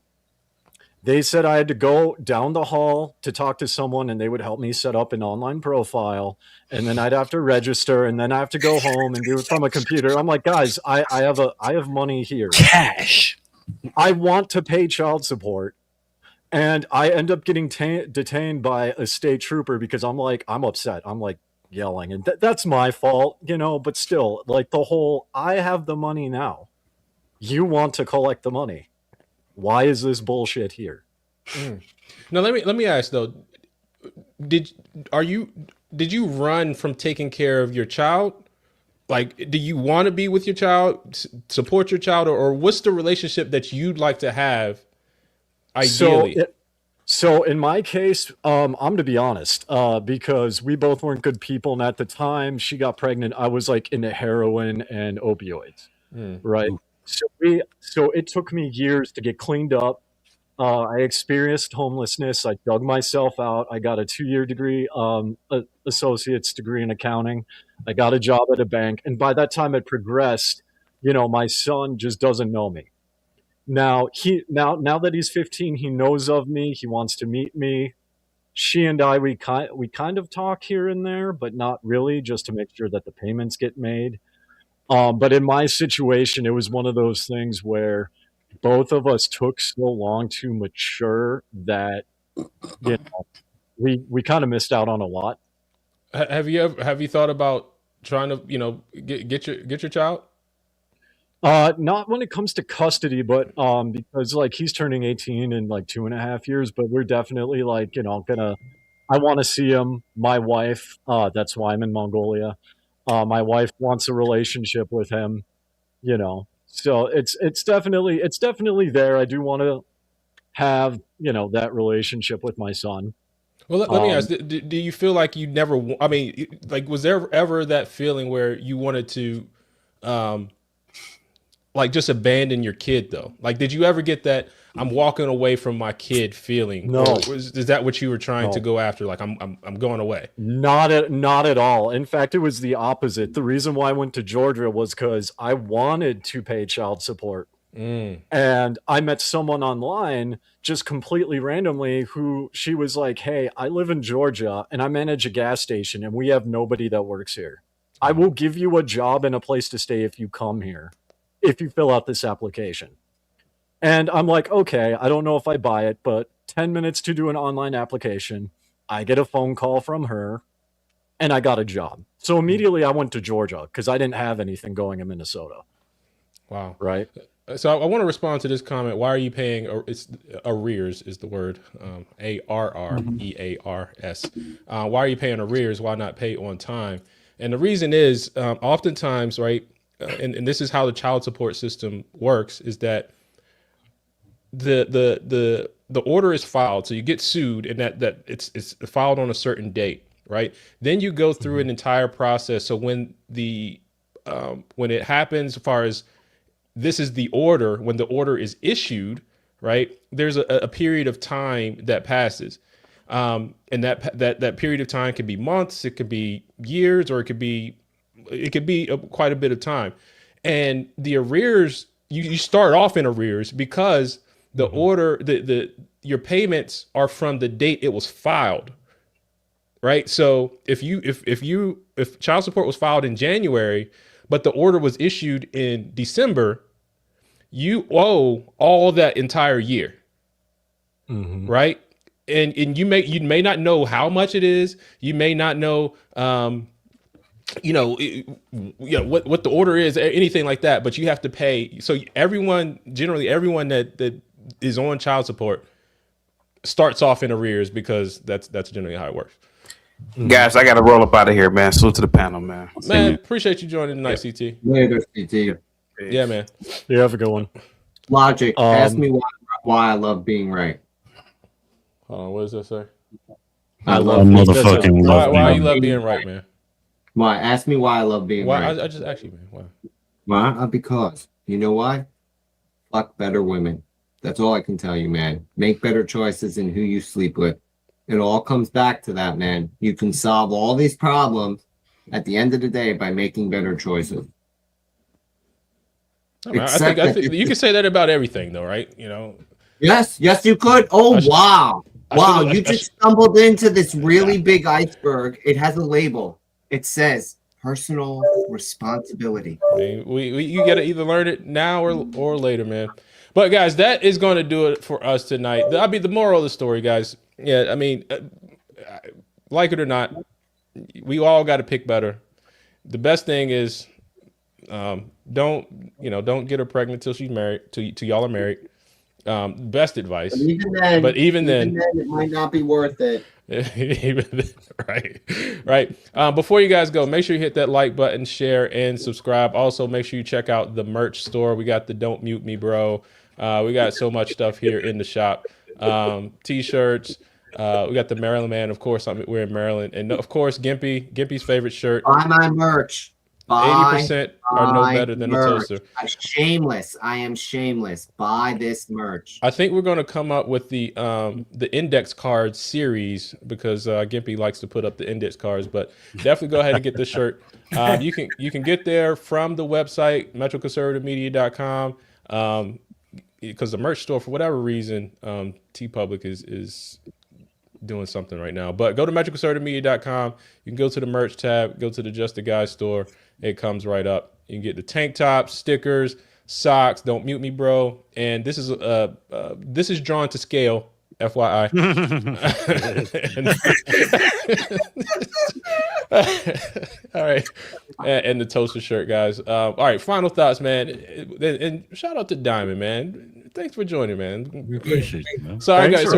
They said I had to go down the hall to talk to someone, and they would help me set up an online profile, and then I'd have to register, and then I have to go home and do it from a computer. I'm like, guys, I have money here, cash. I want to pay child support, and I end up getting detained by a state trooper because I'm upset. I'm like yelling, and that's my fault, But still, like the whole, I have the money now. You want to collect the money. Why is this bullshit here? Now let me ask though, did you run from taking care of your child? Like, do you want to be with your child, support your child, or what's the relationship that you'd like to have ideally? So in my case, I'm to be honest, because we both weren't good people, and at the time she got pregnant, I was like into heroin and opioids, right? So it took me years to get cleaned up. I experienced homelessness. I dug myself out. I got a 2-year degree, associate's degree in accounting. I got a job at a bank. And by that time it progressed, my son just doesn't know me. Now that he's 15, he knows of me. He wants to meet me. She and I, we kind of talk here and there, but not really, just to make sure that the payments get made. But in my situation, it was one of those things where both of us took so long to mature that we kind of missed out on a lot. Have you thought about trying to get your child? Not when it comes to custody, but because like he's turning 18 in like 2.5 years, but we're definitely like I want to see him. My wife, that's why I'm in Mongolia. My wife wants a relationship with him, So it's definitely there. I do want to have that relationship with my son. Well, let me ask: do you feel like you never? I mean, like, was there ever that feeling where you wanted to, like, just abandon your kid though? Like, did you ever get that I'm walking away from my kid feeling? No. Or is that what you were trying to go after? Like, I'm going away. Not at all. In fact, it was the opposite. The reason why I went to Georgia was because I wanted to pay child support. And I met someone online just completely randomly who she was like, hey, I live in Georgia and I manage a gas station and we have nobody that works here. I will give you a job and a place to stay if you come here, if you fill out this application. And I'm like, okay, I don't know if I buy it, but 10 minutes to do an online application. I get a phone call from her and I got a job. So immediately I went to Georgia because I didn't have anything going in Minnesota. Wow. Right. So I want to respond to this comment. Why are you paying? It's arrears is the word. ARREARS. Why are you paying arrears? Why not pay on time? And the reason is oftentimes, right, and this is how the child support system works, is that the order is filed, so you get sued, and that it's filed on a certain date, right? Then you go through an entire process. So when it happens, as far as this is the order, when the order is issued, right, there's a period of time that passes. And that period of time can be months, it could be years, or it could be quite a bit of time. And the arrears, you start off in arrears because the order, your payments are from the date it was filed, right? So if child support was filed in January, but the order was issued in December, you owe all that entire year, right? And you may not know how much it is. You may not know, what the order is, anything like that. But you have to pay. So generally everyone that is on child support starts off in arrears because that's generally how it works. Guys, I got to roll up out of here, man. Salute to the panel, man. Man, appreciate you joining tonight, CT. Later, CT. Yeah, man. You have a good one. Logic. Ask me why I love being right. What does that say? I love motherfucking love. Why you love being right, man? Why? Ask me why I love being Why? right. I just asked you, man. Why? Why? Because you know why? Fuck better women. That's all I can tell you, man. Make better choices in who you sleep with. It all comes back to that, man. You can solve all these problems at the end of the day by making better choices. I think you can say that about everything, though, right? You know. Yes, you could. Oh, wow. Wow, you just stumbled into this really big iceberg. It has a label. It says personal responsibility. I mean, you got to either learn it now or later, man. But guys, that is going to do it for us tonight. I mean, the moral of the story, guys. Yeah, I mean, like it or not, we all got to pick better. The best thing is, don't get her pregnant till she's married. Till y'all are married. Best advice. But even then, it might not be worth it. Right. Before you guys go, make sure you hit that like button, share, and subscribe. Also, make sure you check out the merch store. We got the Don't Mute Me, Bro. We got so much stuff here in the shop. T-shirts. We got the Maryland Man. Of course, we're in Maryland, and of course, Gimpy's favorite shirt. Buy my merch. 80% are no better than merch. a toaster. I am shameless. Buy this merch. I think we're going to come up with the index card series because Gimpy likes to put up the index cards. But definitely go ahead and get this shirt. You can get there from the website metroconservativemedia.com because the merch store, for whatever reason, TeePublic is doing something right now. But go to metroconservativemedia.com. You can go to the merch tab, go to the Just a Guy store. It comes right up. You can get the tank tops, stickers, socks. Don't mute me, bro. And this is drawn to scale, FYI. All right, and the toaster shirt, guys. All right, final thoughts, man. And shout out to Diamond, man. Thanks for joining, man. We appreciate you, man. Sorry, guys.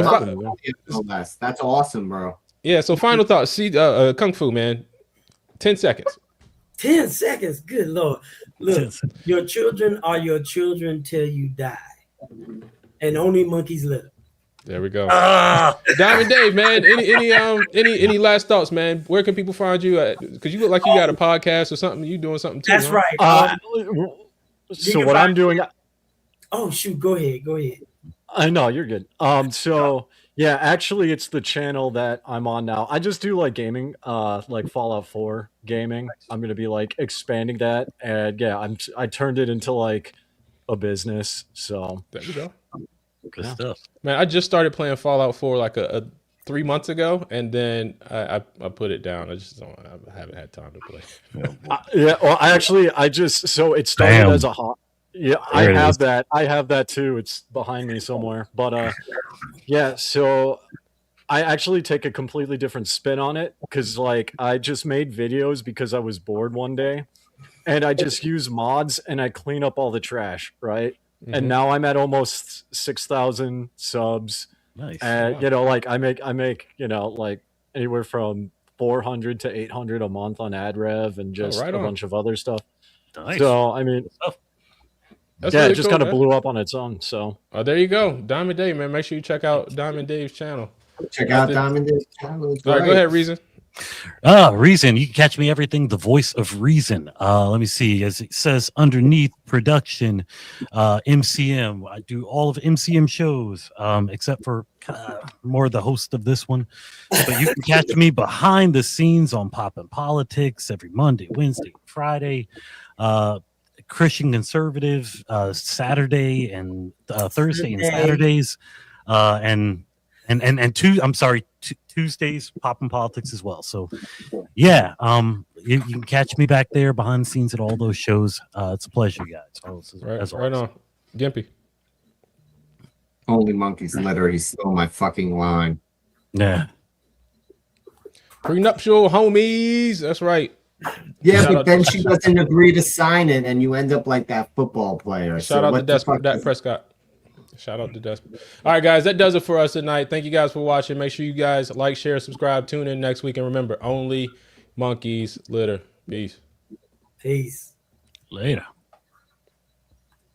That's awesome, bro. Yeah. So final thoughts. See, Kung Fu, man. 10 seconds. 10 seconds. Good Lord. Look, your children are your children till you die. And only monkeys live. There we go. Diamond Dave, man. Any last thoughts, man? Where can people find you at? Because you look like you got a podcast or something. You doing something too. That's huh? right. So what I'm doing. Oh shoot, go ahead. I know you're good. So yeah, actually it's the channel that I'm on now. I just do like gaming, like Fallout 4 gaming. I'm gonna be like expanding that, and yeah, I turned it into like a business. So there we go. Good stuff, man. I just started playing Fallout 4 like a 3 months ago, and then I put it down. I haven't had time to play. Yeah, well, I just so it started as a hobby. Yeah, I have that too. It's behind me somewhere. But yeah, so I actually take a completely different spin on it because like I just made videos because I was bored one day, and I just use mods and I clean up all the trash, right? Mm-hmm. And now I'm at almost 6,000 subs. Nice. And Wow. you know, like I make like anywhere from 400 to 800 a month on ad rev and just a bunch of other stuff. Nice. So I mean. That's yeah, really it just cool, kind of man. blew up on its own. So, there you go, Diamond Dave, man. Make sure you check out Diamond Dave's channel. Check out Diamond Dave's channel. All right, go ahead, Reason. Reason. You can catch me everything. The voice of reason. Let me see. As it says underneath production, MCM. I do all of MCM shows, except for more the host of this one. But you can catch me behind the scenes on Poppin' Politics every Monday, Wednesday, Friday. Christian Conservative Saturday and Thursday and Saturdays, and Tuesdays Poppin' Politics as well. So yeah, you can catch me back there behind the scenes at all those shows. It's a pleasure, guys. Right on, Gimpy. Holy monkeys litter! He stole my fucking line. Yeah. Prenuptial homies. That's right. Yeah, but then she doesn't agree to sign it, and you end up like that football player. Shout out to Dak Prescott. Shout out to Desperate. All right, guys, that does it for us tonight. Thank you guys for watching. Make sure you guys like, share, subscribe, tune in next week, and remember, only monkeys litter. Peace. Peace. Later.